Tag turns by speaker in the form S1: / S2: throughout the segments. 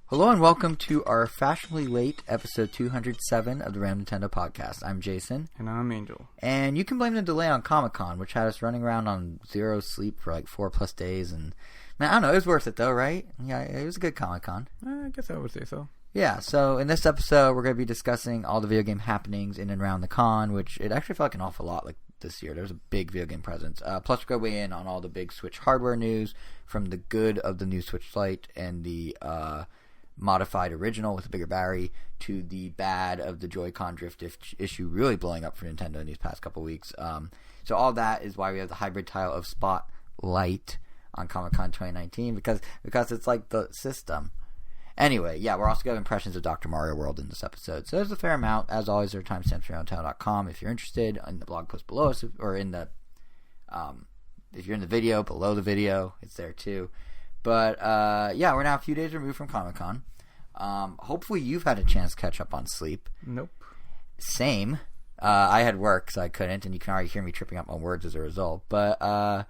S1: Hello and welcome to our fashionably late episode 207 of the Random Nintendo Podcast. I'm Jason.
S2: And I'm Angel.
S1: And you can blame the delay on Comic-Con, which had us running around on zero sleep for like 4+ days. And man, I don't know, it was worth it though, right? Yeah, it was a good Comic-Con.
S2: I guess I would say so.
S1: Yeah, so in this episode, we're going to be discussing all the video game happenings in and around the con, which it actually felt like an awful lot like this year. There's a big video game presence. Plus, we're going to weigh in on all the big Switch hardware news, from the good of the new Switch-Lite and the modified original with a bigger battery to the bad of the Joy-Con drift issue really blowing up for Nintendo in these past couple weeks. So all that is why we have the hybrid title of Spot-Lite on Comic-Con 2019 because it's like the system. Anyway, yeah, we're also going to have impressions of Dr. Mario World in this episode. So there's a fair amount. As always, there are timestamps around Untitled.com if you're interested, in the blog post below us, or in the if you're in the video, below the video, it's there too. But yeah, we're now a few days removed from Comic-Con. Hopefully you've had a chance to catch up on sleep.
S2: Nope.
S1: Same. I had work, so I couldn't, and you can already hear me tripping up on words as a result. But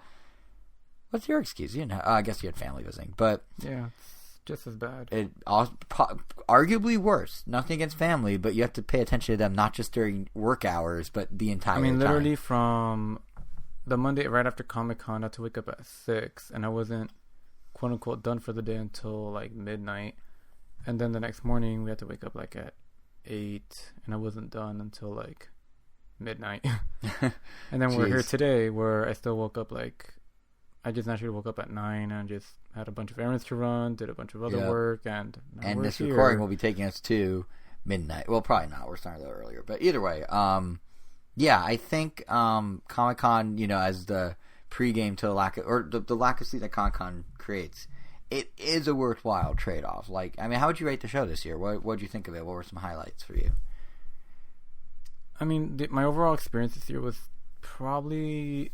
S1: what's your excuse? You know, I guess you had family visiting, but
S2: yeah, it's just as bad.
S1: It arguably worse. Nothing against family, but you have to pay attention to them not just during work hours, but the entire time.
S2: I mean, literally from the Monday right after Comic-Con, I had to wake up at 6, and I wasn't quote unquote done for the day until like midnight, and then the next morning we had to wake up like at 8, and I wasn't done until like midnight. And then we're here today where I still woke up like I just naturally woke up at 9 and just had a bunch of errands to run, did a bunch of other work, and
S1: this recording will be taking us to midnight. Well, probably not, we're starting a little earlier, but either way, yeah, I think Comic-Con, you know, as the pregame to the lack of, or the lack of sleep that Comic-Con creates, it is a worthwhile trade-off. Like, I mean, how would you rate the show this year? What did you think of it? What were some highlights for you?
S2: I mean, my overall experience this year was probably,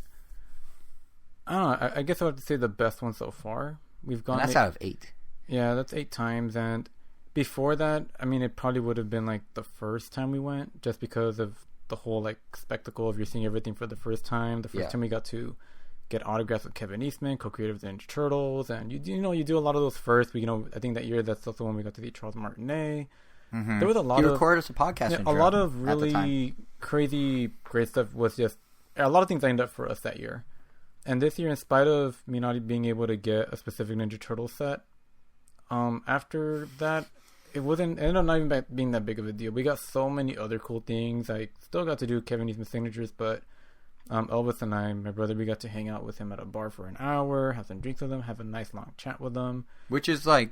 S2: I don't know, I guess I would say the best one so far. We've gone.
S1: And that's out of 8.
S2: Yeah, that's 8 times, and before that, I mean, it probably would have been like the first time we went, just because of the whole like spectacle of you're seeing everything for the first time. The first time we got to get autographs with Kevin Eastman, co-creator of the Ninja Turtles, and you do a lot of those first. But, I think that year that's also when we got to see Charles Martinet. Mm-hmm. There was a lot.
S1: You recorded us a podcast.
S2: Yeah, a lot of really crazy, great stuff. Was just a lot of things lined up for us that year. And this year, in spite of me not being able to get a specific Ninja Turtle set, after that, it ended up not even being that big of a deal. We got so many other cool things. I still got to do Kevin Eastman signatures, but Elvis and I, my brother, we got to hang out with him at a bar for an hour, have some drinks with him, have a nice long chat with him. Which is like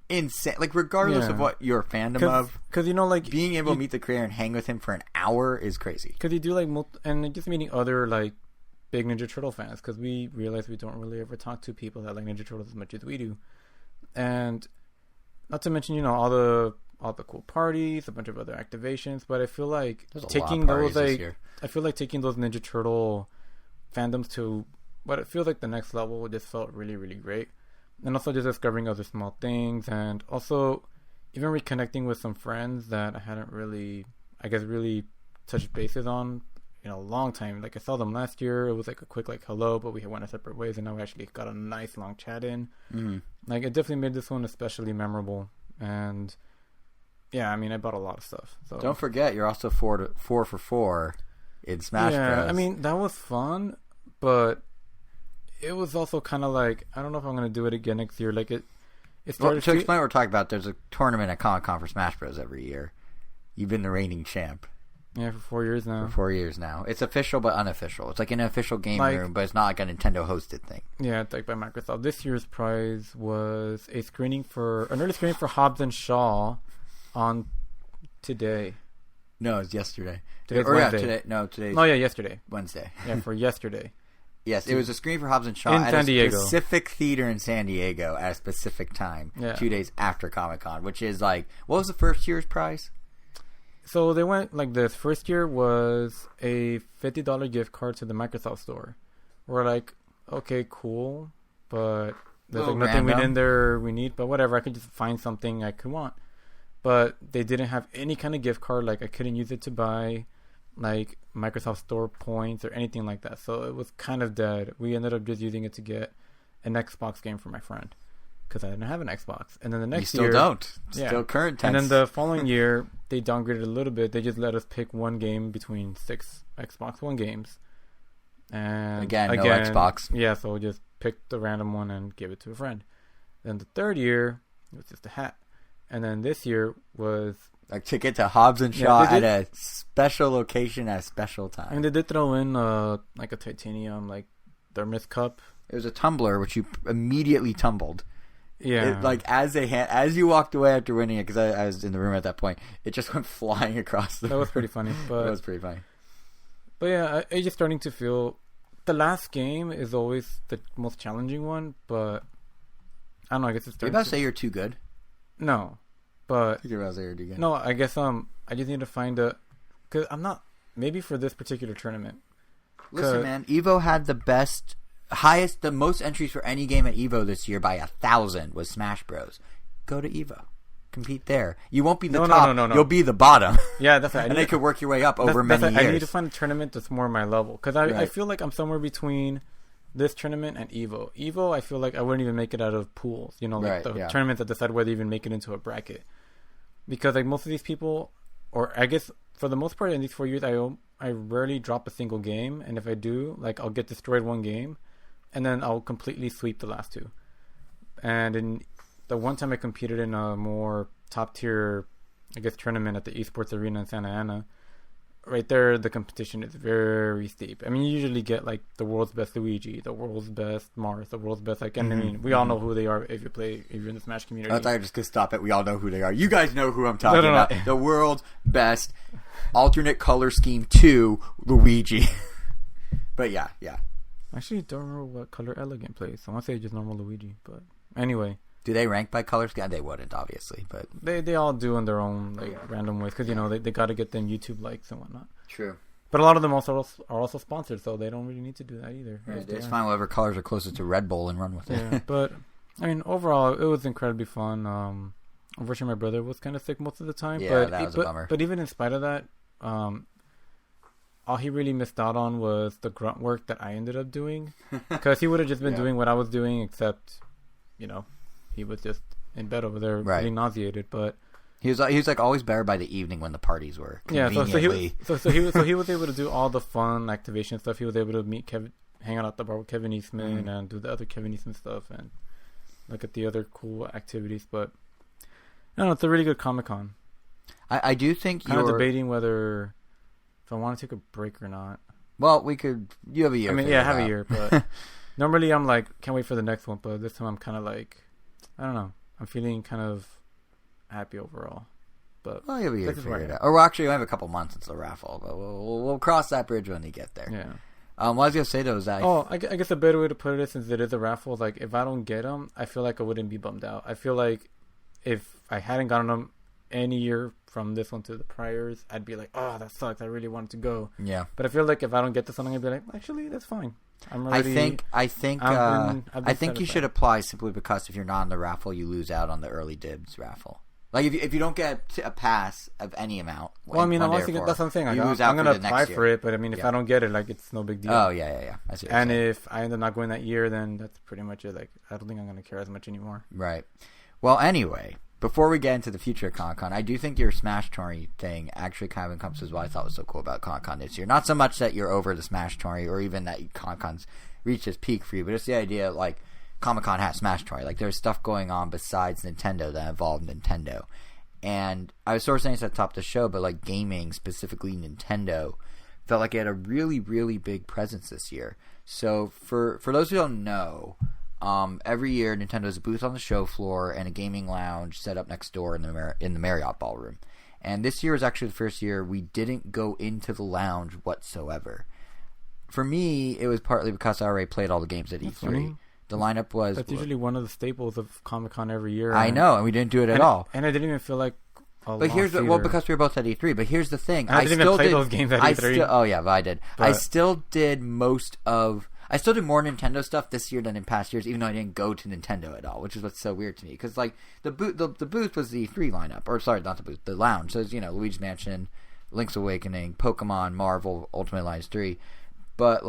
S1: insane. Like, regardless of what you're fandom of,
S2: because like
S1: being able to meet the creator and hang with him for an hour is crazy.
S2: Because you do like and just meeting other like big Ninja Turtle fans, because we realize we don't really ever talk to people that like Ninja Turtles as much as we do, and not to mention all the cool parties, a bunch of other activations. But I feel like taking those taking those Ninja Turtle fandoms to what it feels like the next level just felt really, really great. And also just discovering other small things, and also even reconnecting with some friends that I hadn't really touched bases on in a long time. Like, I saw them last year. It was like a quick like hello, but we went our separate ways, and now we actually got a nice long chat in. Mm-hmm. Like, it definitely made this one especially memorable. And yeah, I mean, I bought a lot of stuff. So
S1: don't forget, you're also 4 for 4 in Smash Bros.
S2: Yeah, I mean, that was fun, but it was also kind of like, I don't know if I'm going to do it again next year. Like, it started
S1: to explain what we're talking about, there's a tournament at Comic-Con for Smash Bros. Every year. You've been the reigning champ.
S2: Yeah, for 4 years now.
S1: For 4 years now. It's official but unofficial. It's like an official game room, but it's not like a Nintendo hosted thing.
S2: Yeah, it's like by Microsoft. This year's prize was an early screening for Hobbs and Shaw on today.
S1: No, it's yesterday.
S2: Today's Wednesday.
S1: Today's...
S2: Oh, yeah, yesterday.
S1: Wednesday.
S2: Yeah, for yesterday.
S1: Yes, it was a screening for Hobbs and Shaw
S2: in San Diego.
S1: A specific theater in San Diego at a specific time, 2 days after Comic-Con, which is like, what was the first year's prize?
S2: So they went like this. First year was a $50 gift card to the Microsoft store. We're like, okay, cool, but there's like nothing in there we need, but whatever, I could just find something I could want. But they didn't have any kind of gift card. Like, I couldn't use it to buy like Microsoft Store points or anything like that. So it was kind of dead. We ended up just using it to get an Xbox game for my friend. because I didn't have an Xbox. And then the next
S1: year... You still don't. Still current tense.
S2: And then the following year, they downgraded a little bit. They just let us pick one game between 6 Xbox One games. And
S1: again, no Xbox.
S2: Yeah, so we just picked a random one and gave it to a friend. Then the third year, it was just a hat. And then this year was...
S1: a ticket to Hobbs and Shaw at a special location at a special time.
S2: And they did throw in like a titanium thermos cup.
S1: It was a tumbler, which you immediately tumbled.
S2: Yeah.
S1: As you walked away after winning it, because I was in the room at that point, it just went flying across the room.
S2: That was pretty funny.
S1: That was pretty funny.
S2: But yeah, I'm just starting to feel... The last game is always the most challenging one, but... I don't know, I guess it's...
S1: Are you about to say you're too good?
S2: No. But...
S1: You're about to say you're too good.
S2: No, I guess I just need to find a... Because I'm not... Maybe for this particular tournament.
S1: Listen, man, Evo had the most entries for any game at Evo this year by 1,000 was Smash Bros. Go to Evo. Compete there. You won't be the top. No. You'll be the bottom.
S2: Yeah, that's right.
S1: And they could work your way up over many years.
S2: I need to find a tournament that's more my level. Because I feel like I'm somewhere between this tournament and Evo. Evo, I feel like I wouldn't even make it out of pools. You know, tournaments that decide whether you even make it into a bracket. Because like most of these people, or I guess for the most part in these 4 years, I rarely drop a single game. And if I do, I'll get destroyed one game. And then I'll completely sweep the last 2. And in the one time I competed in a more top tier, I guess, tournament at the Esports Arena in Santa Ana, right there the competition is very steep. I mean, you usually get the world's best Luigi, the world's best Mars, the world's best and I mean, we all know who they are if you're in the Smash community.
S1: I thought I was just gonna stop it. We all know who they are. You guys know who I'm talking about. The world's best alternate color scheme 2 Luigi. But yeah.
S2: I actually don't remember what color Elegant plays. I want to say just normal Luigi, but anyway.
S1: Do they rank by color scheme? They wouldn't, obviously, but
S2: they all do in their own random ways because they got to get them YouTube likes and whatnot.
S1: True.
S2: But a lot of them also are also sponsored, so they don't really need to do that either.
S1: Yeah, it's fine whatever colors are closest to Red Bull and run with it.
S2: Yeah, but I mean, overall, it was incredibly fun. Unfortunately, my brother was kind of sick most of the time.
S1: Yeah, that was a bummer.
S2: But even in spite of that, all he really missed out on was the grunt work that I ended up doing. Because he would have just been doing what I was doing, except, he was just in bed over there, really nauseated. But
S1: he was always better by the evening when the parties were.
S2: Yeah, so he was able to do all the fun activation stuff. He was able to hang out at the bar with Kevin Eastman and do the other Kevin Eastman stuff and look at the other cool activities. But I don't know, it's a really good Comic-Con.
S1: I do think
S2: you're debating whether if I want to take a break or not.
S1: Well, we could. You have a year.
S2: I mean, I have a year, but normally I'm can't wait for the next one. But this time I'm kind of I don't know. I'm feeling kind of happy overall. But
S1: you have a year to figure it out. Or actually, we have a couple months until the raffle, but we'll cross that bridge when we get there.
S2: Yeah.
S1: What I was gonna say though is that
S2: I guess a better way to put it is, since it is a raffle, if I don't get them, I feel like I wouldn't be bummed out. I feel like if I hadn't gotten them any year from this one to the priors, I'd be like, oh, that sucks. I really wanted to go.
S1: Yeah.
S2: But I feel like if I don't get this one, I'd be like, actually, that's fine.
S1: I think you should apply simply because if you're not in the raffle, you lose out on the early dibs raffle. If you don't get a pass of any amount,
S2: well, I mean, that's what I'm saying. I'm going to apply for it, but I mean, if I don't get it, it's no big deal.
S1: Oh yeah. I see.
S2: And if I end up not going that year, then that's pretty much it. I don't think I'm going to care as much anymore.
S1: Right. Well, anyway, before we get into the future of Comic-Con, I do think your Smash Tourney thing actually kind of encompasses what I thought was so cool about Comic-Con this year. Not so much that you're over the Smash Tourney or even that Comic-Con's reached its peak for you, but it's the idea Comic-Con has Smash Tourney. There's stuff going on besides Nintendo that involved Nintendo. And I was sort of saying this at the top of the show, but gaming, specifically Nintendo, felt like it had a really, really big presence this year. So for those who don't know, every year Nintendo has a booth on the show floor and a gaming lounge set up next door in the Marriott Ballroom. And this year was actually the first year we didn't go into the lounge whatsoever. For me, it was partly because I already played all the games at E3. Funny. The lineup was...
S2: That's usually one of the staples of Comic-Con every year.
S1: I know, and we didn't do it at all.
S2: And I didn't even feel like
S1: because we were both at E3. But here's the thing.
S2: I didn't even play those games at E3.
S1: Oh, yeah, but I did. But I still did more Nintendo stuff this year than in past years, even though I didn't go to Nintendo at all, which is what's so weird to me. Because, the booth was the E3 lineup. Or, sorry, not the booth, the lounge. So, it's, Luigi's Mansion, Link's Awakening, Pokemon, Marvel, Ultimate Alliance 3. But,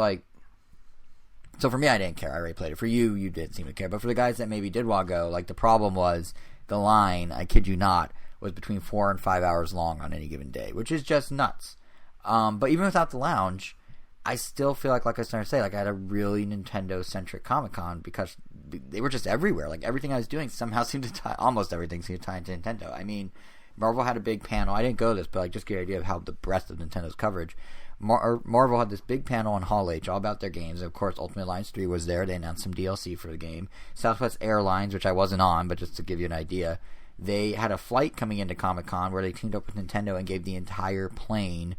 S1: so So for me, I didn't care. I already played it. For you, you did seem to care. But for the guys that maybe did want to go, like the problem was the line, I kid you not, was between 4 and 5 hours long on any given day, which is just nuts. But even without the lounge, I still feel like I was starting to say, like I had a really Nintendo-centric Comic-Con because they were just everywhere. Like everything I was doing somehow seemed to tie, almost everything seemed to tie into Nintendo. I mean, Marvel had a big panel. I didn't go to this, but like just get an idea of how the breadth of Nintendo's coverage. Marvel had this big panel on Hall H all about their games. Of course, Ultimate Alliance 3 was there. They announced some DLC for the game. Southwest Airlines, which I wasn't on, but just to give you an idea, they had a flight coming into Comic-Con where they teamed up with Nintendo and gave the entire plane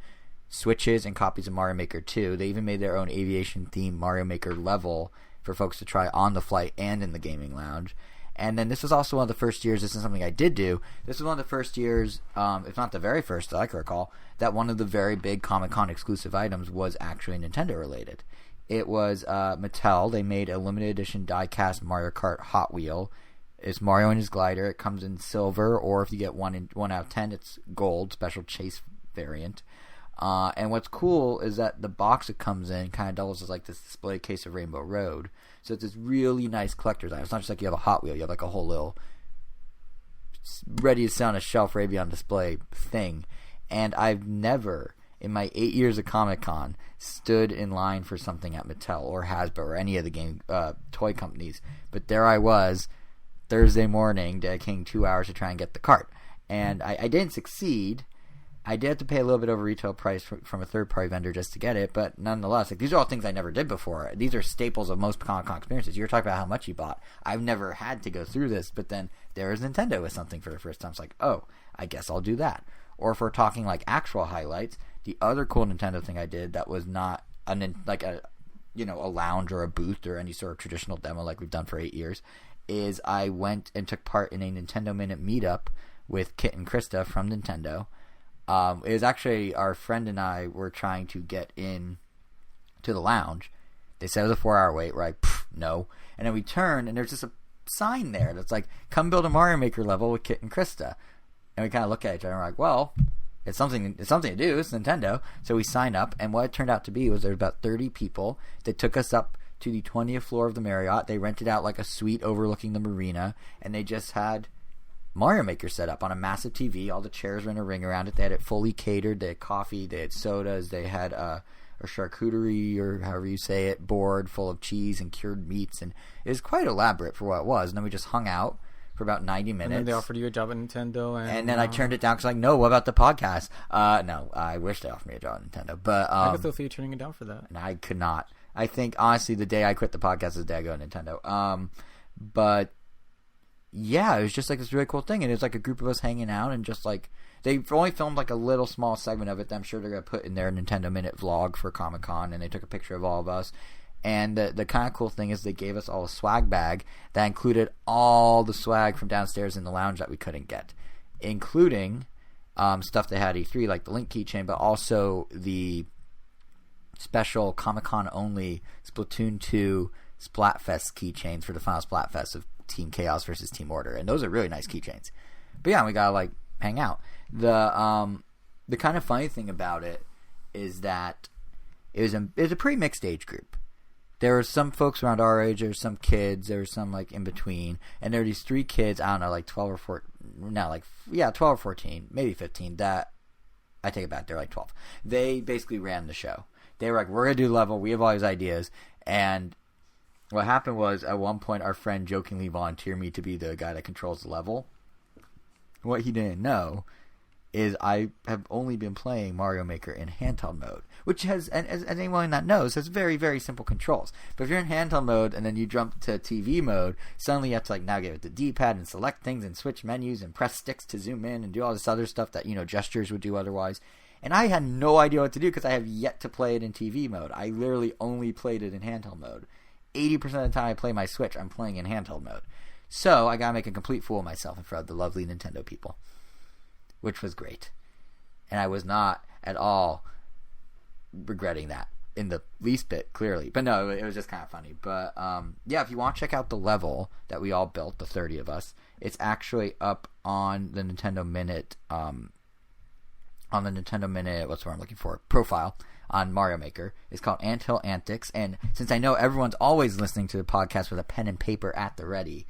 S1: Switches and copies of Mario Maker 2. They even made their own aviation-themed Mario Maker level for folks to try on the flight and in the gaming lounge. And then this was also one of the first years, this is something I did do, this was one of the first years, if not the very first that I can recall, that one of the very big Comic-Con exclusive items was actually Nintendo-related. It was Mattel. They made a limited edition die-cast Mario Kart Hot Wheel. It's Mario and his glider. It comes in silver, or if you get 1 out of 10, it's gold, special chase variant. And what's cool is that the box it comes in kind of doubles as like this display case of Rainbow Road. So it's this really nice collector's item. It's not just like you have a Hot Wheel. You have like a whole little ready to sit on a shelf, ready to be on display thing. And I've never, in my 8 years of Comic-Con, stood in line for something at Mattel or Hasbro or any of the game toy companies. But there I was, Thursday morning, dedicating 2 hours to try and get the cart. And I didn't succeed. I did have to pay a little bit over retail price from a third-party vendor just to get it, but nonetheless, like these are all things I never did before. These are staples of most Comic-Con experiences. You're talking about how much you bought. I've never had to go through this, but then there is Nintendo with something for the first time. It's like, oh, I guess I'll do that. Or if we're talking like actual highlights, the other cool Nintendo thing I did that was not a lounge or a booth or any sort of traditional demo like we've done for 8 years is I went and took part in a Nintendo Minute meetup with Kit and Krista from Nintendo. It was actually our friend and I were trying to get in to the lounge. They said it was a 4-hour wait. We're like, no. And then we turn, and there's just a sign there that's like, come build a Mario Maker level with Kit and Krista. And we kind of look at each other and we're like, well, it's something to do. It's Nintendo. So we sign up, and what it turned out to be was there were about 30 people that took us up to the 20th floor of the Marriott. They rented out like a suite overlooking the marina, and they just had Mario Maker set up on a massive TV. All the chairs were in a ring around it. They had it fully catered. They had coffee. They had sodas. They had a charcuterie, or however you say it, board full of cheese and cured meats. And it was quite elaborate for what it was. And then we just hung out for about 90 minutes.
S2: And then they offered you a job at Nintendo.
S1: And then I turned it down because like, no, what about the podcast? No, I wish they offered me a job at Nintendo. But
S2: I could still see you turning it down for that.
S1: And I could not. I think, honestly, the day I quit the podcast is the day I go to Nintendo. But yeah, it was just like this really cool thing, and it was like a group of us hanging out, and just like they only filmed like a little small segment of it that I'm sure they're gonna put in their Nintendo Minute vlog for Comic-Con, and they took a picture of all of us. And the kind of cool thing is they gave us all a swag bag that included all the swag from downstairs in the lounge that we couldn't get, including stuff they had E3 like the Link keychain, but also the special Comic-Con only Splatoon 2 Splatfest keychains for the final Splatfest of Team Chaos versus Team Order, and those are really nice keychains. But yeah, we gotta like hang out. The kind of funny thing about it is that it was a pretty mixed age group. There were some folks around our age, there were some kids, there were some like in between, and there were these 3 kids, I don't know, like 12 or 14, no, like, yeah, 12 or 14, maybe 15, that, I take it back, they're like 12. They basically ran the show. They were like, we're gonna do level, we have all these ideas, and what happened was, at one point, our friend jokingly volunteered me to be the guy that controls the level. What he didn't know is I have only been playing Mario Maker in handheld mode, which has, and as anyone that knows, has very, very simple controls. But if you're in handheld mode and then you jump to TV mode, suddenly you have to like navigate with the D-pad and select things and switch menus and press sticks to zoom in and do all this other stuff that, gestures would do otherwise. And I had no idea what to do because I have yet to play it in TV mode. I literally only played it in handheld mode. 80% of the time I play my Switch, I'm playing in handheld mode. So I gotta make a complete fool of myself in front of the lovely Nintendo people, which was great. And I was not at all regretting that in the least bit, clearly. But no, it was just kind of funny. But yeah, if you want to check out the level that we all built, the 30 of us, it's actually up on the Nintendo Minute, what's the word I'm looking for, profile on Mario Maker. It's called Anthill Antics, and since I know everyone's always listening to the podcast with a pen and paper at the ready,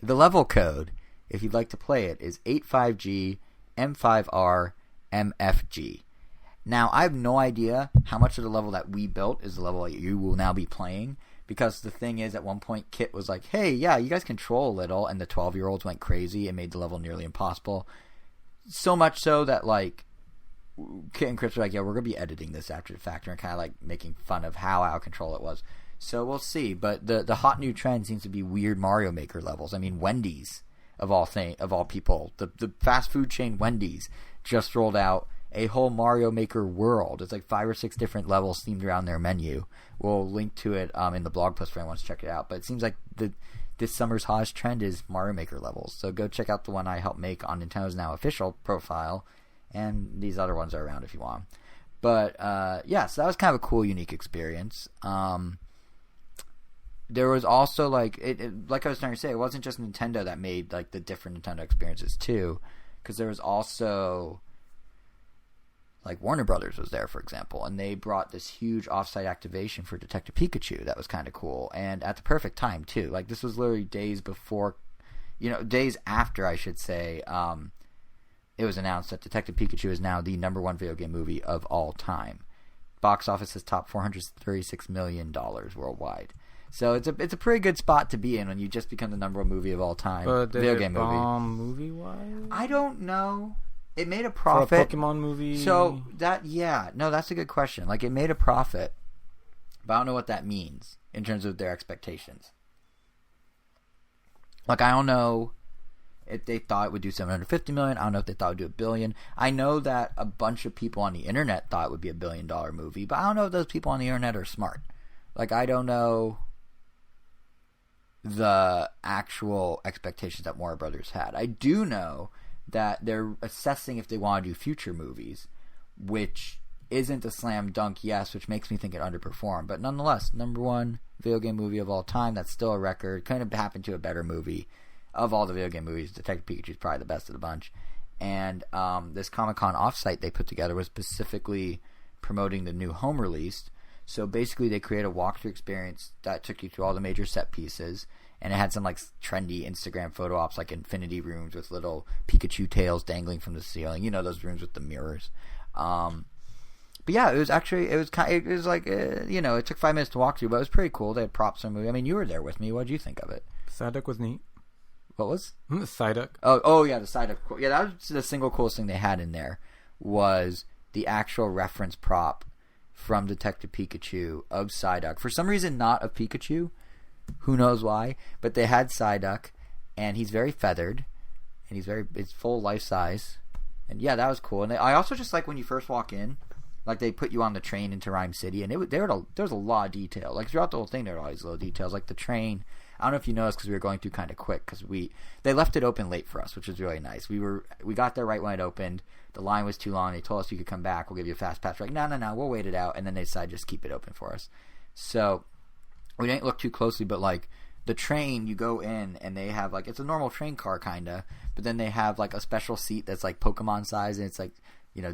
S1: the level code, if you'd like to play it, is 85G M5R MFG. Now, I have no idea how much of the level that we built is the level that you will now be playing, because the thing is, at one point, Kit was like, hey, yeah, you guys control a little, and the 12-year-olds went crazy and made the level nearly impossible. So much so that, like, Kit and Chris were like, yeah, we're going to be editing this after the fact, and kind of, like, making fun of how out of control it was. So we'll see, but the hot new trend seems to be weird Mario Maker levels. I mean, Wendy's, of all people, the fast food chain Wendy's just rolled out a whole Mario Maker world. It's like 5 or 6 different levels themed around their menu. We'll link to it in the blog post for anyone wants to check it out. But it seems like this summer's hottest trend is Mario Maker levels. So go check out the one I helped make on Nintendo's now official profile, and these other ones are around if you want. But yeah, so that was kind of a cool, unique experience. There was also like I was trying to say, it wasn't just Nintendo that made like the different Nintendo experiences too, because there was also like Warner Brothers was there, for example, and they brought this huge offsite activation for Detective Pikachu that was kind of cool, and at the perfect time too. Like this was literally days after, I should say, it was announced that Detective Pikachu is now the #1 video game movie of all time. Box office has topped $436 million worldwide. So it's a pretty good spot to be in when you just become the #1 movie of all time.
S2: But did
S1: video
S2: it
S1: game
S2: bomb movie-wise?
S1: I don't know. It made a profit.
S2: For a Pokemon movie?
S1: So that's a good question. Like, it made a profit, but I don't know what that means in terms of their expectations. Like, I don't know if they thought it would do $750 million. I don't know if they thought it would do $1 billion. I know that a bunch of people on the internet thought it would be $1 billion movie, but I don't know if those people on the internet are smart. Like, I don't know the actual expectations that Warner Brothers had. I do know that they're assessing if they want to do future movies, which isn't a slam dunk yes, which makes me think it underperformed. But nonetheless, #1 video game movie of all time. That's still a record. Couldn't have happened to a better movie. Of all the video game movies, Detective Pikachu is probably the best of the bunch. And this Comic-Con offsite they put together was specifically promoting the new home release. So basically they created a walkthrough experience that took you through all the major set pieces, and it had some like trendy Instagram photo ops, like infinity rooms with little Pikachu tails dangling from the ceiling. You know, those rooms with the mirrors. But yeah, it was like it took 5 minutes to walk through, but it was pretty cool. They had props in the movie. I mean, you were there with me. What did you think of it?
S2: Psyduck was neat.
S1: What was?
S2: Psyduck.
S1: Oh yeah, the Psyduck. Yeah, that was the single coolest thing they had in there, was the actual reference prop from Detective Pikachu of Psyduck. For some reason, not of Pikachu. Who knows why? But they had Psyduck, and he's very feathered, and it's full life size. And yeah, that was cool. And I also just like when you first walk in, like they put you on the train into Rhyme City, and there was a lot of detail. Like throughout the whole thing, there were all these little details, like the train. I don't know if you noticed because we were going through kind of quick because they left it open late for us, which was really nice. We got there right when it opened. The line was too long. They told us you could come back. We'll give you a fast pass. We're like, no, we'll wait it out. And then they decided to just keep it open for us. So we didn't look too closely, but like the train, you go in and they have like, it's a normal train car kind of, but then they have like a special seat that's like Pokemon size, and it's like,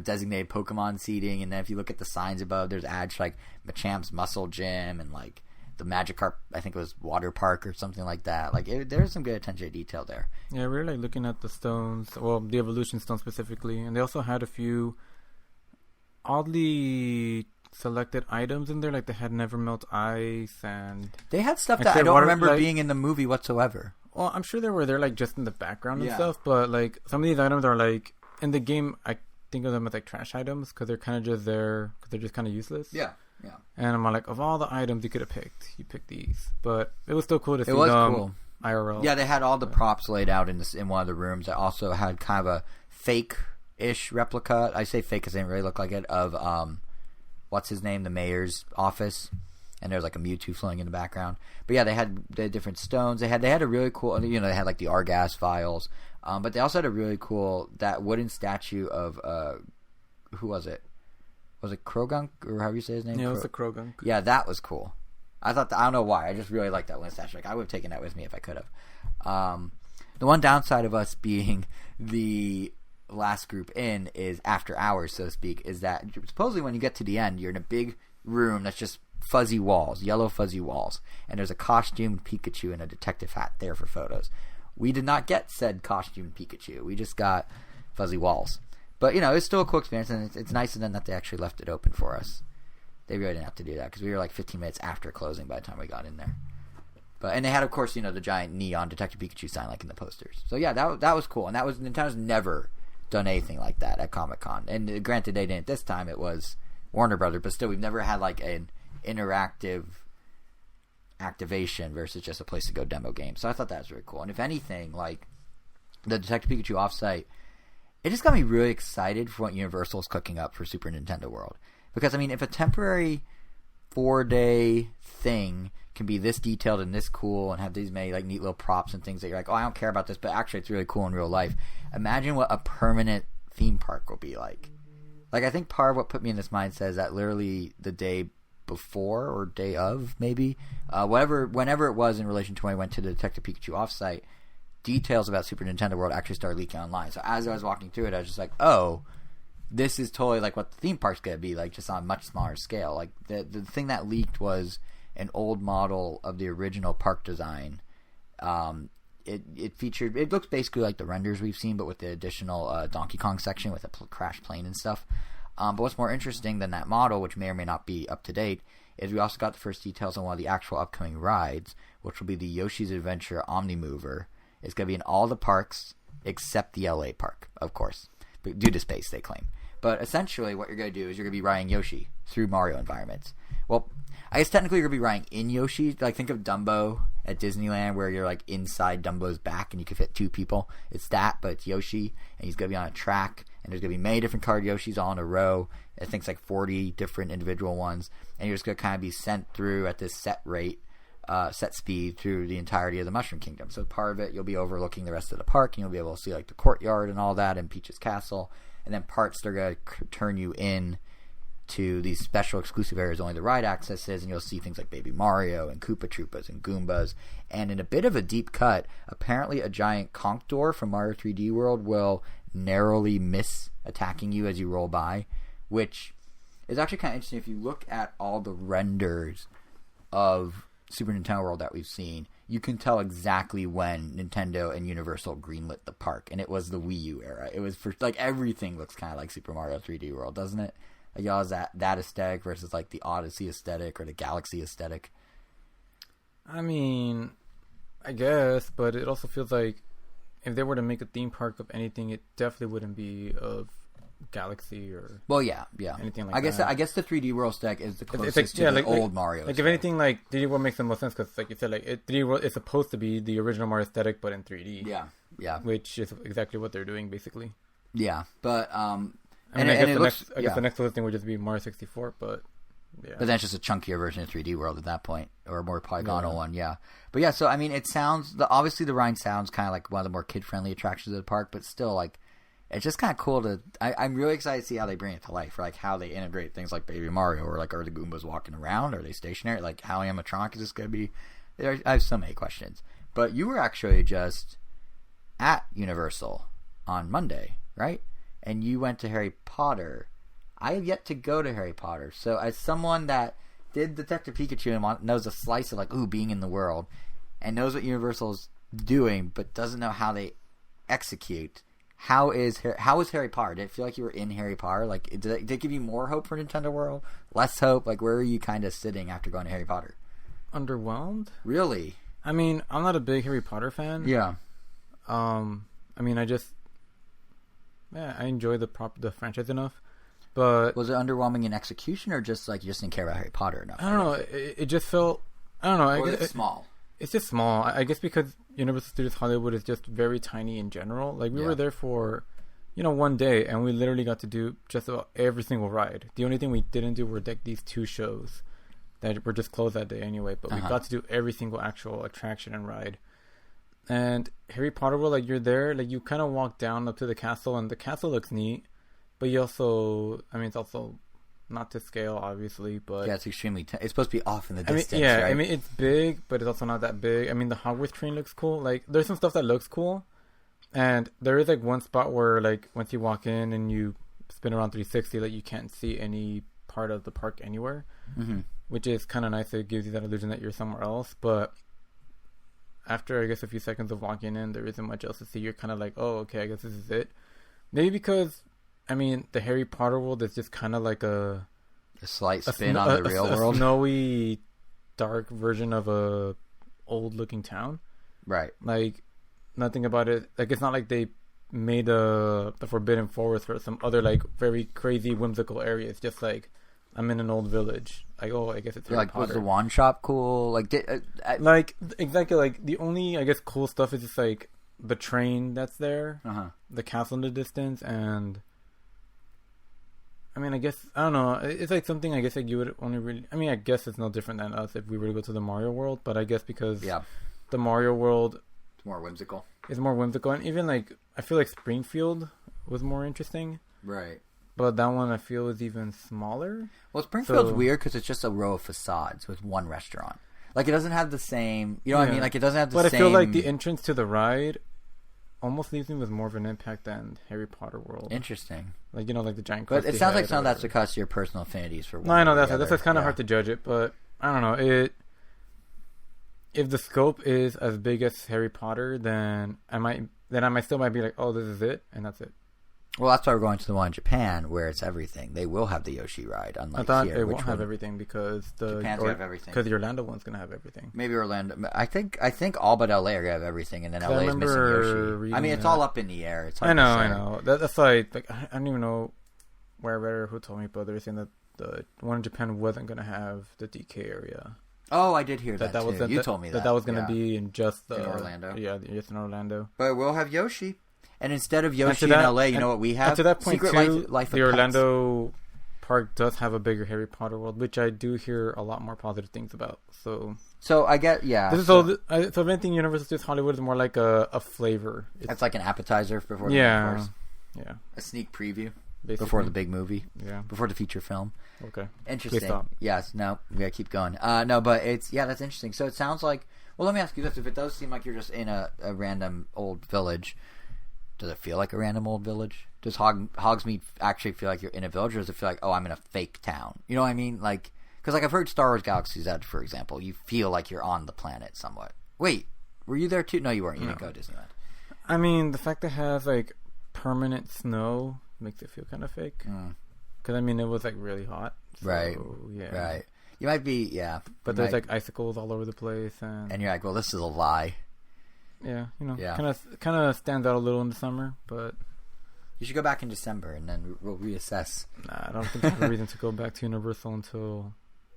S1: designated Pokemon seating. And then if you look at the signs above, there's ads like Machamp's Muscle Gym and like the Magikarp, I think it was Water Park or something like that. Like there's some good attention to detail there.
S2: Yeah, we were like looking at the stones, well, the evolution stone specifically, and they also had a few oddly selected items in there. Like they had Never Melt Ice, and
S1: they had stuff that I don't remember being in the movie whatsoever.
S2: Well, I'm sure they were there like just in the background and stuff, but like some of these items are like in the game, I think of them as like trash items because they're kind of just there because they're just kind of useless.
S1: Yeah.
S2: And I'm like, of all the items you could have picked, you picked these. But it was still cool to see
S1: them cool.
S2: IRL.
S1: Yeah, they had all the props laid out in one of the rooms. They also had kind of a fake-ish replica. I say fake because it didn't really look like it, of what's his name, the mayor's office. And there's like a Mewtwo flowing in the background. But yeah, they had different stones. They had a really cool, they had like the Argas vials. But they also had a really cool, that wooden statue of, who was it? Was it Krogunk, or however you say his name?
S2: Yeah, it was the Krogunk.
S1: Yeah, that was cool. I don't know why. I just really liked that one statue. Like, I would have taken that with me if I could have. The one downside of us being the last group in is after hours, so to speak, is that supposedly when you get to the end, you're in a big room that's just fuzzy walls, yellow fuzzy walls, and there's a costumed Pikachu in a detective hat there for photos. We did not get said costumed Pikachu. We just got fuzzy walls. But, it's still a cool experience, and it's nice of them that they actually left it open for us. They really didn't have to do that, because we were like 15 minutes after closing by the time we got in there. And they had, of course, the giant neon Detective Pikachu sign like in the posters. So, yeah, that was cool. And Nintendo's never done anything like that at Comic-Con. And granted, they didn't this time. It was Warner Brothers. But still, we've never had, like, an interactive activation versus just a place to go demo games. So I thought that was really cool. And if anything, like, the Detective Pikachu offsite, it just got me really excited for what Universal's cooking up for Super Nintendo World. Because, if a temporary 4-day thing can be this detailed and this cool and have these many like neat little props and things that you're like, oh, I don't care about this, but actually it's really cool in real life. Imagine what a permanent theme park will be like. Like, I think part of what put me in this mindset is that literally the day before or day of, maybe, whenever it was in relation to when I went to the Detective Pikachu offsite, details about Super Nintendo World actually started leaking online. So as I was walking through it, I was just like, oh, this is totally like what the theme park's going to be like, just on a much smaller scale. Like, the thing that leaked was an old model of the original park design. It looks basically like the renders we've seen, but with the additional Donkey Kong section with a crashed plane and stuff. But what's more interesting than that model, which may or may not be up to date, is we also got the first details on one of the actual upcoming rides, which will be the Yoshi's Adventure Omnimover. It's going to be in all the parks except the LA park, of course, due to space, they claim. But essentially what you're going to do is you're going to be riding Yoshi through Mario environments. Well, I guess technically you're going to be riding in Yoshi. Like, think of Dumbo at Disneyland, where you're like inside Dumbo's back and you can fit 2 people. It's that, but it's Yoshi, and he's going to be on a track, and there's going to be many different colored Yoshis all in a row. I think it's like 40 different individual ones, and you're just going to kind of be sent through at this set rate, set speed through the entirety of the Mushroom Kingdom. So part of it, you'll be overlooking the rest of the park, and you'll be able to see like the courtyard and all that, and Peach's Castle. And then parts, they're going to turn you in to these special exclusive areas only the ride accesses, and you'll see things like Baby Mario and Koopa Troopas and Goombas. And in a bit of a deep cut, apparently a giant conch door from Mario 3D World will narrowly miss attacking you as you roll by, which is actually kind of interesting. If you look at all the renders of Super Nintendo World that we've seen, you can tell exactly when Nintendo and Universal greenlit the park, and it was the Wii U era. It was for like everything looks kind of like Super Mario 3D World, doesn't it? Like, y'all, is that aesthetic versus like the Odyssey aesthetic or the Galaxy aesthetic?
S2: I mean, I guess, but it also feels like if they were to make a theme park of anything, it definitely wouldn't be of Galaxy or anything like that.
S1: I guess the 3D World aesthetic is the closest to the old Mario.
S2: Like, if anything, like 3D World makes the most sense because, like you said, like 3D World is supposed to be the original Mario aesthetic, but in 3D. Yeah. Which is exactly what they're doing, basically.
S1: Yeah, but
S2: I guess the next listing would just be Mario 64, but yeah.
S1: But that's just a chunkier version of 3D World at that point, or a more polygonal one, yeah. But yeah, so I mean, it sounds obviously the ride sounds kind of like one of the more kid-friendly attractions of the park, but still, like, it's just kind of cool to. I'm really excited to see how they bring it to life, or like how they integrate things like Baby Mario, or like are the Goombas walking around, are they stationary? Like, how animatronic is this going to be? I have so many questions. But you were actually just at Universal on Monday, right? And you went to Harry Potter. I have yet to go to Harry Potter. So as someone that did Detective Pikachu and knows a slice of like, being in the world, and knows what Universal's doing, but doesn't know how they execute, how is Harry Potter? Did it feel like you were in Harry Potter? Like, did it give you more hope for Nintendo World? Less hope? Like, where are you kind of sitting after going to Harry Potter?
S2: Underwhelmed?
S1: Really?
S2: I mean, I'm not a big Harry Potter fan.
S1: Yeah.
S2: I mean, I enjoy the franchise enough, but
S1: was it underwhelming in execution, or just like you just didn't care about Harry Potter enough?
S2: I don't know. It just felt, I don't know.
S1: Or it's small.
S2: It's just small. I guess because Universal Studios Hollywood is just very tiny in general. Like, we were there for, one day, and we literally got to do just about every single ride. The only thing we didn't do were like these 2 shows that were just closed that day anyway. But we got to do every single actual attraction and ride. And Harry Potter World, like, you're there, like, you kind of walk down up to the castle, and the castle looks neat, but you also, I mean, it's also not to scale, obviously, but...
S1: Yeah, it's extremely... it's supposed to be off in the distance,
S2: right?
S1: I
S2: mean, it's big, but it's also not that big. I mean, the Hogwarts train looks cool. Like, there's some stuff that looks cool, And there is like one spot where like once you walk in and you spin around 360, like you can't see any part of the park anywhere, which is kind of nice. It gives you that illusion that you're somewhere else. But after I guess a few seconds of walking in, there isn't much else to see. You're kind of like, oh, okay, I guess this is it. Maybe because I mean the Harry Potter world is just kind of like a
S1: slight spin on the real world,
S2: a snowy, dark version of a old looking town,
S1: right?
S2: Like nothing about it. Like it's not like they made the Forbidden Forest or some other like very crazy whimsical area. It's just like I'm in an old village. Like, oh, I guess it's Harry
S1: like
S2: Potter.
S1: Was the wand shop cool? Like
S2: like exactly, like the only I guess cool stuff is just like the train that's there, the castle in the distance, and I mean I guess I don't know. It's like something I guess like you would only really. I mean I guess it's no different than us if we were to go to the Mario world, but I guess because the Mario world
S1: more whimsical.
S2: It's more whimsical, and even like I feel like Springfield was more interesting,
S1: right?
S2: But that one I feel is even smaller.
S1: Well, Springfield's weird because it's just a row of facades with one restaurant. Like it doesn't have the same, you know what I mean? Like it doesn't have the same.
S2: But I feel like the entrance to the ride almost leaves me with more of an impact than Harry Potter World.
S1: Interesting.
S2: Like like the giant.
S1: But it sounds like some of that's because of your personal affinities for one.
S2: No, I know that's kind of hard to judge it, but I don't know if the scope is as big as Harry Potter, then I might still be like, oh, this is it, and that's it.
S1: Well, that's why we're going to the one in Japan where it's everything. They will have the Yoshi ride, unlike
S2: I thought
S1: here.
S2: It won't have everything because
S1: Japan's gonna have everything.
S2: Because the Orlando one's gonna have everything.
S1: Maybe Orlando. I think all but LA are gonna have everything, and then LA is missing Yoshi. I mean, it's all up in the air. It's hard
S2: I know. That's like I don't even know where I read or who told me, but they were saying that the one in Japan wasn't gonna have the DK area.
S1: Oh, I did hear that too. You told me
S2: that was going to be in just
S1: in Orlando.
S2: Yeah, just in Orlando.
S1: But we'll have Yoshi, and instead of Yoshi in LA, you know what we have?
S2: To that point,
S1: Secret
S2: too,
S1: Life
S2: the Orlando park does have a bigger Harry Potter world, which I do hear a lot more positive things about. So
S1: I get
S2: This is all. So if anything, Universal Studios Hollywood is more like a flavor.
S1: It's like an appetizer before the main course. Yeah, a sneak preview. Basically. Before the big movie.
S2: Yeah.
S1: Before the feature film.
S2: Okay.
S1: Interesting.
S2: Please stop.
S1: Yes. No. We gotta keep going. No, but that's interesting. So it sounds like. Well, let me ask you this: if it does seem like you're just in a random old village, does it feel like a random old village? Does Hogsmeade actually feel like you're in a village, or does it feel like, oh, I'm in a fake town? You know what I mean? Like, because I've heard Star Wars Galaxy's Edge, for example, you feel like you're on the planet somewhat. Wait, were you there too? No, you weren't. You didn't go to Disneyland.
S2: I mean, the fact that it has like permanent snow makes it feel kind of fake. Because I mean, it was like really hot. So,
S1: right.
S2: Yeah.
S1: Right. You might be.
S2: But there's like icicles all over the place, and
S1: you're like, well, this is a lie.
S2: Yeah. Kind of stands out a little in the summer, but
S1: you should go back in December and then we'll reassess.
S2: Nah, I don't think I have a reason to go back to Universal until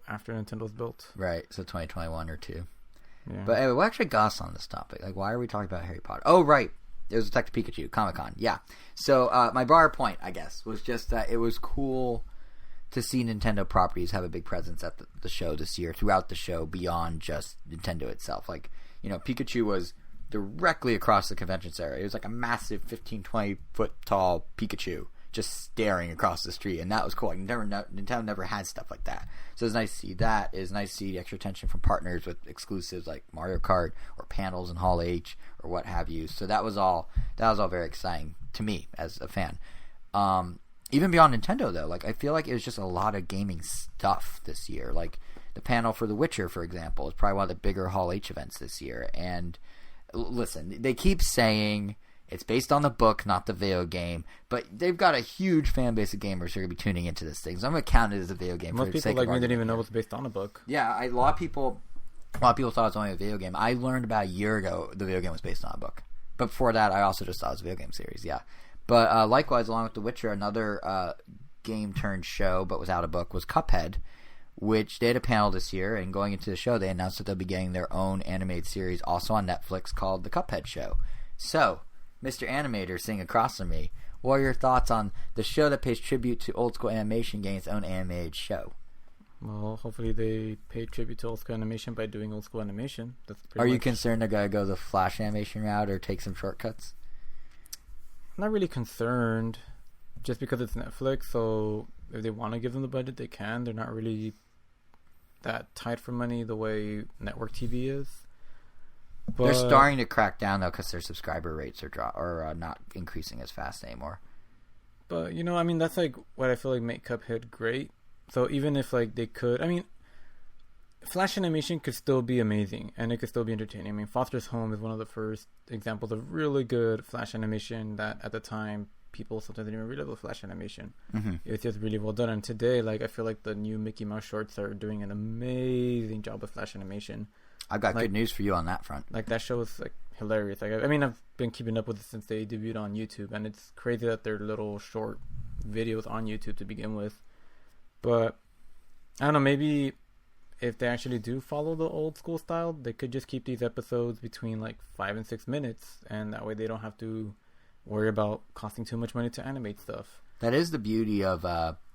S2: after Nintendo's built.
S1: Right. So 2021 or 2.
S2: Yeah.
S1: But anyway, what actually got us on this topic? Like, why are we talking about Harry Potter? Oh, right. It was Detective Pikachu, Comic-Con. Yeah. So my broader point, I guess, was just that it was cool to see Nintendo properties have a big presence at the show this year, throughout the show, beyond just Nintendo itself. Like, Pikachu was directly across the convention center. It was like a massive 15, 20-foot tall Pikachu just staring across the street, and that was cool. Like, Nintendo never had stuff like that. So it's nice to see that. It's nice to see the extra attention from partners with exclusives like Mario Kart or panels in Hall H or what have you. So that was all very exciting to me as a fan. Even beyond Nintendo, though, like I feel like it was just a lot of gaming stuff this year. Like the panel for The Witcher, for example, is probably one of the bigger Hall H events this year. And listen, they keep saying it's based on the book, not the video game, but they've got a huge fan base of gamers who are going to be tuning into this thing. So I'm going to count it as a video game.
S2: Most people like me didn't even know it was based on a book.
S1: Yeah, a lot of people thought it was only a video game. I learned about a year ago the video game was based on a book. But before that, I also just thought it was a video game series, yeah. But likewise, along with The Witcher, another game-turned-show, but without a book, was Cuphead, which they had a panel this year, and going into the show, they announced that they'll be getting their own animated series also on Netflix called The Cuphead Show. So, Mr. Animator sitting across from me, what are your thoughts on the show that pays tribute to old school animation getting its own animated show?
S2: Well, hopefully they pay tribute to old school animation by doing old school animation.
S1: Are you concerned they're going to go the Flash animation route or take some shortcuts?
S2: I'm not really concerned, just because it's Netflix, so if they want to give them the budget, they can. They're not really that tight for money the way network TV is. But
S1: they're starting to crack down though because their subscriber rates are not increasing as fast anymore.
S2: But I mean, that's like what I feel like make Cuphead great. So even if like they could, I mean, Flash animation could still be amazing and it could still be entertaining. I mean, Foster's Home is one of the first examples of really good Flash animation that at the time people sometimes didn't even realize was Flash animation.
S1: Mm-hmm.
S2: It's just really well done. And today, like, I feel like the new Mickey Mouse shorts are doing an amazing job with Flash animation.
S1: I've got good news for you on that front.
S2: Like, that show is like hilarious. Like, I mean, I've been keeping up with it since they debuted on YouTube, and it's crazy that they're little short videos on YouTube to begin with. But I don't know, maybe if they actually do follow the old school style, they could just keep these episodes between like 5 and 6 minutes, and that way they don't have to worry about costing too much money to animate stuff.
S1: That is the beauty of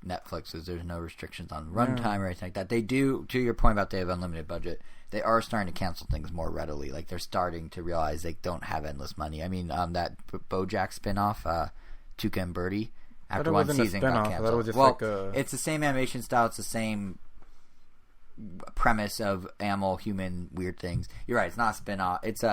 S1: Netflix, is there's no restrictions on runtime or anything like that. They do, to your point about they have unlimited budget, they are starting to cancel things more readily. Like, they're starting to realize they don't have endless money. I mean, that BoJack spinoff, Tuca and Birdie, after one season got canceled. It's the same animation style. It's the same premise of animal, human, weird things. You're right. It's not a spinoff. It's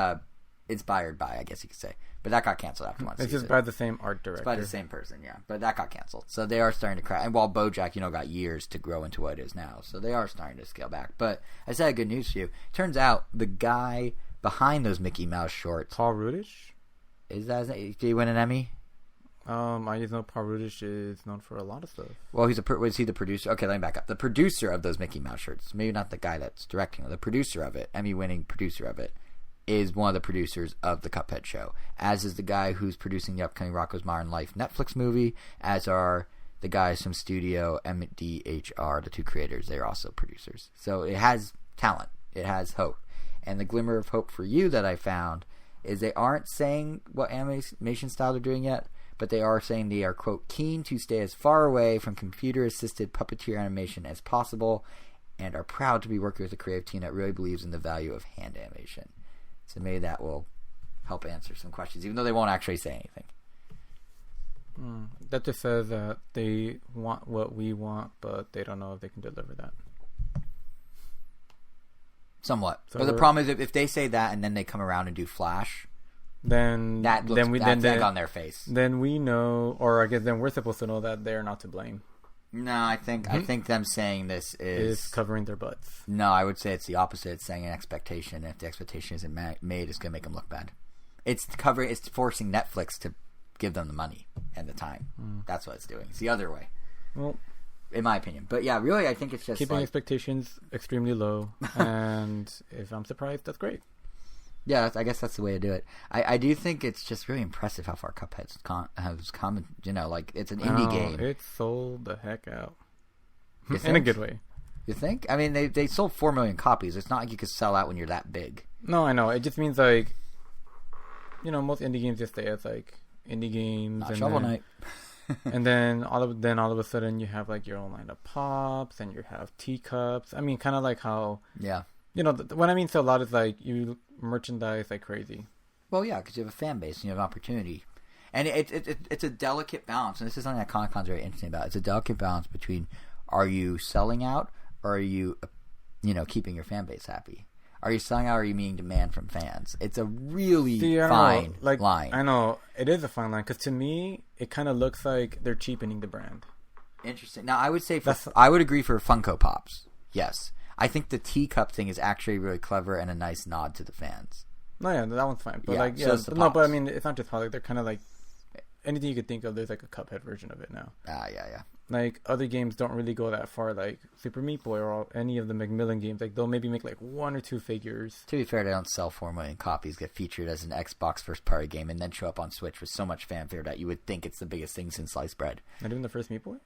S1: inspired by, I guess you could say. But that got canceled after one season.
S2: It's just by the same art director.
S1: It's by the same person, yeah. But that got canceled. So they are starting to crack. And while BoJack, got years to grow into what it is now. So they are starting to scale back. But I said good news for you. Turns out the guy behind those Mickey Mouse shorts,
S2: Paul Rudish?
S1: Is that his name? Did he win an Emmy?
S2: I just know Paul Rudish is known for a lot of stuff.
S1: Well, was he the producer? Okay, let me back up. The producer of those Mickey Mouse shirts, maybe not the guy that's directing it, the producer of it, Emmy-winning producer of it, is one of the producers of the Cuphead show, as is the guy who's producing the upcoming Rocko's Modern Life Netflix movie, as are the guys from Studio MDHR, the two creators. They're also producers. So it has talent. It has hope. And the glimmer of hope for you that I found is they aren't saying what animation style they're doing yet, but they are saying they are, quote, keen to stay as far away from computer-assisted puppeteer animation as possible and are proud to be working with a creative team that really believes in the value of hand animation. So maybe that will help answer some questions, even though they won't actually say anything.
S2: That just says that they want what we want, but they don't know if they can deliver that.
S1: Somewhat. So but the problem is if they say that and then they come around and do Flash,
S2: then
S1: that's egg on their face.
S2: Then we know, or I guess then we're supposed to know that they're not to blame.
S1: No, I think them saying this is
S2: covering their butts.
S1: No, I would say it's the opposite. It's saying an expectation. And if the expectation isn't made, it's going to make them look bad. It's forcing Netflix to give them the money and the time. That's what it's doing. It's the other way. Well, in my opinion. But yeah, really, I think it's just
S2: keeping expectations extremely low. And if I'm surprised, that's great.
S1: Yeah, I guess that's the way to do it. I do think it's just really impressive how far Cuphead has come. Like, it's an indie game.
S2: It sold the heck out.
S1: In
S2: a good way.
S1: You think? I mean, they sold 4 million copies. It's not like you could sell out when you're that big.
S2: No, I know. It just means, like, most indie games just stay as, like, indie games.
S1: Not Shovel Knight.
S2: And then all of a sudden you have, like, your own line of pops and you have teacups. I mean, kind of like how...
S1: Yeah.
S2: What I mean to a lot is, like, you merchandise like crazy.
S1: Well, yeah, because you have a fan base and you have opportunity. And it's a delicate balance. And this is something that Comic-Con's very interesting about. It's a delicate balance between, are you selling out or are you, keeping your fan base happy? Are you selling out or are you meeting demand from fans? It's a really fine line.
S2: I know. It is a fine line because to me, it kind of looks like they're cheapening the brand.
S1: Interesting. Now, I would say I would agree for Funko Pops. Yes. I think the teacup thing is actually really clever and a nice nod to the fans.
S2: No, yeah, that one's fine. But but I mean, it's not just Holly. They're kind of like anything you could think of. There's like a Cuphead version of it now.
S1: Yeah.
S2: Like other games don't really go that far. Like Super Meat Boy or any of the Macmillan games, like they'll maybe make like 1 or 2 figures.
S1: To be fair, they don't sell 4 million copies. Get featured as an Xbox first-party game and then show up on Switch with so much fanfare that you would think it's the biggest thing since sliced bread.
S2: Not even the first Meat Boy.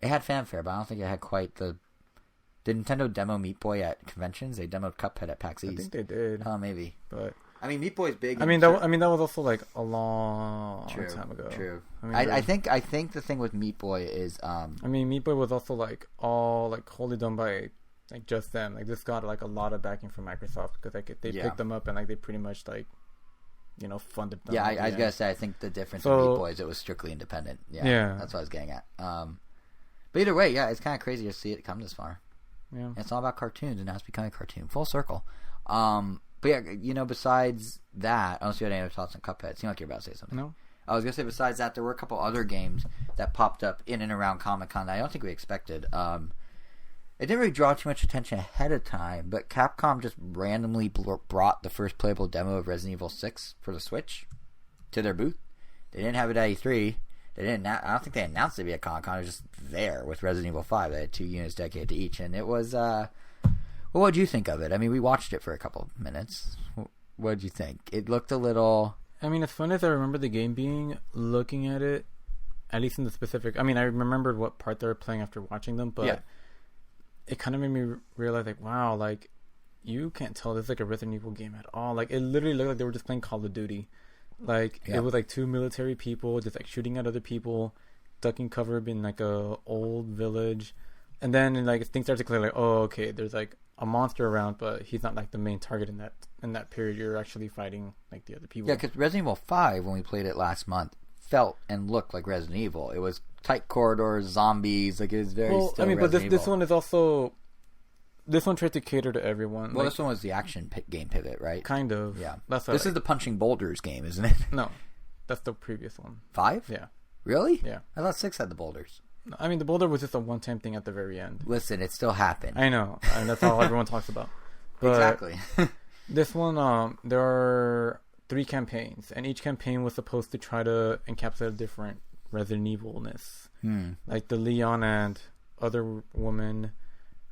S1: It had fanfare, but I don't think it had quite the. Did Nintendo demo Meat Boy at conventions? They demoed Cuphead at PAX East.
S2: I think they did.
S1: Oh, maybe.
S2: But
S1: I mean, Meat Boy's big.
S2: That was also like a long time ago.
S1: True. I think the thing with Meat Boy is.
S2: Meat Boy was also like all like wholly done by like just them. Like this got like a lot of backing from Microsoft because like they picked them up and like they pretty much like funded them.
S1: Yeah, I was gonna say I think the difference in Meat Boy is it was strictly independent. Yeah, that's what I was getting at. But either way, yeah, it's kind of crazy to see it come this far.
S2: Yeah,
S1: it's all about cartoons, and now it's becoming a cartoon. Full circle. But yeah, you know, besides that, unless you had any other thoughts on Cuphead, it seemed like you were about to say something.
S2: No.
S1: I was going to say, besides that, there were a couple other games that popped up in and around Comic-Con that I don't think we expected. It didn't really draw too much attention ahead of time, but Capcom just randomly brought the first playable demo of Resident Evil 6 for the Switch to their booth. They didn't have it at E3. They didn't. I don't think they announced it at Comic-Con. It was just there with Resident Evil 5. They had 2 units dedicated to each, and it was... Well, what did you think of it? I mean, we watched it for a couple of minutes. What did you think? It looked a little...
S2: I mean, as fun as I remember the game being, looking at it, at least in the specific... I mean, I remembered what part they were playing after watching them, but it kind of made me realize, like, wow, like, you can't tell this is like a Resident Evil game at all. Like, it literally looked like they were just playing Call of Duty. Like, it was like 2 military people just, like, shooting at other people, ducking cover in, like, a old village. And then, like, things start to clear, like, oh, okay, there's, like, a monster around, but he's not like the main target in that period. You're actually fighting like the other people.
S1: Yeah, because Resident Evil 5, when we played it last month, felt and looked like Resident Evil. It was tight corridors, zombies, like it was very. Still
S2: but this one is also. This one tried to cater to everyone.
S1: Well, this one was the action game pivot, right?
S2: Kind of.
S1: Yeah.
S2: This
S1: is the punching boulders game, isn't it?
S2: No, that's the previous one.
S1: 5?
S2: Yeah.
S1: Really?
S2: Yeah.
S1: I thought 6 had the boulders.
S2: I mean, the boulder was just a one-time thing at the very end.
S1: Listen, it still happened.
S2: I know, and that's all everyone talks about. But
S1: exactly.
S2: This one, there are 3 campaigns, and each campaign was supposed to try to encapsulate a different Resident Evil-ness. Like the Leon and other woman,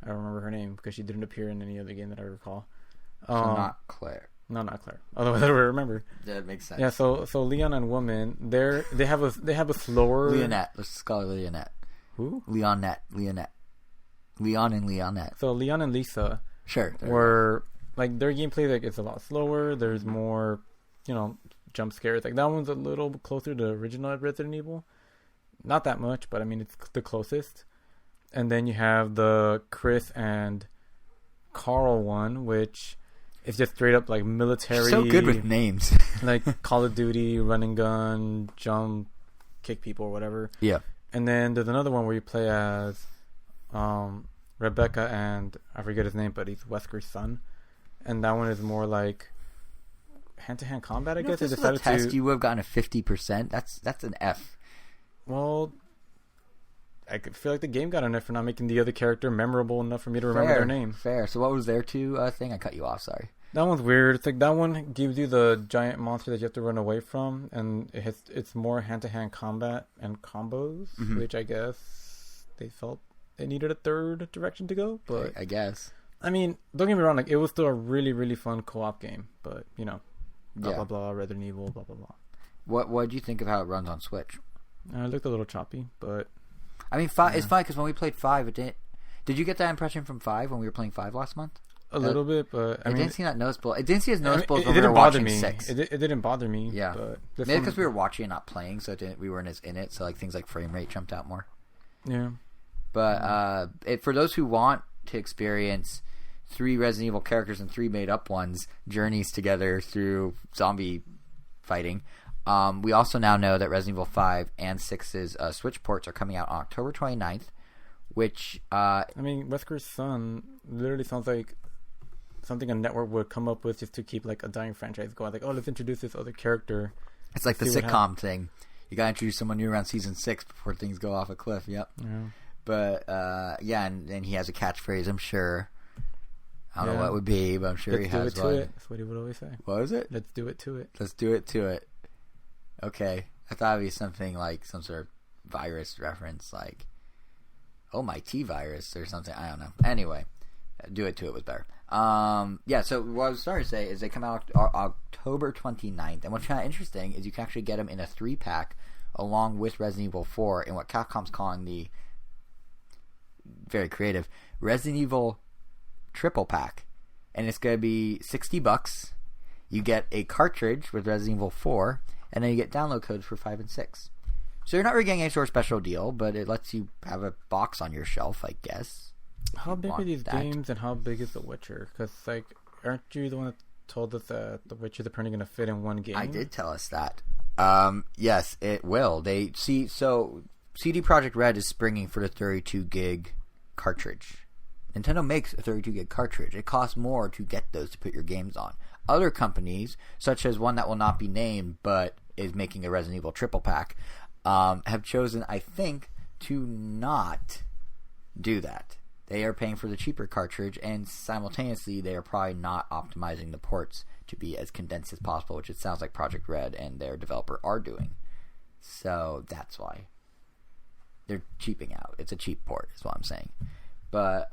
S2: I don't remember her name because she didn't appear in any other game that I recall.
S1: So not Claire.
S2: No, not Claire. Otherwise, I would remember.
S1: That makes sense.
S2: Yeah. So Leon and woman, they have a slower.
S1: Leonette. Let's just call her Leonette.
S2: Who?
S1: Leonette. Leon and Leonette.
S2: So Leon and Lisa.
S1: Sure.
S2: Were like their gameplay like it's a lot slower. There's more, jump scares. Like that one's a little closer to the original Resident Evil. Not that much, but I mean it's the closest. And then you have the Chris and Carl one, which is just straight up like military.
S1: So good with names.
S2: Like Call of Duty, run and gun, jump, kick people or whatever.
S1: Yeah.
S2: And then there's another one where you play as Rebecca and I forget his name, but he's Wesker's son. And that one is more like hand-to-hand combat, I guess.
S1: If this was a test, you would have gotten a 50%. That's an F.
S2: Well, I feel like the game got an F for not making the other character memorable enough for me to remember their name.
S1: Fair. So what was their 2 thing? I cut you off, sorry.
S2: That one's weird. It's like that one gives you the giant monster that you have to run away from, and it's more hand-to-hand combat and combos, which I guess they felt they needed a third direction to go. But
S1: I guess.
S2: I mean, don't get me wrong. Like it was still a really, really fun co-op game, but blah blah blah, Resident Evil, blah blah blah.
S1: What did you think of how it runs on Switch?
S2: It looked a little choppy, but
S1: I mean, 5 it's fine because when we played 5, it didn't. Did you get that impression from 5 when we were playing 5 last month?
S2: A little bit, but
S1: I mean, didn't seem that noticeable. It didn't seem as noticeable as when
S2: it
S1: we were
S2: didn't bother
S1: watching
S2: me.
S1: 6.
S2: It didn't bother me.
S1: Yeah,
S2: but
S1: maybe because we were watching and not playing, so we weren't as in it. So like things like frame rate jumped out more.
S2: Yeah,
S1: but for those who want to experience 3 Resident Evil characters and 3 made up ones journeys together through zombie fighting, we also now know that Resident Evil 5 and 6's Switch ports are coming out on October 29th. Which
S2: I mean, Wesker's son literally sounds like something a network would come up with just to keep like a dying franchise going. Like, oh, let's introduce this other character.
S1: It's like the sitcom thing. You gotta introduce someone new around season 6 before things go off a cliff. Yep. Yeah. But and he has a catchphrase. I'm sure. I don't know what it would be, but I'm sure he has one.
S2: That's what he would always say.
S1: What was it?
S2: Let's do it to it.
S1: Let's do it to it. Okay, I thought it'd be something like some sort of virus reference, like oh my T virus or something. I don't know. Anyway, do it to it was better. So what I was starting to say is they come out October 29th, and what's kind of interesting is you can actually get them in a 3-pack along with Resident Evil 4 in what Capcom's calling the very creative Resident Evil triple pack, and it's going to be $60. You get a cartridge with Resident Evil 4, and then you get download codes for 5 and 6. So you're not really getting any sort of special deal, but it lets you have a box on your shelf, I guess.
S2: How big are these games, and how big is The Witcher? Because, like, aren't you the one that told us that The Witcher is apparently going to fit in one game?
S1: I did tell us that. Yes, it will. So CD Projekt Red is springing for the 32 gig cartridge. Nintendo makes a 32 gig cartridge. It costs more to get those to put your games on. Other companies, such as one that will not be named but is making a Resident Evil triple pack, have chosen, I think, to not do that. They are paying for the cheaper cartridge, and simultaneously they are probably not optimizing the ports to be as condensed as possible, which it sounds like Project Red and their developer are doing. So that's why they're cheaping out. It's a cheap port, is what I'm saying. But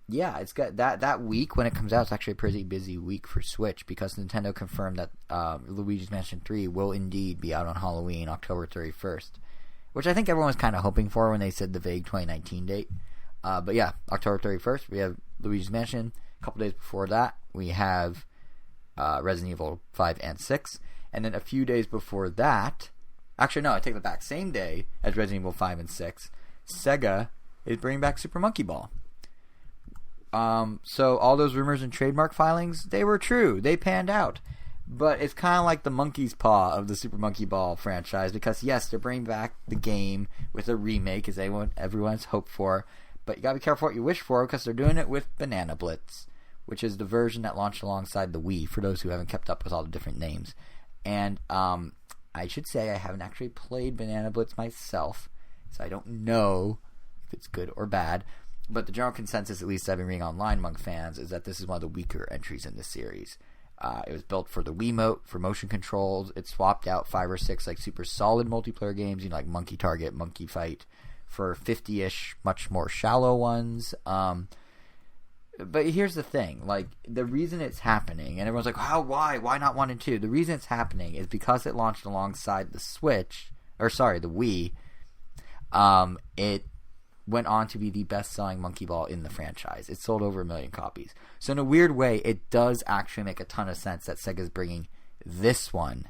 S1: yeah, it's got that week when it comes out. It's actually a pretty busy week for Switch because Nintendo confirmed that Luigi's Mansion 3 will indeed be out on Halloween, October 31st, which I think everyone was kind of hoping for when they said the vague 2019 date. But yeah, October 31st, we have Luigi's Mansion. A couple days before that, we have Resident Evil 5 and 6. And then a few days before that, actually no, I take that back. Same day as Resident Evil 5 and 6, Sega is bringing back Super Monkey Ball. So all those rumors and trademark filings, they were true. They panned out. But it's kind of like the monkey's paw of the Super Monkey Ball franchise because, yes, they're bringing back the game with a remake, as everyone's hoped for. But you gotta be careful what you wish for because they're doing it with Banana Blitz, which is the version that launched alongside the Wii, for those who haven't kept up with all the different names. And I should say I haven't actually played Banana Blitz myself, so I don't know if it's good or bad. But the general consensus, at least I've been reading online among fans, is that this is one of the weaker entries in the series. It was built for the Wiimote, for motion controls. It swapped out 5 or 6 like super solid multiplayer games, like Monkey Target, Monkey Fight, for 50-ish, much more shallow ones. But here's the thing, like, the reason it's happening, and everyone's like, why not 1 and 2? The reason it's happening is because it launched alongside the the Wii. It went on to be the best-selling Monkey Ball in the franchise. It sold over 1 million copies. So in a weird way, it does actually make a ton of sense that Sega's bringing this one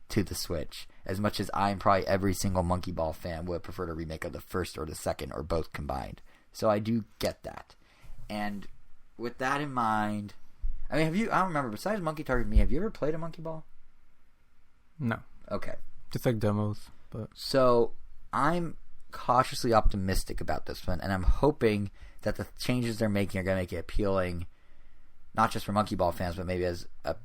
S1: to the Switch, as much as I and probably every single Monkey Ball fan would prefer a remake of the first or the second, or both combined. So I do get that. And with that in mind, I mean, I don't remember, besides Monkey Target Me, have you ever played a Monkey Ball?
S2: No.
S1: Okay.
S2: Just like demos, but...
S1: So, I'm cautiously optimistic about this one, and I'm hoping that the changes they're making are going to make it appealing, not just for Monkey Ball fans, but maybe as a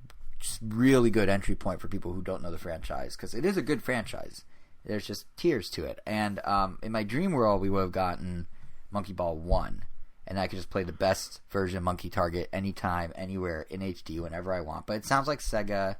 S1: really good entry point for people who don't know the franchise, because it is a good franchise. There's just tiers to it. And in my dream world, we would have gotten Monkey Ball 1, and I could just play the best version of Monkey Target anytime, anywhere, in HD, whenever I want. But it sounds like Sega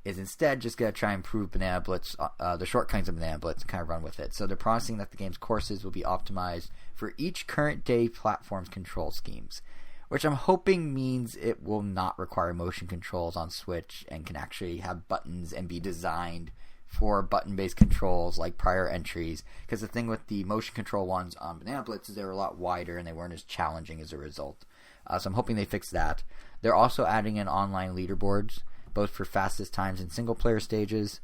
S1: is instead just going to try and improve Banana Blitz, the shortcomings of Banana Blitz, and kind of run with it. So they're promising that the game's courses will be optimized for each current day platform's control schemes, which I'm hoping means it will not require motion controls on Switch and can actually have buttons and be designed for button-based controls like prior entries. Because the thing with the motion control ones on Banana Blitz is they were a lot wider and they weren't as challenging as a result. So I'm hoping they fix that. They're also adding in online leaderboards, both for fastest times in single-player stages,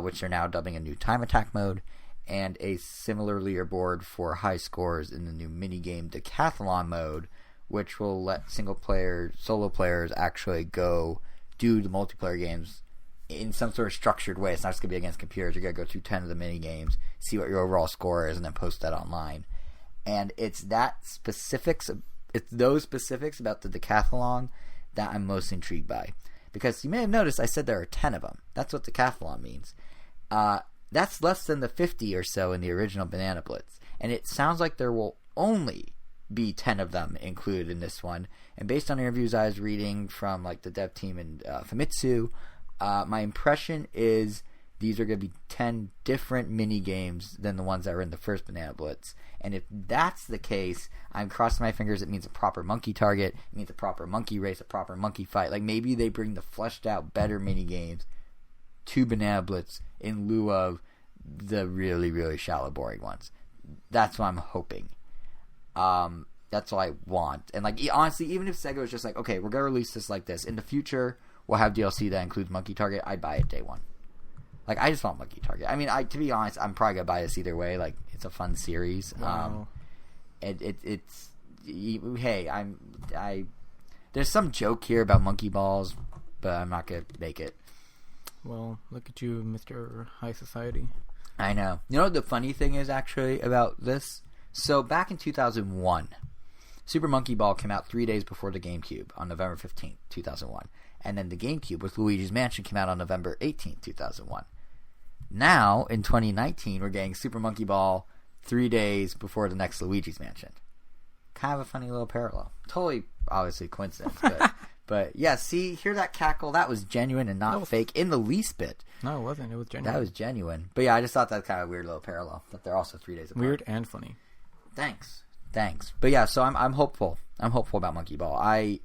S1: which they're now dubbing a new time attack mode, and a similar leaderboard for high scores in the new minigame Decathlon mode, which will let solo players actually go do the multiplayer games in some sort of structured way. It's not just going to be against computers. You're going to go through 10 of the mini games, see what your overall score is, and then post that online. And it's those specifics about the Decathlon that I'm most intrigued by. Because you may have noticed I said there are 10 of them. That's what Decathlon means. That's less than the 50 or so in the original Banana Blitz. And it sounds like there will only be 10 of them included in this one. And based on interviews I was reading from like the dev team in Famitsu, my impression is these are going to be 10 different mini games than the ones that were in the first Banana Blitz. And if that's the case, I'm crossing my fingers. It means a proper monkey target. It means a proper monkey race, a proper monkey fight. Like maybe they bring the fleshed out, better mini games to Banana Blitz in lieu of the really, really shallow, boring ones. That's what I'm hoping. That's what I want. And like honestly, even if Sega was just like, okay, we're gonna release this like this in the future, we'll have DLC that includes Monkey Target, I'd buy it day one. Like I just want Monkey Target. I mean, to be honest, I'm probably gonna buy this either way. Like it's a fun series.
S2: Wow.
S1: It's there's some joke here about monkey balls, but I'm not gonna make it.
S2: Well, look at you, Mr. High Society.
S1: I know. You know what the funny thing is actually about this? So back in 2001, Super Monkey Ball came out 3 days before the GameCube on November 15th, 2001. And then the GameCube with Luigi's Mansion came out on November 18th, 2001. Now, in 2019, we're getting Super Monkey Ball 3 days before the next Luigi's Mansion. Kind of a funny little parallel. Totally, obviously, coincidence. But yeah, see, hear that cackle? That was genuine and not fake in the least bit.
S2: No, it wasn't. It was genuine.
S1: That was genuine. But yeah, I just thought that kind of weird little parallel. That they're also 3 days apart.
S2: Weird and funny.
S1: Thanks. But yeah, so I'm hopeful. I'm hopeful about Monkey Ball. I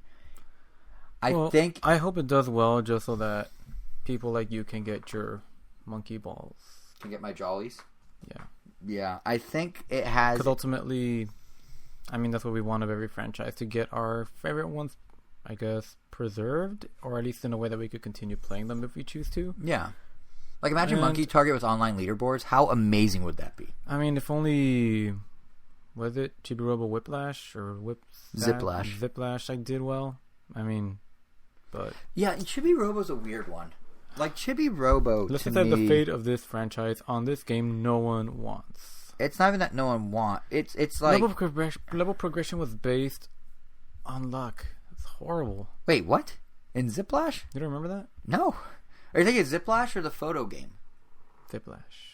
S1: think...
S2: I hope it does well just so that people like you can get your Monkey Balls.
S1: Can get my Jollies?
S2: Yeah.
S1: Yeah, I think it has...
S2: Because ultimately, I mean, that's what we want of every franchise, to get our favorite ones, I guess, preserved, or at least in a way that we could continue playing them if we choose to.
S1: Yeah. Like, imagine Monkey Target with online leaderboards. How amazing would that be?
S2: I mean, if only... Was it Chibi Robo Whiplash or
S1: Ziplash?
S2: Ziplash, I did well. I mean, but...
S1: Yeah, and Chibi Robo's a weird one. Like, Chibi Robo,
S2: let's
S1: to
S2: decide
S1: me...
S2: the fate of this franchise on this game no one wants.
S1: It's not even that no one wants. It's like...
S2: Level progression was based on luck. It's horrible.
S1: Wait, what? In Ziplash?
S2: You don't remember that?
S1: No. Are you thinking Ziplash or the photo game?
S2: Ziplash.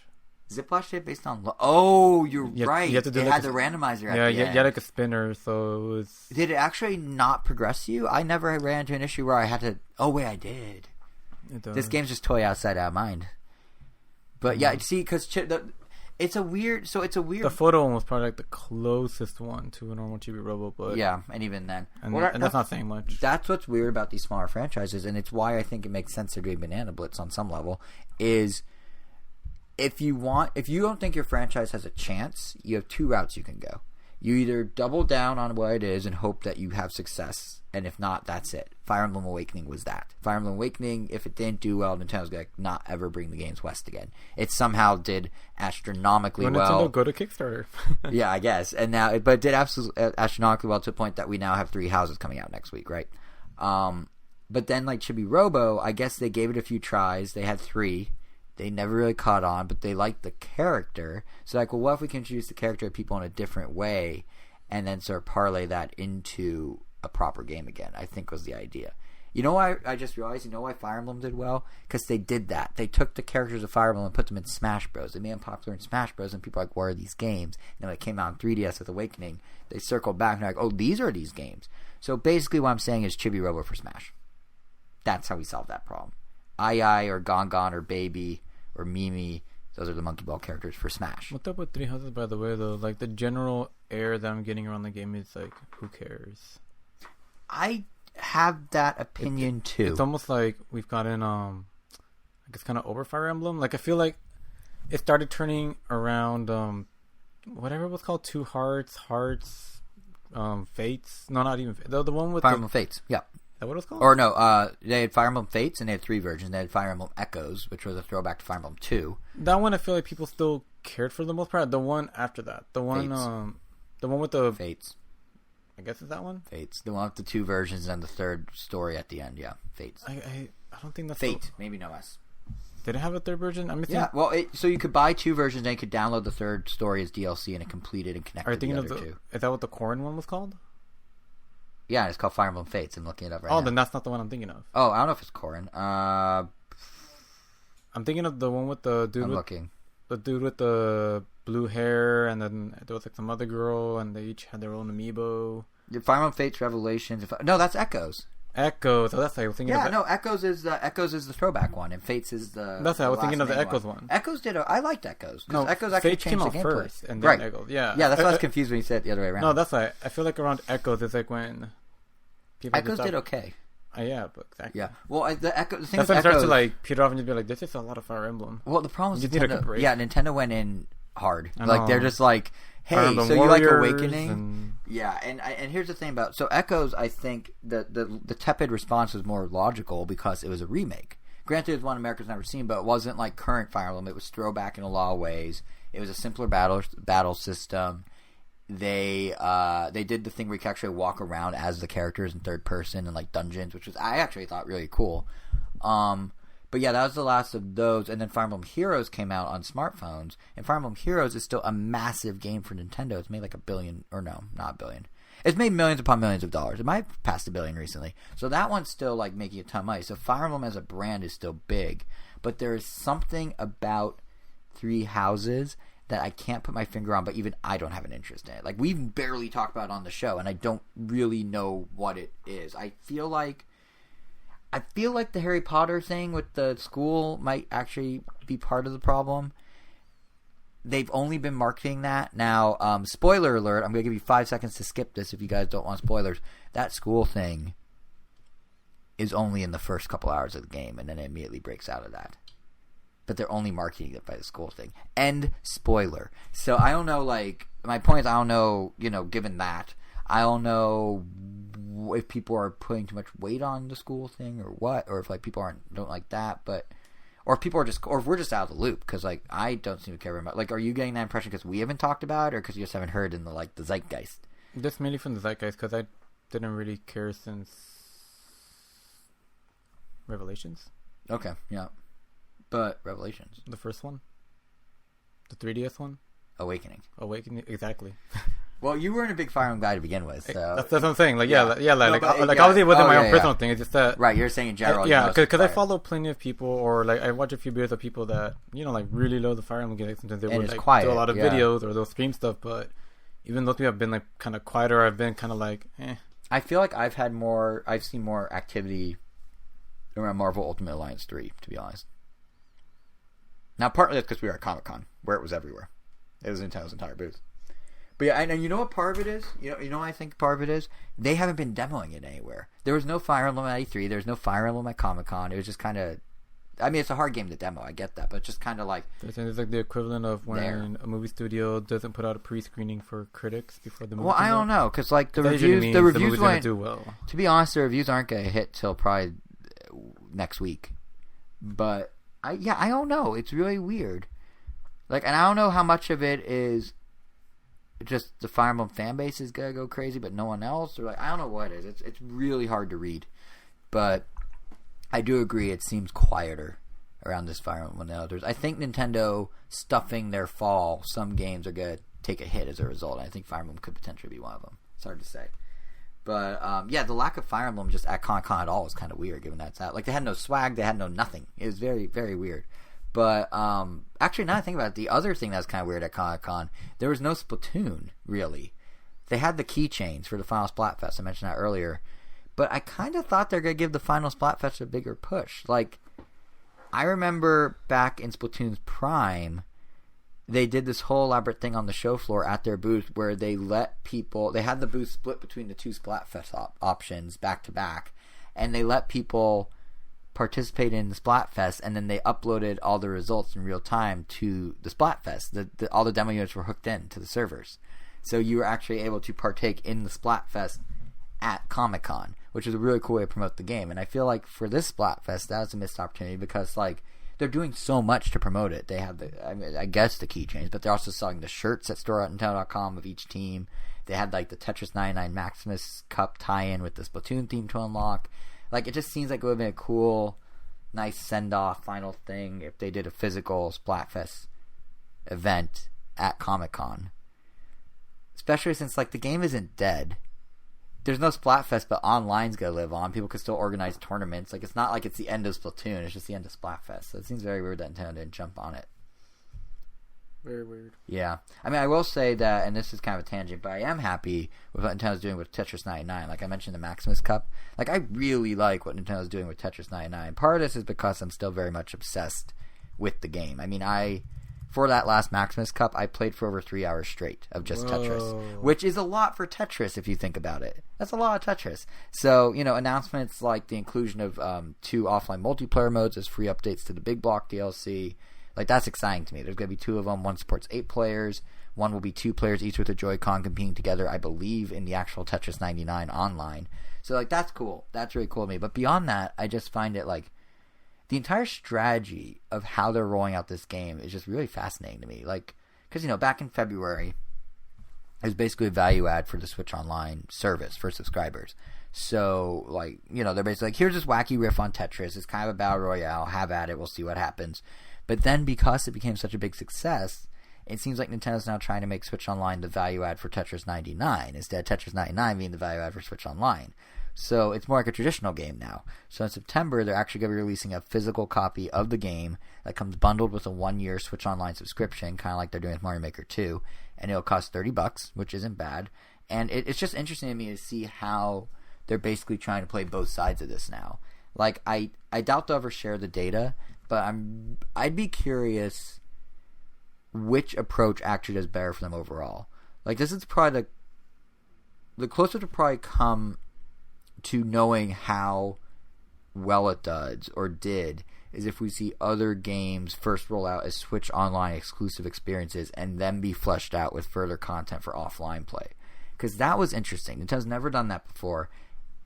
S1: Ziplash did based on... Oh, you're right.
S2: You had to do
S1: it
S2: like
S1: had the randomizer at the end.
S2: Yeah, you had like a spinner, so it was...
S1: Did it actually not progress you? I never ran into an issue where I had to... Oh, wait, I did. This game's just toy outside out of mind. But yeah, see, because it's a weird... So it's a weird...
S2: The photo one was probably like the closest one to a normal Chibi Robo, but...
S1: Yeah, and even then.
S2: And that's not saying much.
S1: That's what's weird about these smaller franchises, and it's why I think it makes sense they're doing Banana Blitz on some level, is... If you don't think your franchise has a chance, you have two routes you can go. You either double down on what it is and hope that you have success, and if not, that's it. Fire Emblem Awakening was that. Fire Emblem Awakening, if it didn't do well, Nintendo's going to not ever bring the games west again. It somehow did astronomically well.
S2: Nintendo, go to Kickstarter.
S1: Yeah, I guess. And now, but it did absolutely astronomically well to the point that we now have 3 houses coming out next week, right? But then, like Chibi Robo, I guess they gave it a few tries. They had 3. They never really caught on, but they liked the character. So, like, well, what if we can introduce the character to people in a different way and then sort of parlay that into a proper game again, I think was the idea. You know why I just realized? You know why Fire Emblem did well? Because they did that. They took the characters of Fire Emblem and put them in Smash Bros. They made them popular in Smash Bros. And people were like, what are these games? And then when it came out on 3DS with Awakening, they circled back and they're like, oh, these are these games. So basically what I'm saying is Chibi Robo for Smash. That's how we solve that problem. Ai or Gon or Baby or Mimi, those are the Monkey Ball characters for Smash.
S2: What's up with 3 houses, by the way, though? Like, the general air that I'm getting around the game is like, who cares?
S1: I have that opinion too.
S2: It's almost like we've gotten, I guess, kind of over Fire Emblem. Like, I feel like it started turning around, whatever it was called, 2 Hearts, Fates. No, not even the one with
S1: Fire Emblem Fates. Yeah.
S2: Is that what it was called?
S1: Or no, they had Fire Emblem Fates and they had 3 versions. They had Fire Emblem Echoes, which was a throwback to Fire Emblem 2.
S2: That one I feel like people still cared for the most part. The one after that, the one with the
S1: Fates.
S2: I guess it's that one.
S1: Fates, the one with the 2 versions and the 3rd story at the end. Yeah, Fates.
S2: I don't think that's
S1: Fate. Maybe no S.
S2: Did it have a 3rd version?
S1: Yeah. Well, so you could buy 2 versions and you could download the 3rd story as DLC and it completed and connected.
S2: Are you thinking
S1: the other 2.
S2: Is that what the Corrin one was called?
S1: Yeah, it's called Fire Emblem Fates. I'm looking it up right now.
S2: Oh, then that's not the one I'm thinking of.
S1: Oh, I don't know if it's Corrin.
S2: I'm thinking of the one with the dude. The dude with the blue hair, and then there was like some other girl, and they each had their own amiibo.
S1: Fire Emblem Fates Revelations. No, that's Echoes.
S2: Echoes. Oh, that's what I was thinking.
S1: Yeah, no, Echoes is the throwback one, and Fates is the.
S2: That's what I was thinking of the Echoes one.
S1: Echoes did. I liked Echoes.
S2: No,
S1: Echoes actually
S2: Fates
S1: changed
S2: came
S1: the
S2: out
S1: gameplay
S2: first, and then
S1: right.
S2: Echoes. Yeah,
S1: yeah, that's why I was confused when you said it the other way around.
S2: No, that's why I feel like around Echoes, it's like when people
S1: Echoes did okay.
S2: Yeah, but exactly.
S1: Yeah, well, the thing
S2: that's
S1: is,
S2: when it starts
S1: Echoes,
S2: to like peter off and just be like, this is a lot of Fire Emblem.
S1: Well, the problem is
S2: you need a break.
S1: Yeah, Nintendo went in hard. Like they're just like, hey, so you like Awakening? Yeah, and here's the thing about Echoes. I think the tepid response was more logical because it was a remake. Granted, it's one America's never seen, but it wasn't like current Fire Emblem. It was throwback in a lot of ways. It was a simpler battle system. They did the thing where you can actually walk around as the characters in third person and like dungeons, which was I actually thought really cool. But yeah, that was the last of those. And then Fire Emblem Heroes came out on smartphones, and Fire Emblem Heroes is still a massive game for Nintendo. It's made like $1 billion, or no, not $1 billion. It's made millions upon millions of dollars. It might have passed $1 billion recently. So that one's still like making a ton of money. So Fire Emblem as a brand is still big. But there is something about Three Houses that I can't put my finger on, but even I don't have an interest in it. Like, we've barely talked about it on the show, and I don't really know what it is. I feel like the Harry Potter thing with the school might actually be part of the problem. They've only been marketing that. Now, spoiler alert, I'm going to give you 5 seconds to skip this if you guys don't want spoilers. That school thing is only in the first couple hours of the game, and then it immediately breaks out of that. But they're only marketing it by the school thing. End spoiler. So I don't know, like, my point is I don't know, given that, I don't know if people are putting too much weight on the school thing or what, or if, like, people don't like that, but, or if people are just, or if we're just out of the loop, because, like, I don't seem to care very much. Like, are you getting that impression because we haven't talked about it, or because you just haven't heard in the zeitgeist?
S2: Just mainly from the zeitgeist, because I didn't really care since Revelations.
S1: Okay, yeah. But Revelations.
S2: The first one? The 3DS one?
S1: Awakening,
S2: exactly.
S1: Well, you weren't a big Fire Emblem guy to begin with, so...
S2: That's what I'm saying. Like, obviously it wasn't my own personal thing. It's just that...
S1: Right, you're saying in general.
S2: Yeah, because I follow plenty of people, or, like, I watch a few videos of people that, really love the Fire Emblem games. Sometimes they would, like, do a lot of videos, or they'll stream stuff, but even those people have been, like, kind of quieter. I've been kind of like,
S1: I feel like I've seen more activity around Marvel Ultimate Alliance 3, to be honest. Now, partly that's because we were at Comic-Con, where it was everywhere. It was Nintendo's entire booth. But yeah, and you know what part of it is? You know what I think part of it is? They haven't been demoing it anywhere. There was no Fire Emblem at E3. There was no Fire Emblem at Comic-Con. It was just kind of... I mean, it's a hard game to demo. I get that. But it's just kind of like...
S2: It's like the equivalent of when a movie studio doesn't put out a pre-screening for critics before the movie.
S1: Well, I don't know. Because like the reviews won't do well. To be honest, the reviews aren't going to hit till probably next week. But... I don't know. It's really weird. Like, and I don't know how much of it is just the Fire Emblem fan base is gonna go crazy, but no one else, or like I don't know what it is. It's really hard to read, but I do agree it seems quieter around this Fire Emblem than others. I think Nintendo stuffing their fall. Some games are gonna take a hit as a result. I think Fire Emblem could potentially be one of them. It's hard to say. But, the lack of Fire Emblem just at Con-Con at all is kind of weird, given that's out. Like, they had no swag, they had no nothing. It was very, very weird. But, actually, now I think about it, the other thing that's kind of weird at Con-Con, there was no Splatoon, really. They had the keychains for the final Splatfest, I mentioned that earlier. But I kind of thought they're going to give the final Splatfest a bigger push. Like, I remember back in Splatoon's prime... They did this whole elaborate thing on the show floor at their booth where they let people... They had the booth split between the two Splatfest options back to back. And they let people participate in the Splatfest, and then they uploaded all the results in real time to the Splatfest. All the demo units were hooked in to the servers. So you were actually able to partake in the Splatfest at Comic-Con, which is a really cool way to promote the game. And I feel like for this Splatfest, that was a missed opportunity because, like... They're doing so much to promote it. They have I guess the keychains, but they're also selling the shirts at store.nintendo.com of each team. They had like the Tetris 99 Maximus Cup tie-in with the Splatoon theme to unlock. Like, it just seems like it would have been a cool, nice send-off final thing if they did a physical Splatfest event at Comic-Con. Especially since, like, the game isn't dead. There's no Splatfest, but online's gonna live on. People can still organize tournaments. Like, it's not like it's the end of Splatoon. It's just the end of Splatfest. So it seems very weird that Nintendo didn't jump on it.
S2: Very weird.
S1: Yeah. I mean, I will say that, and this is kind of a tangent, but I am happy with what Nintendo's doing with Tetris 99. Like I mentioned, the Maximus Cup. Like, I really like what Nintendo's doing with Tetris 99. Part of this is because I'm still very much obsessed with the game. I mean, for that last Maximus Cup, I played for over 3 hours straight of just Tetris, which is a lot for Tetris if you think about it. That's a lot of Tetris. So, announcements like the inclusion of 2 offline multiplayer modes as free updates to the Big Block DLC, like, that's exciting to me. There's going to be 2 of them. One supports 8 players. One will be 2 players, each with a Joy-Con competing together, I believe, in the actual Tetris 99 online. So, like, that's cool. That's really cool to me. But beyond that, I just find it, like, the entire strategy of how they're rolling out this game is just really fascinating to me. Like, because, back in February, it was basically a value add for the Switch Online service for subscribers. So, like, they're basically like, here's this wacky riff on Tetris. It's kind of a battle royale. Have at it. We'll see what happens. But then because it became such a big success, It seems like Nintendo's now trying to make Switch Online the value add for Tetris 99, instead of Tetris 99 being the value add for Switch Online. So it's more like a traditional game now. So in September, they're actually going to be releasing a physical copy of the game that comes bundled with a 1-year Switch Online subscription, kind of like they're doing with Mario Maker 2, and it'll cost $30, which isn't bad. And it's just interesting to me to see how they're basically trying to play both sides of this now. Like, I doubt they'll ever share the data, but I'd be curious which approach actually does better for them overall. Like, this is probably the closest to probably come to knowing how well it does or did is if we see other games first roll out as Switch Online exclusive experiences and then be fleshed out with further content for offline play. Because that was interesting. Nintendo's never done that before.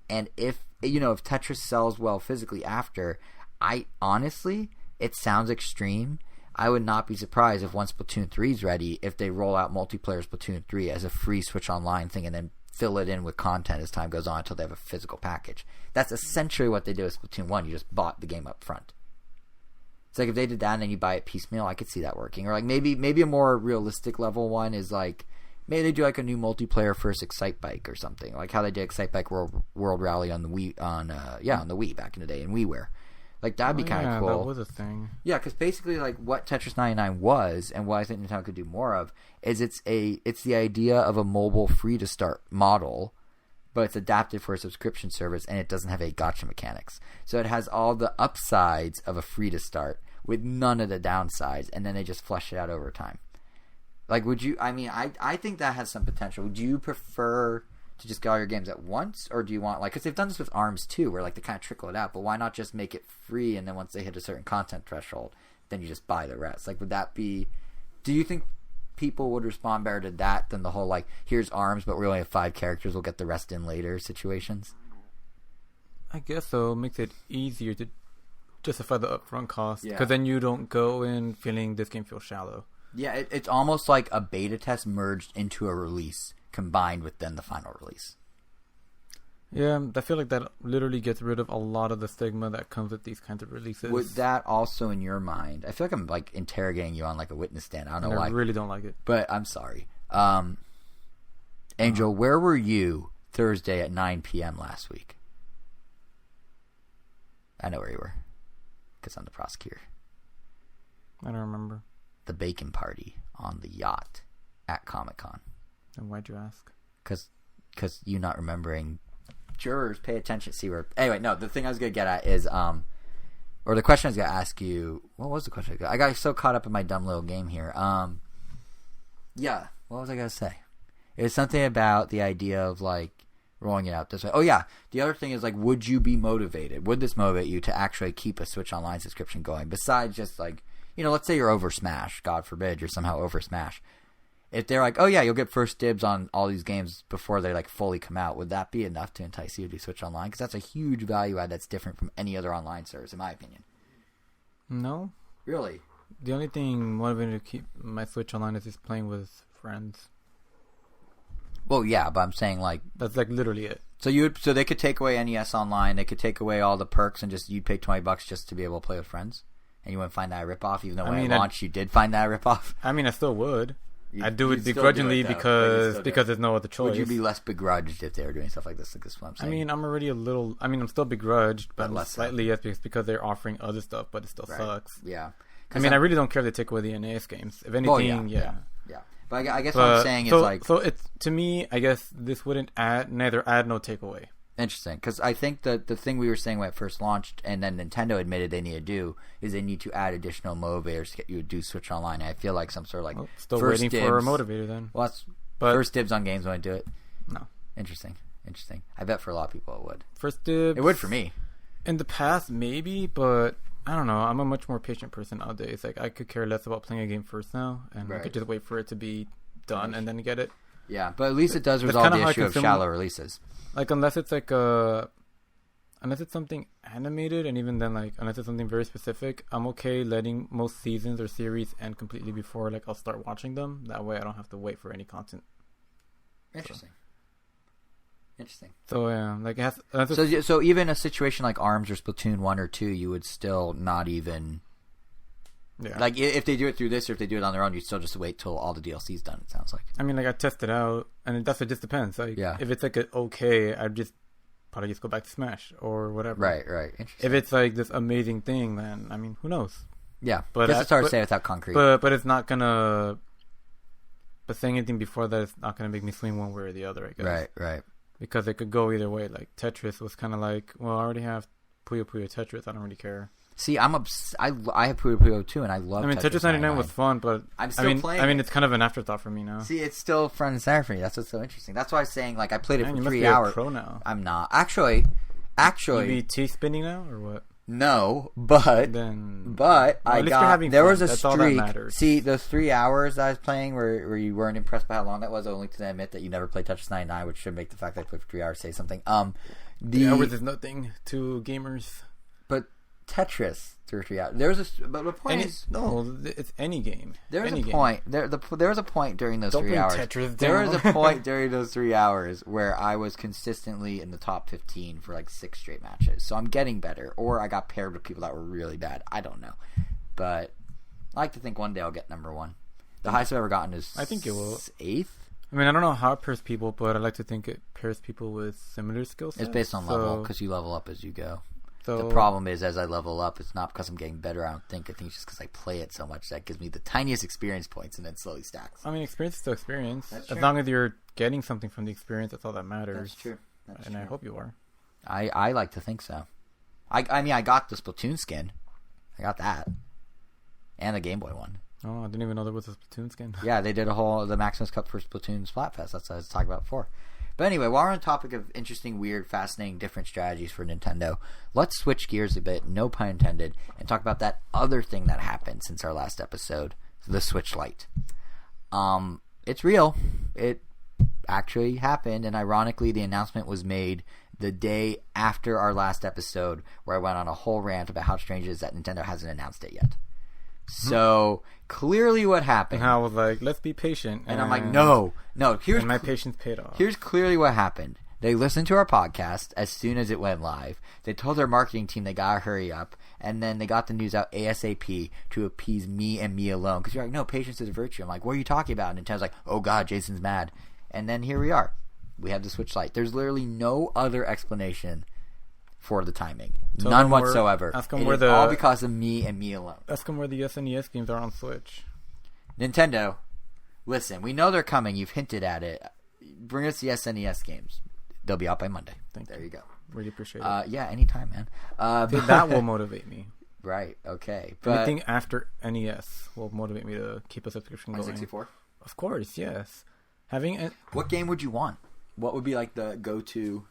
S1: And if Tetris sells well physically after, it sounds extreme. I would not be surprised if once Splatoon 3 is ready, if they roll out multiplayer Splatoon 3 as a free Switch Online thing and then fill it in with content as time goes on until they have a physical package. That's essentially what they did with Splatoon 1. You just bought the game up front. It's like if they did that and then you buy it piecemeal, I could see that working. Or like maybe a more realistic level one is like maybe they do like a new multiplayer first Excite Bike or something, like how they did Excite Bike World Rally on the Wii on the Wii back in the day in WiiWare. Like that'd be kind of cool.
S2: That was a thing.
S1: Yeah, because basically like what Tetris 99 was and what I think Nintendo could do more of is it's the idea of a mobile free to start model, but it's adapted for a subscription service and it doesn't have any gacha mechanics. So it has all the upsides of a free to start with none of the downsides, and then they just flesh it out over time. Like, would you? I mean, I think that has some potential. Would you prefer to just get all your games at once, or do you want because they've done this with ARMS too, where like they kind of trickle it out? But why not just make it free, and then once they hit a certain content threshold, then you just buy the rest? Like, would that be? Do you think people would respond better to that than the whole like here's ARMS, but we only have 5 characters, we'll get the rest in later situations?
S2: I guess so. It makes it easier to justify the upfront cost because then you don't go in feeling this game feels shallow.
S1: Yeah, it's almost like a beta test merged into a release, combined with then the final release.
S2: Yeah, I feel like that literally gets rid of a lot of the stigma that comes with these kinds of releases.
S1: Would that also, in your mind, I feel like I'm like interrogating you on like a witness stand. I don't know why. I
S2: really don't like it.
S1: But I'm sorry. Angel, where were you Thursday at 9 p.m. last week? I know where you were, because I'm the prosecutor.
S2: I don't remember.
S1: The bacon party on the yacht at Comic-Con.
S2: And why'd you ask?
S1: Because you not remembering. Jurors, pay attention. See where. Anyway, no. The thing I was gonna get at is, or the question I was gonna ask you. What was the question? I got so caught up in my dumb little game here. Yeah. What was I gonna say? It was something about the idea of like rolling it out this way. Oh yeah. The other thing is like, would you be motivated? Would this motivate you to actually keep a Switch Online subscription going? Besides just like. Let's say you're over Smash, God forbid, you're somehow over Smash. If they're like, oh yeah, you'll get first dibs on all these games before they like fully come out, would that be enough to entice you to do Switch Online? Because that's a huge value add that's different from any other online service, in my opinion.
S2: No.
S1: Really?
S2: The only thing motivating to keep my Switch Online is just playing with friends.
S1: Well, yeah, but I'm saying like...
S2: That's like literally it.
S1: So they could take away NES Online, they could take away all the perks, and just you'd pay $20 just to be able to play with friends? And you wouldn't find that a ripoff, even though when it launched, you did find that a ripoff?
S2: I mean, I still would. I'd do it begrudgingly because there's no other choice.
S1: Would you be less begrudged if they were doing stuff like this? Like this, what I'm saying.
S2: I mean, I'm still begrudged, but less slightly, yes, because they're offering other stuff, but it still sucks.
S1: Yeah.
S2: I mean, I really don't care if they take away the NES games. If anything, yeah.
S1: But I guess what I'm saying is like...
S2: So it's, to me, I guess this wouldn't neither add nor take away.
S1: Interesting, because I think that the thing we were saying when it first launched, and then Nintendo admitted they need to do, is they need to add additional motivators to get you to do Switch Online. And I feel like some sort of like
S2: still waiting for a motivator then.
S1: Well, first dibs on games when I do it.
S2: No.
S1: Interesting. I bet for a lot of people it would.
S2: First dibs.
S1: It would for me.
S2: In the past, maybe, but I don't know. I'm a much more patient person nowadays. Like I could care less about playing a game first now, and I could just wait for it to be done and then get it.
S1: Yeah, but at least it does resolve the issue of shallow releases.
S2: Like unless it's something animated, and even then, like unless it's something very specific, I'm okay letting most seasons or series end completely before like I'll start watching them. That way, I don't have to wait for any content.
S1: Interesting.
S2: So yeah, like it has.
S1: So even a situation like ARMS or Splatoon 1 or 2, you would still not even
S2: Yeah.
S1: Like, if they do it through this or if they do it on their own, you still just wait till all the DLC's done, it sounds like.
S2: I mean, like, I tested out, and it just depends. Like, if it's, like, okay, I'd probably just go back to Smash or whatever.
S1: Right. Interesting.
S2: If it's, like, this amazing thing, then, I mean, who knows?
S1: Yeah, but it's hard to say without concrete.
S2: But it's not gonna... But saying anything before that is not gonna make me swing one way or the other, I guess.
S1: Right.
S2: Because it could go either way. Like, Tetris was kind of like, well, I already have Puyo Puyo Tetris. I don't really care.
S1: See, I have Puyo Puyo too, and I love
S2: Tetris 99 was fun, but
S1: I'm still playing.
S2: I mean, it's kind of an afterthought for me now.
S1: See, it's still front and center for me. That's what's so interesting. That's why I was saying, like, I played it for 3 hours.
S2: You must be a pro now.
S1: I'm not. Actually...
S2: You be T-spinning now, or what?
S1: No, but there was a streak. See, those 3 hours I was playing where you weren't impressed by how long that was, only to admit that you never played Tetris 99, which should make the fact that I played for 3 hours say something. The
S2: hours is nothing to gamers.
S1: But Tetris 2 or 3 hours. But the point is,
S2: it's any game.
S1: There was a point. There was a point during those 3 hours.
S2: Tetris
S1: there was a point during those 3 hours where I was consistently in the top 15 for like 6 straight matches. So I'm getting better, or I got paired with people that were really bad. I don't know, but I like to think one day I'll get number 1. The highest I've ever gotten is
S2: I think it will
S1: 8th.
S2: I mean, I don't know how it pairs people, but I like to think it pairs people with similar skill sets.
S1: It's based on level, because you level up as you go.
S2: So,
S1: the problem is, as I level up, it's not because I'm getting better, I don't think. I think it's just because I play it so much that gives me the tiniest experience points and then slowly stacks.
S2: I mean, experience is still experience.
S1: That's
S2: as
S1: true.
S2: long as you're getting something from the experience, that's all that matters.
S1: That's true.
S2: I hope you are.
S1: I like to think so. I mean, I got the Splatoon skin. I got that. And the Game Boy one.
S2: Oh, I didn't even know there was a Splatoon skin.
S1: Yeah, they did the Maximus Cup for Splatoon Splatfest. That's what I was talking about before. But anyway, while we're on the topic of interesting, weird, fascinating, different strategies for Nintendo, let's switch gears a bit, no pun intended, and talk about that other thing that happened since our last episode, the Switch-Lite. It's real. It actually happened, and ironically, the announcement was made the day after our last episode, where I went on a whole rant about how strange it is that Nintendo hasn't announced it yet. So, clearly what happened...
S2: And I was like, let's be patient.
S1: And I'm like, no.
S2: And my patience paid off.
S1: Here's clearly what happened. They listened to our podcast as soon as it went live. They told their marketing team they gotta hurry up. And then they got the news out ASAP to appease me and me alone. Because you're like, no, patience is a virtue. I'm like, what are you talking about? And Nintendo's like, oh God, Jason's mad. And then here we are. We have the Switch Lite. There's literally no other explanation for the timing. None whatsoever.
S2: Ask them
S1: it
S2: where
S1: is all because of me and me alone.
S2: Ask them where the SNES games are on Switch.
S1: Nintendo, listen, we know they're coming. You've hinted at it. Bring us the SNES games. They'll be out by Monday. There you go.
S2: Really appreciate it.
S1: Yeah, anytime, man.
S2: That will motivate me.
S1: Right, okay. But
S2: anything after NES will motivate me to keep a subscription going.
S1: 64?
S2: Of course, yes.
S1: What game would you want? What would be like the go-to?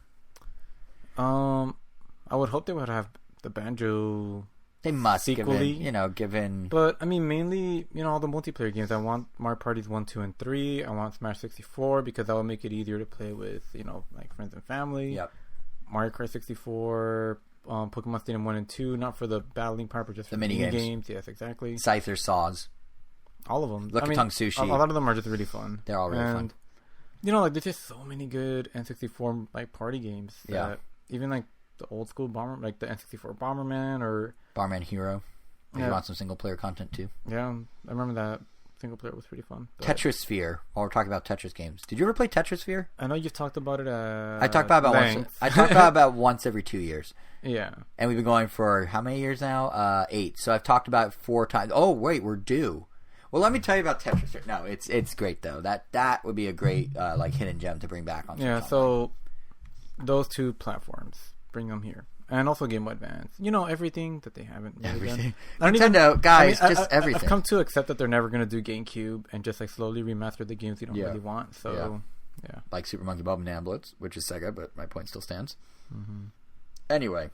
S2: I would hope they would have the Banjo.
S1: They must,
S2: sequely,
S1: given.
S2: But I mean, mainly, all the multiplayer games. I want Mario Parties 1, 2, and 3. I want Smash 64 because that will make it easier to play with, like friends and family.
S1: Yep.
S2: Mario Kart 64, Pokemon Stadium 1 and 2, not for the battling part, but just for
S1: the mini
S2: games. Yes, exactly.
S1: Scyther Saws.
S2: All of them.
S1: Lickitung Sushi.
S2: A lot of them are just really fun.
S1: They're all really fun.
S2: There's just so many good N64 like party games. That even like the old school like the N64 Bomberman or
S1: Bomberman Hero. If you want some single player content too.
S2: Yeah, I remember that single player was pretty fun.
S1: Tetris Sphere. While we're talking about Tetris games, did you ever play Tetris Sphere?
S2: I know you've talked about it.
S1: I talk about once. I talk about once every 2 years.
S2: Yeah,
S1: and we've been going for how many years now? 8. So I've talked about it 4 times. Oh wait, we're due. Well, let me tell you about Tetris Sphere. No, it's great though. That would be a great like hidden gem to bring back on.
S2: Yeah, so those 2 platforms, bring them here. And also Game Boy Advance. Everything that they haven't really done.
S1: Nintendo, guys, everything.
S2: I've come to accept that they're never going to do GameCube and just like slowly remaster the games you don't really want. So, yeah.
S1: Like Super Monkey Ball and Blitz, which is Sega, but my point still stands.
S2: Mm-hmm.
S1: Anyway,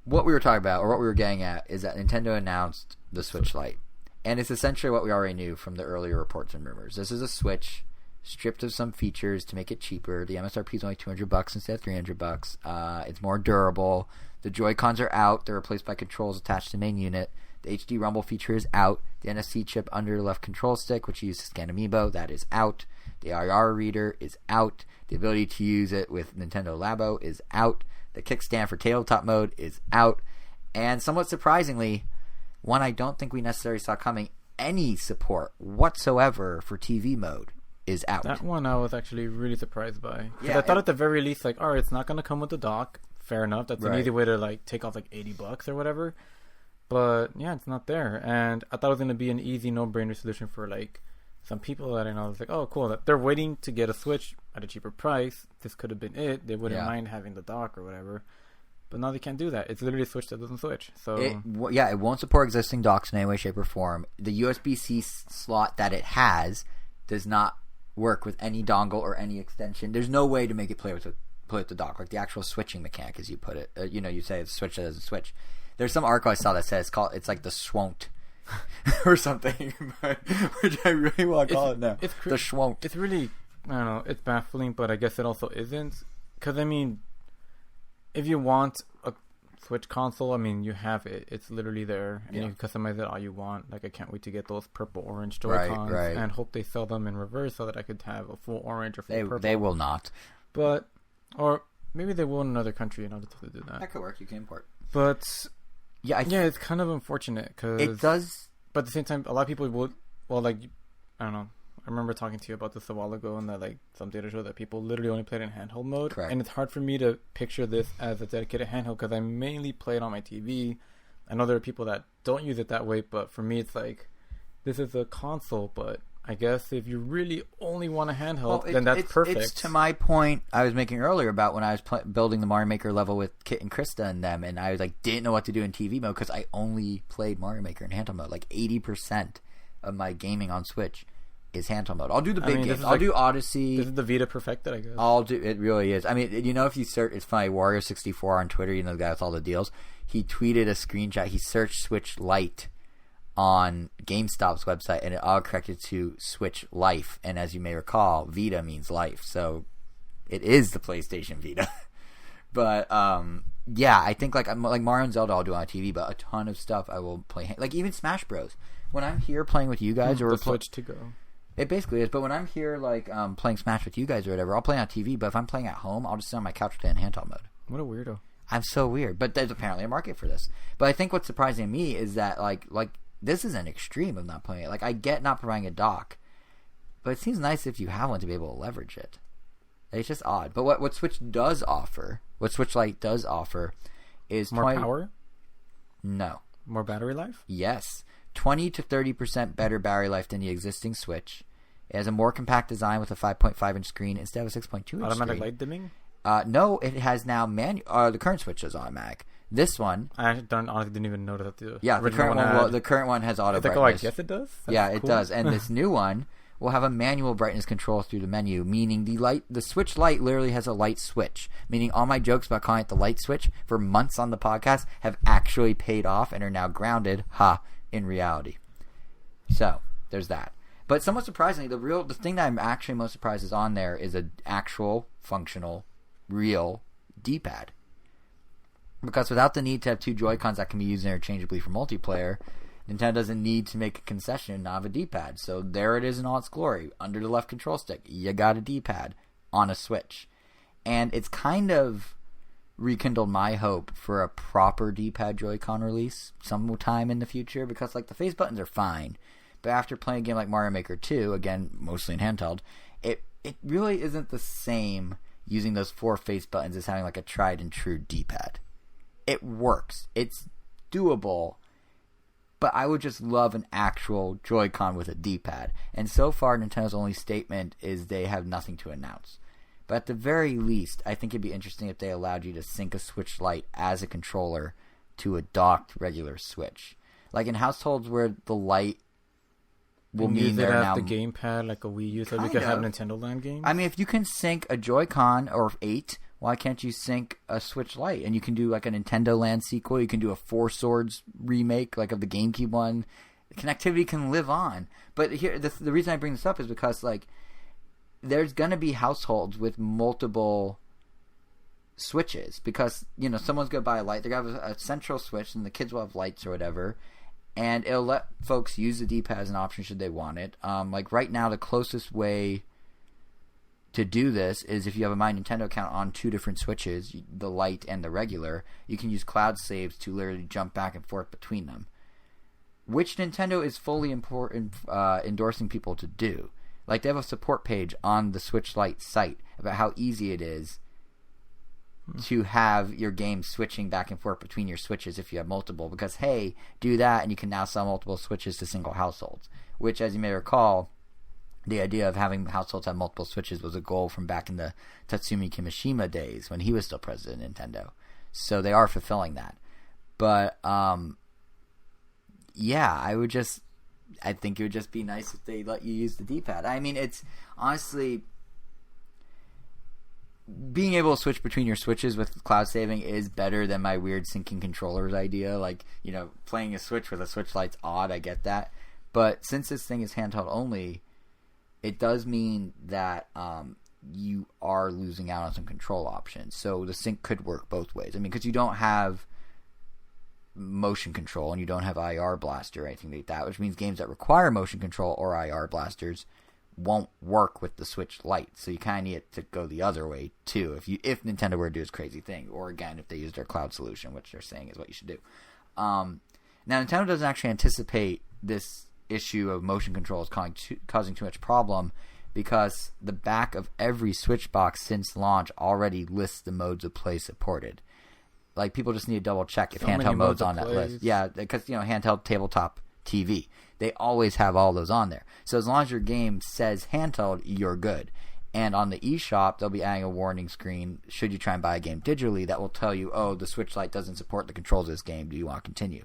S1: what we were talking about, or what we were getting at, is that Nintendo announced the Switch Lite. And it's essentially what we already knew from the earlier reports and rumors. This is a Switch stripped of some features to make it cheaper. The MSRP is only $200 instead of $300. It's more durable. The Joy-Cons are out. They're replaced by controls attached to the main unit. The HD Rumble feature is out. The NFC chip under the left control stick, which you use to scan Amiibo, that is out. The IR reader is out. The ability to use it with Nintendo Labo is out. The kickstand for tabletop mode is out. And somewhat surprisingly, one I don't think we necessarily saw coming, any support whatsoever for TV mode is out.
S2: That one I was actually really surprised by.
S1: Yeah,
S2: I thought at the very least, like, all right, it's not going to come with the dock. Fair enough. That's an easy way to, like, take off, like, $80 or whatever. But, yeah, it's not there. And I thought it was going to be an easy, no-brainer solution for, like, some people that I know. It's like, oh, cool. They're waiting to get a Switch at a cheaper price. This could have been it. They wouldn't mind having the dock or whatever. But now they can't do that. It's literally a Switch that doesn't switch. So
S1: it won't support existing docks in any way, shape, or form. The USB-C slot that it has does not work with any dongle or any extension. There's no way to make it play with the dock, like the actual switching mechanic, as you put it. You say it's switch as a switch. There's some article I saw that says it's like the swont or something, which I really want to call it now. It's the swont.
S2: It's really, I don't know, it's baffling, but I guess it also isn't. Because, I mean, if you want a Switch console, I mean, you have it. It's literally there, and you can customize it all you want. Like, I can't wait to get those purple-orange Joy-Cons and hope they sell them in reverse so that I could have a full orange or full purple.
S1: They will not.
S2: But, or maybe they will in another country, and I'll just have to do that.
S1: That could work. You can import.
S2: But, it's kind of unfortunate, because...
S1: It does...
S2: But at the same time, a lot of people would... Well, like, I don't know. I remember talking to you about this a while ago, and that, like, some data show that people literally only played in handheld mode.
S1: Correct.
S2: And it's hard for me to picture this as a dedicated handheld, because I mainly play it on my TV. I know there are people that don't use it that way, but for me, it's like, this is a console, but I guess if you really only want a handheld, then that's perfect.
S1: It's to my point I was making earlier about when I was building the Mario Maker level with Kit and Krista and them, and I was like, didn't know what to do in TV mode because I only played Mario Maker in handheld mode. Like 80% of my gaming on Switch is handheld mode. I'll do the big games. I'll do Odyssey.
S2: This is the Vita Perfected, I guess.
S1: It really is. I mean, if you search, it's funny, Wario64 on Twitter, the guy with all the deals, he tweeted a screenshot. He searched Switch Lite on GameStop's website, and it autocorrected to Switch Life. And as you may recall, Vita means life, so it is the PlayStation Vita. But I think like Mario and Zelda I'll do on TV, but a ton of stuff I will play. Like even Smash Bros. When I'm here playing with you guys, or
S2: the Switch to go.
S1: It basically is. But when I'm here, like playing Smash with you guys or whatever, I'll play on TV. But if I'm playing at home, I'll just sit on my couch with it in handheld mode.
S2: What a weirdo!
S1: I'm so weird, but there's apparently a market for this. But I think what's surprising to me is that like this is an extreme of not playing it. Like I get not providing a dock, but it seems nice if you have one to be able to leverage it. It's just odd. But what Switch does offer, what Switch Lite does offer, is
S2: more power.
S1: No.
S2: More battery life.
S1: Yes, 20 to 30% better battery life than the existing Switch. It has a more compact design with a 5.5-inch screen instead of a 6.2-inch screen.
S2: Automatic light dimming.
S1: No, it has now the current Switch is automatic. This one,
S2: I honestly didn't even know that.
S1: The current one has auto brightness.
S2: Oh, I guess it does.
S1: That's cool. It does. And this new one will have a manual brightness control through the menu, meaning the Switch Lite literally has a light switch. Meaning all my jokes about calling it the light switch for months on the podcast have actually paid off and are now grounded, in reality. So there's that. But somewhat surprisingly, the thing that I'm actually most surprised is on there is an actual functional, real D-pad. Because without the need to have two Joy-Cons that can be used interchangeably for multiplayer, Nintendo doesn't need to make a concession and not have a D-pad. So there it is in all its glory. Under the left control stick, you got a D-pad on a Switch. And it's kind of rekindled my hope for a proper D-pad Joy-Con release sometime in the future. Because like the face buttons are fine. But after playing a game like Mario Maker 2, again, mostly in handheld, it really isn't the same using those 4 face buttons as having like a tried and true D-pad. It works. It's doable. But I would just love an actual Joy-Con with a D-pad. And so far, Nintendo's only statement is they have nothing to announce. But at the very least, I think it'd be interesting if they allowed you to sync a Switch Lite as a controller to a docked regular Switch. Like in households where the Lite will mean they're now
S2: the gamepad like a Wii U, so we could have Nintendo Land games.
S1: I mean, if you can sync a Joy-Con or 8, why can't you sync a Switch Lite? And you can do like a Nintendo Land sequel. You can do a Four Swords remake, like of the GameCube one. The connectivity can live on. But here, the reason I bring this up is because like there's gonna be households with multiple Switches because someone's gonna buy a Lite. They're gonna have a central Switch, and the kids will have lights or whatever. And it'll let folks use the D-pad as an option should they want it. Like right now, the closest way to do this is if you have a My Nintendo account on 2 different Switches, the Lite and the regular, you can use cloud saves to literally jump back and forth between them. which Nintendo is fully endorsing people to do. Like, they have a support page on the Switch Lite site about how easy it is to have your game switching back and forth between your Switches if you have multiple. Because, hey, do that and you can now sell multiple Switches to single households. Which, as you may recall, the idea of having households have multiple Switches was a goal from back in the Tatsumi Kimishima days when he was still president of Nintendo. So they are fulfilling that. But, yeah, I think it would just be nice if they let you use the D-pad. I mean, it's honestly, being able to switch between your Switches with cloud saving is better than my weird syncing controllers idea. Like, you know, playing a Switch with a Switch Lite's odd, I get that. But since this thing is handheld only, it does mean that you are losing out on some control options. So the sync could work both ways. I mean, because you don't have motion control and you don't have IR blaster or anything like that, which means games that require motion control or IR blasters won't work with the Switch Lite. So you kind of need it to go the other way too. If Nintendo were to do this crazy thing, or again if they use their cloud solution, which they're saying is what you should do. Now Nintendo doesn't actually anticipate this issue of motion controls causing too much problem, because the back of every Switch box since launch already lists the modes of play supported. Like, people just need to double check if handheld mode's on that list. Yeah, because, you know, handheld, tabletop, TV. They always have all those on there. So as long as your game says handheld, you're good. And on the eShop, they'll be adding a warning screen should you try and buy a game digitally that will tell you, oh, the Switch Lite doesn't support the controls of this game. Do you want to continue?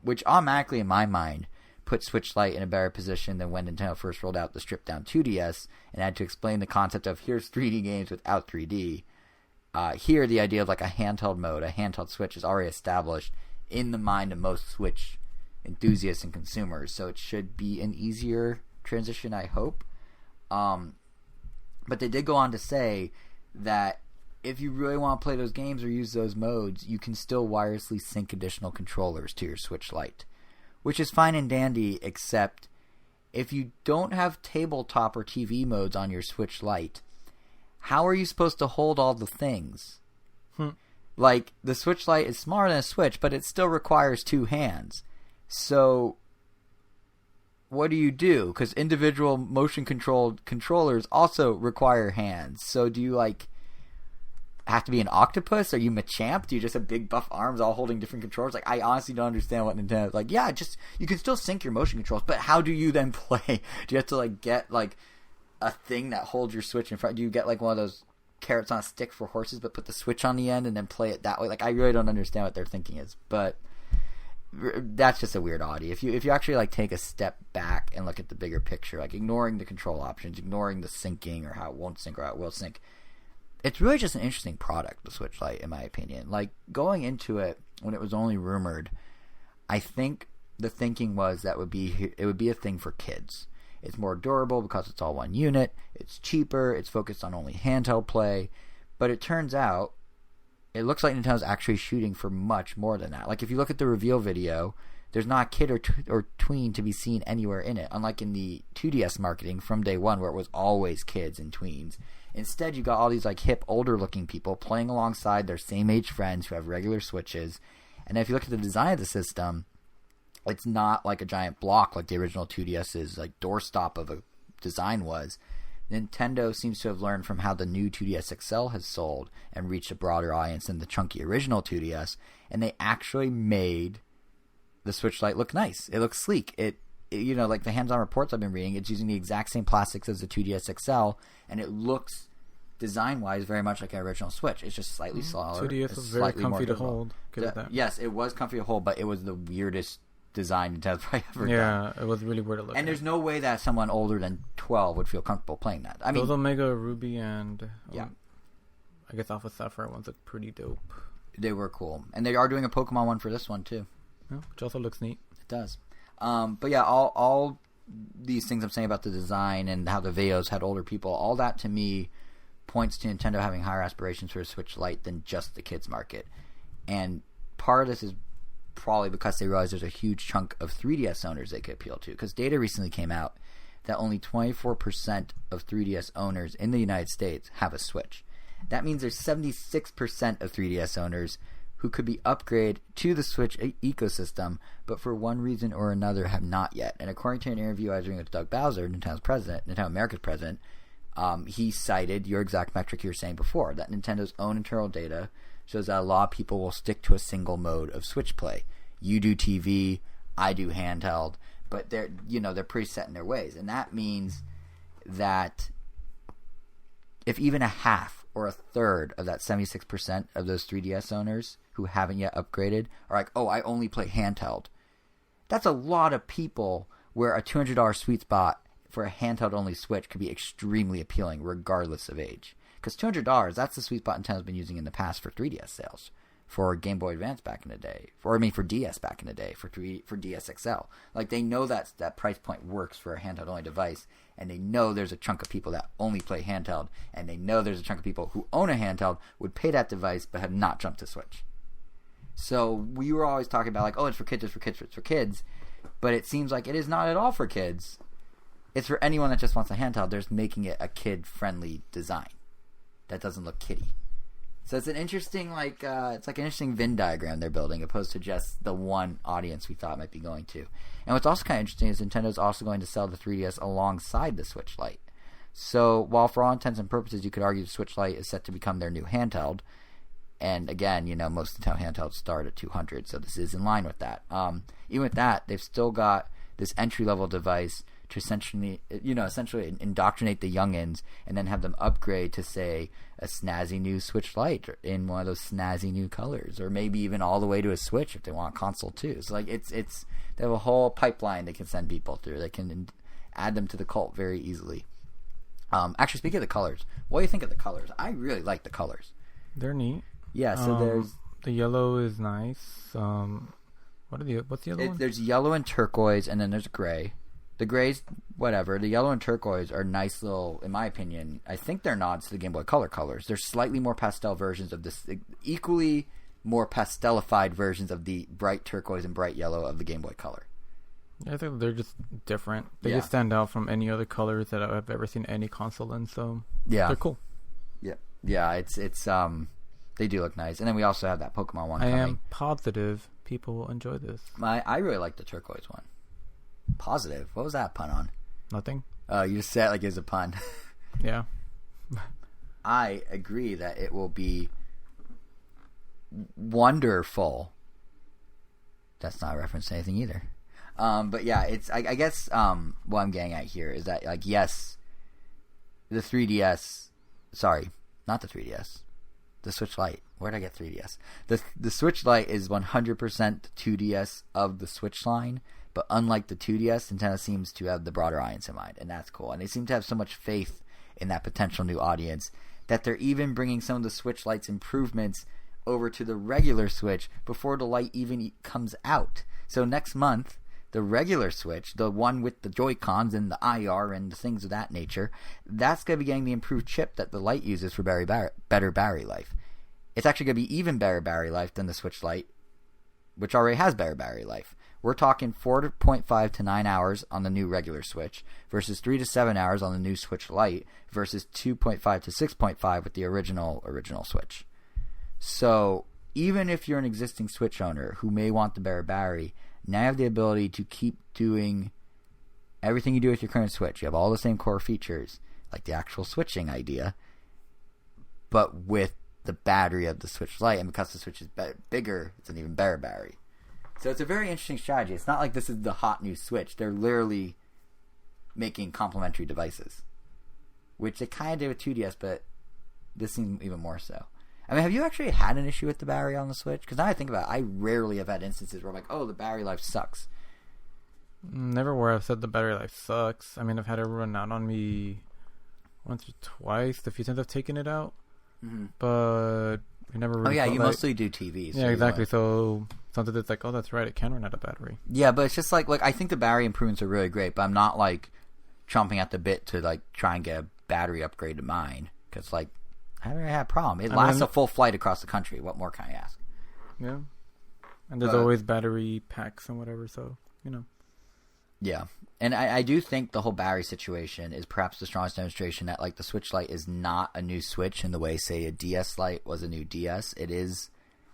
S1: Which automatically, in my mind, puts Switch Lite in a better position than when Nintendo first rolled out the stripped-down 2DS and had to explain the concept of here's 3D games without 3D. Here, the idea of like a handheld mode, a handheld Switch, is already established in the mind of most Switch enthusiasts and consumers. So it should be an easier transition, I hope. But they did go on to say that if you really want to play those games or use those modes, you can still wirelessly sync additional controllers to your Switch Lite, which is fine and dandy, except if you don't have tabletop or TV modes on your Switch Lite, how are you supposed to hold all the things? Like, the Switch Lite is smaller than a Switch, but it still requires two hands. So, what do you do? Because individual motion-controlled controllers also require hands. So, do you, like, have to be an octopus? Are you Machamp? Do you just have big buff arms all holding different controllers? Like, I honestly don't understand what Nintendo's like. Yeah, just, you can still sync your motion controls, but how do you then play? Do you have to, like, get, like, a thing that holds your Switch in front? Do you get like one of those carrots on a stick for horses but put the Switch on the end and then play it that way? Like, I really don't understand what their thinking is, but that's just a weird oddity. If you actually like take a step back and look at the bigger picture, like ignoring the control options, ignoring the syncing or how it won't sync or how it will sync, it's really just an interesting product, the Switch Lite, in my opinion. Like, going into it when it was only rumored, I think the thinking was that it would be a thing for kids. It's more durable because it's all one unit. It's cheaper. It's focused on only handheld play. But it turns out, it looks like Nintendo's actually shooting for much more than that. Like, if you look at the reveal video, there's not a kid or tween to be seen anywhere in it. Unlike in the 2DS marketing from day one, where it was always kids and tweens. Instead, you got all these like hip, older-looking people playing alongside their same-age friends who have regular Switches. And if you look at the design of the system, it's not like a giant block like the original 2DS's like doorstop of a design was. Nintendo seems to have learned from how the new 2DS XL has sold and reached a broader audience than the chunky original 2DS, and they actually made the Switch Lite look nice. It looks sleek. It you know, like the hands-on reports I've been reading, it's using the exact same plastics as the 2DS XL, and it looks design-wise very much like an original Switch. It's just slightly smaller.
S2: 2DS was very comfy to hold.
S1: Yes, it was comfy to hold, but it was the weirdest design Nintendo's probably ever done.
S2: Yeah, it was really weird to look
S1: at. And there's no way that someone older than 12 would feel comfortable playing that. I mean,
S2: those Omega Ruby and I guess Alpha Sapphire ones look pretty dope.
S1: They were cool. And they are doing a Pokemon one for this one too.
S2: Yeah, which also looks neat.
S1: It does. But yeah, all these things I'm saying about the design and how the videos had older people, all that to me points to Nintendo having higher aspirations for a Switch Lite than just the kids market. And part of this is probably because they realize there's a huge chunk of 3DS owners they could appeal to. Because data recently came out that only 24% of 3DS owners in the United States have a Switch. That means there's 76% of 3DS owners who could be upgraded to the Switch ecosystem, but for one reason or another have not yet. And according to an interview I was doing with Doug Bowser, Nintendo America's president, he cited your exact metric you were saying before, that Nintendo's own internal data shows that a lot of people will stick to a single mode of Switch play. You do TV, I do handheld, but they're pretty set in their ways. And that means that if even a half or a third of that 76% of those 3DS owners who haven't yet upgraded are like, oh, I only play handheld. That's a lot of people where a $200 sweet spot for a handheld-only Switch could be extremely appealing regardless of age. Because $200, that's the sweet spot Nintendo's been using in the past for 3DS sales. For Game Boy Advance back in the day. For DS back in the day. For DS XL. Like, they know that price point works for a handheld-only device. And they know there's a chunk of people that only play handheld. And they know there's a chunk of people who own a handheld, would pay that device, but have not jumped to Switch. So we were always talking about, like, oh, it's for kids, it's for kids, it's for kids. But it seems like it is not at all for kids. It's for anyone that just wants a handheld. They're just making it a kid-friendly design that doesn't look kiddie. So it's an interesting, it's like an interesting Venn diagram they're building, opposed to just the one audience we thought might be going to. And what's also kind of interesting is Nintendo's also going to sell the 3DS alongside the Switch Lite. So while for all intents and purposes you could argue the Switch Lite is set to become their new handheld, and again, most Nintendo handhelds start at $200, so this is in line with that. Even with that, they've still got this entry-level device to essentially indoctrinate the youngins and then have them upgrade to, say, a snazzy new Switch Lite in one of those snazzy new colors, or maybe even all the way to a Switch if they want a console too. So it's they have a whole pipeline they can send people through. They can add them to the cult very easily. Actually, speaking of the colors, what do you think of the colors? I really like the colors.
S2: They're neat.
S1: Yeah, so there's
S2: the yellow is nice. What's the other one?
S1: There's yellow and turquoise, and then there's gray. The grays, whatever. The yellow and turquoise are nice little, in my opinion, I think they're nods to the Game Boy Color colors. They're slightly more pastel versions of this, equally more pastelified versions of the bright turquoise and bright yellow of the Game Boy Color.
S2: Yeah, I think they're just different. They just stand out from any other colors that I've ever seen any console in, so they're cool.
S1: Yeah, it's they do look nice. And then we also have that Pokemon one coming.
S2: I am positive people will enjoy this.
S1: I really like the turquoise one. Positive? What was that pun on?
S2: Nothing.
S1: You just said it like it was a pun.
S2: Yeah.
S1: I agree that it will be wonderful. That's not a reference to anything either. But yeah, it's I guess what I'm getting at here is that, like, yes, the 3DS. Sorry, not the 3DS. The Switch Lite. Where did I get 3DS? The Switch Lite is 100% 2DS of the Switch line. But unlike the 2DS, Nintendo seems to have the broader audience in mind, and that's cool. And they seem to have so much faith in that potential new audience that they're even bringing some of the Switch Lite's improvements over to the regular Switch before the Lite even comes out. So next month, the regular Switch, the one with the Joy-Cons and the IR and the things of that nature, that's going to be getting the improved chip that the Lite uses for better battery life. It's actually going to be even better battery life than the Switch Lite, which already has better battery life. We're talking 4.5 to 9 hours on the new regular Switch versus 3 to 7 hours on the new Switch Lite versus 2.5 to 6.5 with the original Switch. So even if you're an existing Switch owner who may want the better battery, now you have the ability to keep doing everything you do with your current Switch. You have all the same core features, like the actual switching idea, but with the battery of the Switch Lite, and because the Switch is bigger, it's an even better battery. So it's a very interesting strategy. It's not like this is the hot new Switch. They're literally making complementary devices, which they kind of did with 2DS, but this seems even more so. I mean, have you actually had an issue with the battery on the Switch? Because now I think about it, I rarely have had instances where I'm like, oh, the battery life sucks.
S2: Never where I've said the battery life sucks. I mean, I've had it run out on me once or twice, the few times I've taken it out. Mm-hmm. But I never really.
S1: Oh, yeah, you mostly do TVs.
S2: Yeah, exactly. So something that's like, oh, that's right, it can run out of battery.
S1: Yeah, but it's just like I think the battery improvements are really great, but I'm not like chomping at the bit to like try and get a battery upgrade to mine, because like I haven't had a problem. It lasts a full flight across the country. What more can I ask?
S2: Yeah, and there's always battery packs and whatever, so
S1: Yeah, and I do think the whole battery situation is perhaps the strongest demonstration that like the Switch Lite is not a new Switch in the way, say, a DS Lite was a new DS. It is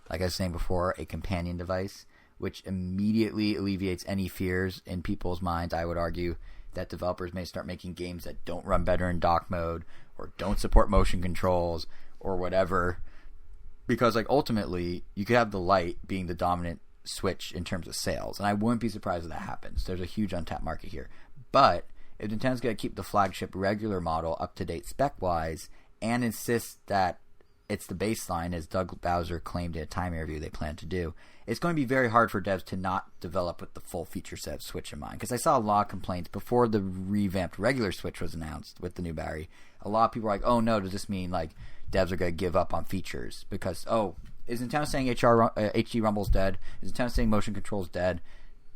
S1: like I was saying before, a companion device, which immediately alleviates any fears in people's minds, I would argue, that developers may start making games that don't run better in dock mode or don't support motion controls or whatever. Because, like, ultimately, you could have the Lite being the dominant Switch in terms of sales, and I wouldn't be surprised if that happens. There's a huge untapped market here. But if Nintendo's going to keep the flagship regular model up to date spec-wise and insist that it's the baseline, as Doug Bowser claimed in a time interview they plan to do, it's going to be very hard for devs to not develop with the full feature set of Switch in mind. Because I saw a lot of complaints before the revamped regular Switch was announced with the new battery. A lot of people were like, oh no, does this mean like devs are going to give up on features? Because, oh, is Nintendo saying HD Rumble's dead? Is Nintendo saying motion control's dead?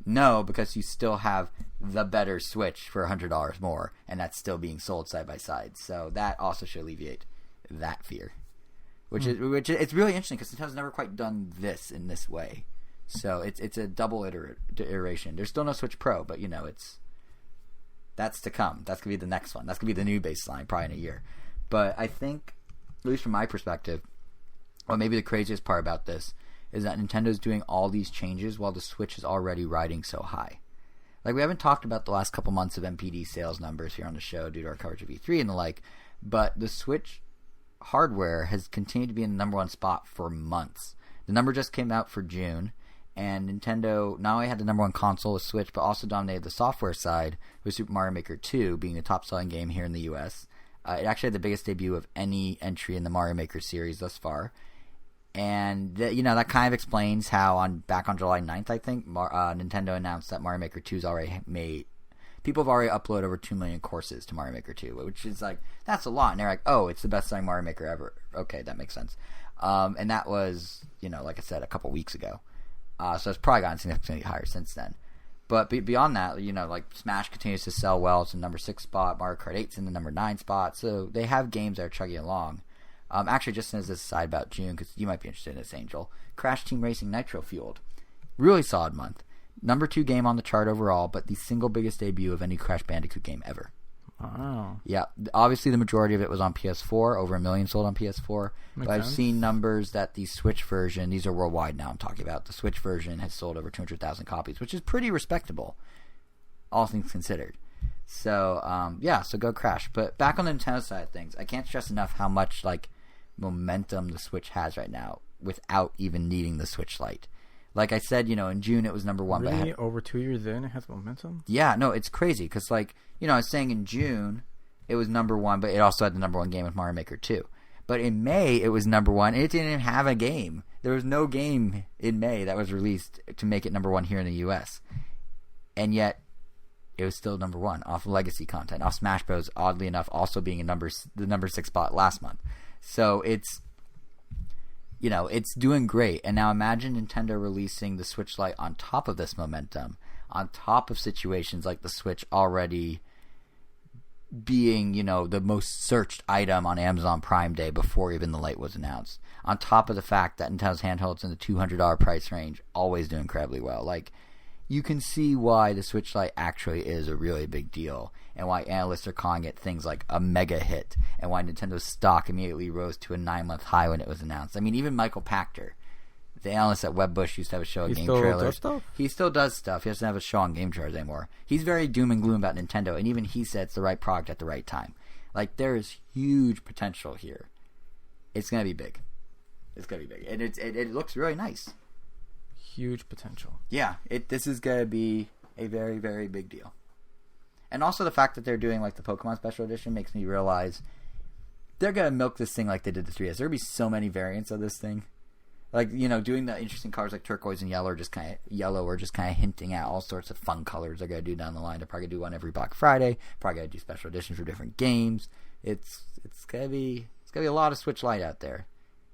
S1: No, because you still have the better Switch for $100 more, and that's still being sold side by side. So that also should alleviate that fear. Which is it's really interesting because Nintendo's never quite done this in this way. So it's a double iteration. There's still no Switch Pro, but you know that's to come. That's gonna be the next one. That's gonna be the new baseline, probably in a year. But I think, at least from my perspective, or maybe the craziest part about this is that Nintendo's doing all these changes while the Switch is already riding so high. Like, we haven't talked about the last couple months of MPD sales numbers here on the show due to our coverage of E3 and the like, but the Switch hardware has continued to be in the number one spot for months. The number just came out for June, and Nintendo not only had the number one console with Switch, but also dominated the software side with Super Mario Maker 2 being the top-selling game here in the US. It actually had the biggest debut of any entry in the Mario Maker series thus far. And, that kind of explains how back on July 9th, I think, Nintendo announced that Mario Maker 2's already made... People have already uploaded over 2 million courses to Mario Maker 2, which is like, that's a lot. And they're like, oh, it's the best-selling Mario Maker ever. Okay, that makes sense. And that was, like I said, a couple weeks ago. So it's probably gotten significantly higher since then. But beyond that, like Smash continues to sell well. It's in the number 6 spot. Mario Kart 8's in the number 9 spot. So they have games that are chugging along. Actually, just as this aside about June, because you might be interested in this, Angel, Crash Team Racing Nitro Fueled. Really solid month. Number 2 game on the chart overall, but the single biggest debut of any Crash Bandicoot game ever.
S2: Wow.
S1: Yeah, obviously the majority of it was on PS4, over 1 million sold on PS4. But I've seen numbers that the Switch version, these are worldwide now I'm talking about, the Switch version has sold over 200,000 copies, which is pretty respectable, all things considered. So, so go Crash. But back on the Nintendo side of things, I can't stress enough how much, momentum the Switch has right now without even needing the Switch Lite. Like I said, in June it was number 1.
S2: Really? Over 2 years in, it has momentum?
S1: Yeah, no, it's crazy. Because, I was saying in June it was number 1, but it also had the number 1 game with Mario Maker 2. But in May it was number 1, and it didn't even have a game. There was no game in May that was released to make it number 1 here in the U.S. And yet, it was still number 1 off legacy content, off Smash Bros. Oddly enough, also being the number 6 spot last month. So it's doing great. And now imagine Nintendo releasing the Switch Lite on top of this momentum, on top of situations like the Switch already being, the most searched item on Amazon Prime Day before even the Lite was announced. On top of the fact that Nintendo's handhelds in the $200 price range always do incredibly well. You can see why the Switch Lite actually is a really big deal, and why analysts are calling it things like a mega hit, and why Nintendo's stock immediately rose to a 9-month high when it was announced. I mean, even Michael Pachter, the analyst at Webbush, used to have a show on game trailers. He still does stuff. He doesn't have a show on game trailers anymore. He's very doom and gloom about Nintendo, and even he said it's the right product at the right time. There is huge potential here. It's going to be big. It's going to be big. And it looks really nice.
S2: Huge potential. Yeah,
S1: this is going to be a very, very big deal. And also the fact that they're doing the Pokemon Special Edition makes me realize they're going to milk this thing like they did the 3DS. There's going to be so many variants of this thing. Doing the interesting colors like turquoise and yellow, or just kind of hinting at all sorts of fun colors they're going to do down the line. They're probably going to do one every Black Friday. Probably going to do special editions for different games. It's going to be a lot of Switch Lite out there.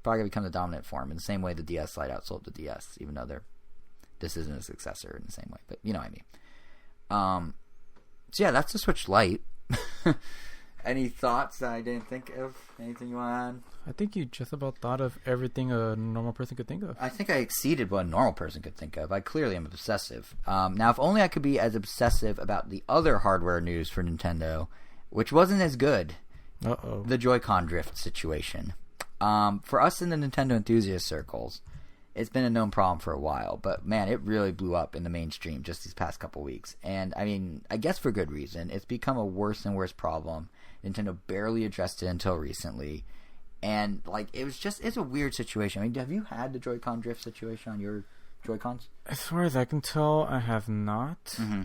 S1: Probably going to become the dominant form in the same way the DS Lite outsold the DS, even though this isn't a successor in the same way, but you know what I mean. So yeah, that's the Switch Lite. Any thoughts that I didn't think of? Anything you want to add?
S2: I think you just about thought of everything a normal person could think of.
S1: I think I exceeded what a normal person could think of. I clearly am obsessive. Now, if only I could be as obsessive about the other hardware news for Nintendo, which wasn't as good.
S2: Uh-oh.
S1: The Joy-Con drift situation. For us in the Nintendo enthusiast circles, it's been a known problem for a while, but man, it really blew up in the mainstream just these past couple weeks. And I mean, I guess for good reason. It's become a worse and worse problem. Nintendo barely addressed it until recently. And like, it's a weird situation. I mean, have you had the Joy-Con drift situation on your Joy-Cons?
S2: As far as I can tell, I have not.
S1: Mm-hmm.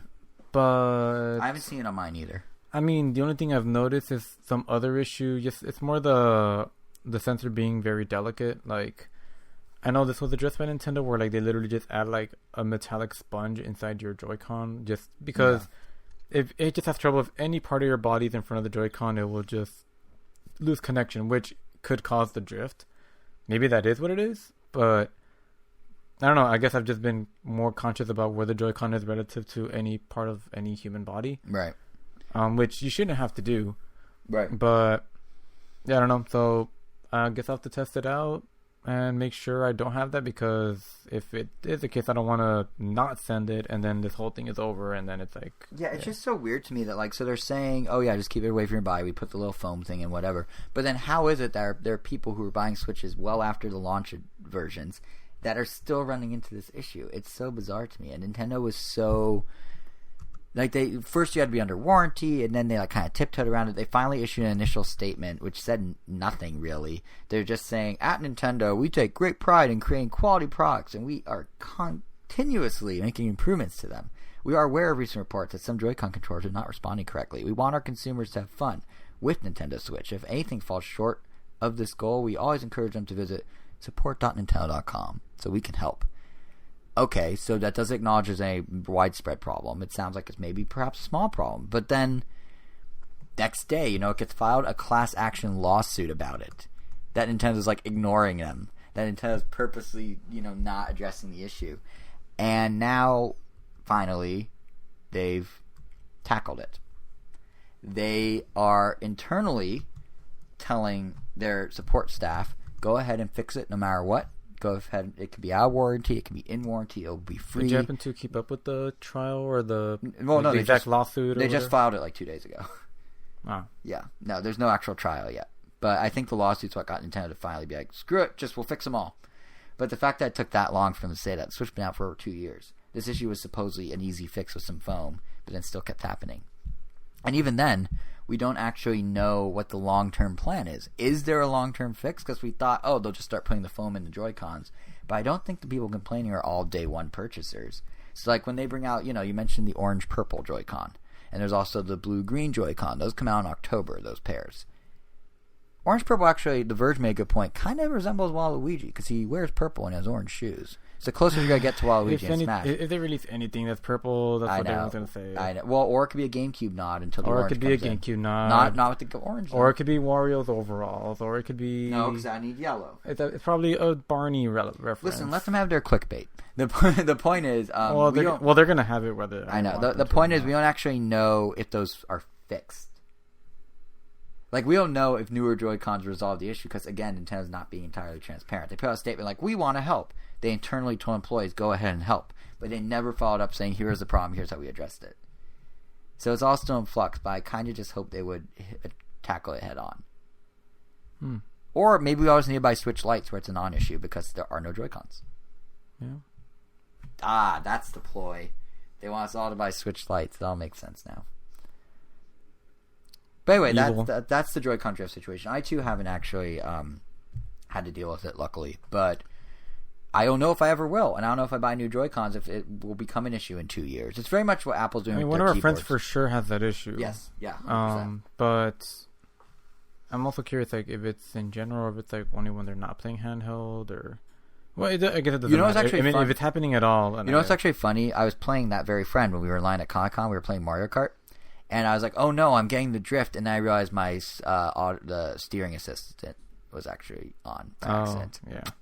S2: But
S1: I haven't seen it on mine either.
S2: I mean, the only thing I've noticed is some other issue. Just it's more the sensor being very delicate. Like, I know this was addressed by Nintendo, where like they literally just add like a metallic sponge inside your Joy-Con, just because if it just has trouble, if any part of your body is in front of the Joy-Con, it will just lose connection, which could cause the drift. Maybe that is what it is, but I don't know. I guess I've just been more conscious about where the Joy-Con is relative to any part of any human body.
S1: Right.
S2: Which you shouldn't have to do.
S1: Right.
S2: But yeah, I don't know. So I guess I'll have to test it out and make sure I don't have that, because if it is the case, I don't want to not send it and then this whole thing is over and then it's like...
S1: Yeah, it's just so weird to me that, like, so they're saying, oh yeah, just keep it away from your body, we put the little foam thing in, whatever. But then how is it that there are people who are buying Switches well after the launch versions that are still running into this issue? It's so bizarre to me. And Nintendo was so... Like, first you had to be under warranty, and then they like kind of tiptoed around it. They finally issued an initial statement, which said nothing really. They're just saying, at Nintendo, we take great pride in creating quality products, and we are continuously making improvements to them. We are aware of recent reports that some Joy-Con controllers are not responding correctly. We want our consumers to have fun with Nintendo Switch. If anything falls short of this goal, we always encourage them to visit support.nintendo.com so we can help. Okay, so that does acknowledge there's a widespread problem. It sounds like it's maybe perhaps a small problem. But then, next day, it gets filed a class action lawsuit about it. That Nintendo's like ignoring them. That Nintendo's purposely, not addressing the issue. And now, finally, they've tackled it. They are internally telling their support staff, go ahead and fix it no matter what. Go ahead. It could be out of warranty. It could be in warranty. It'll be free.
S2: Did you happen to keep up with the trial or the
S1: the
S2: exact lawsuit?
S1: They just filed it like 2 days ago.
S2: Oh.
S1: Yeah. No, there's no actual trial yet. But I think the lawsuit's what got Nintendo to finally be like, screw it, we'll fix them all. But the fact that it took that long for them to say that, Switch's been out for over 2 years. This issue was supposedly an easy fix with some foam, but then still kept happening. And even then, we don't actually know what the long-term plan is. Is there a long-term fix? Because we thought, they'll just start putting the foam in the Joy-Cons. But I don't think the people complaining are all day-one purchasers. So, like, when they bring out, you mentioned the orange-purple Joy-Con. And there's also the blue-green Joy-Con. Those come out in October, those pairs. Orange-purple, actually, the Verge made a good point, kind of resembles Waluigi, because he wears purple and has orange shoes. It's the closest you're going to get to Waluigi in Smash.
S2: If they release anything that's purple, that's what everyone's going to say.
S1: I know. Well, or it could be a GameCube nod until the orange comes in.
S2: Or it could be a GameCube nod.
S1: Not with the orange.
S2: Or it could be Wario's overalls. Or it could be...
S1: No, because I need yellow.
S2: It's probably a Barney reference.
S1: Listen, let them have their clickbait. The point is...
S2: they're going to have it whether...
S1: I know. The point is we don't actually know if those are fixed. Like, we don't know if newer Joy-Cons resolve the issue because, again, Nintendo's not being entirely transparent. They put out a statement like, we want to help. They internally told employees, go ahead and help. But they never followed up saying, here's the problem, here's how we addressed it. So it's all still in flux, but I kind of just hope they would tackle it head on. Or maybe we always need to buy Switch Lites where it's a non-issue because there are no Joy-Cons.
S2: Yeah.
S1: That's the ploy. They want us all to buy Switch Lites. That all makes sense now. But anyway, that's the Joy-Con drift situation. I, too, haven't actually had to deal with it, luckily. But I don't know if I ever will. And I don't know if I buy new Joy-Cons if it will become an issue in 2 years. It's very much what Apple's doing with their
S2: one of our
S1: keyboards.
S2: friends for sure has that issue.
S1: Yes. Yeah. 100%.
S2: But I'm also curious, like, if it's in general or if it's, like, only when they're not playing handheld or... Well, I guess it doesn't matter.
S1: It's actually fun.
S2: If it's happening at all...
S1: What's actually funny? I was playing that very friend when we were in line at Comic-Con. We were playing Mario Kart. And I was like, oh no, I'm getting the drift. And then I realized my the steering assistant was actually on by accident.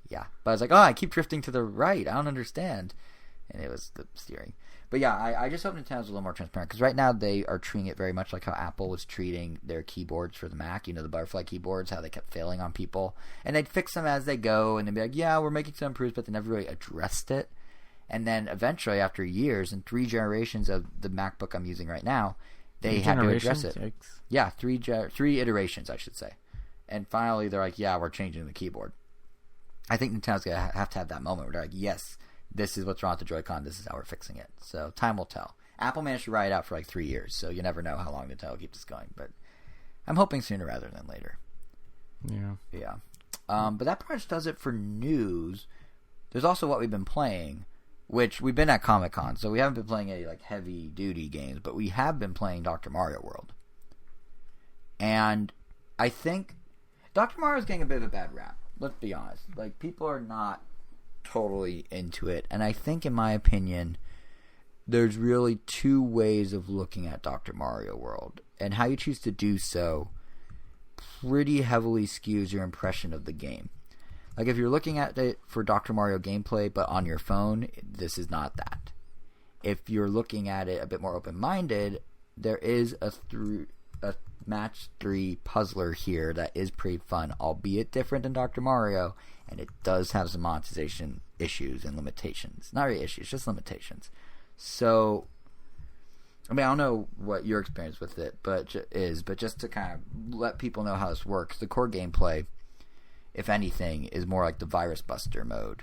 S1: Yeah. But I was like, I keep drifting to the right. I don't understand. And it was the steering. But yeah, I just hope Nintendo's a little more transparent. Because right now they are treating it very much like how Apple was treating their keyboards for the Mac. The butterfly keyboards, how they kept failing on people. And they'd fix them as they go. And they'd be like, yeah, we're making some improvements. But they never really addressed it. And then eventually, after years and 3 generations of the MacBook I'm using right now, they had to address it.
S2: Yikes.
S1: Yeah, 3 iterations, I should say. And finally, they're like, yeah, we're changing the keyboard. I think Nintendo's going to have that moment where they're like, yes, this is what's wrong with the Joy-Con. This is how we're fixing it. So time will tell. Apple managed to ride it out for like 3 years, so you never know how long Nintendo keeps this going. But I'm hoping sooner rather than later. Yeah. But that pretty much does it for news. There's also what we've been playing, which we've been at Comic-Con, so we haven't been playing any like heavy-duty games, but we have been playing Dr. Mario World. And I think Dr. Mario's getting a bit of a bad rap. Let's be honest. Like, people are not totally into it. And I think, in my opinion, there's really two ways of looking at Dr. Mario World. And how you choose to do so pretty heavily skews your impression of the game. Like, if you're looking at it for Dr. Mario gameplay, but on your phone, this is not that. If you're looking at it a bit more open-minded, there is a match 3 puzzler here that is pretty fun, albeit different than Dr. Mario, and it does have some monetization issues and limitations. Not really issues, just limitations. So, I mean, I don't know what your experience with it but just to kind of let people know how this works, the core gameplay, if anything, is more like the Virus Buster mode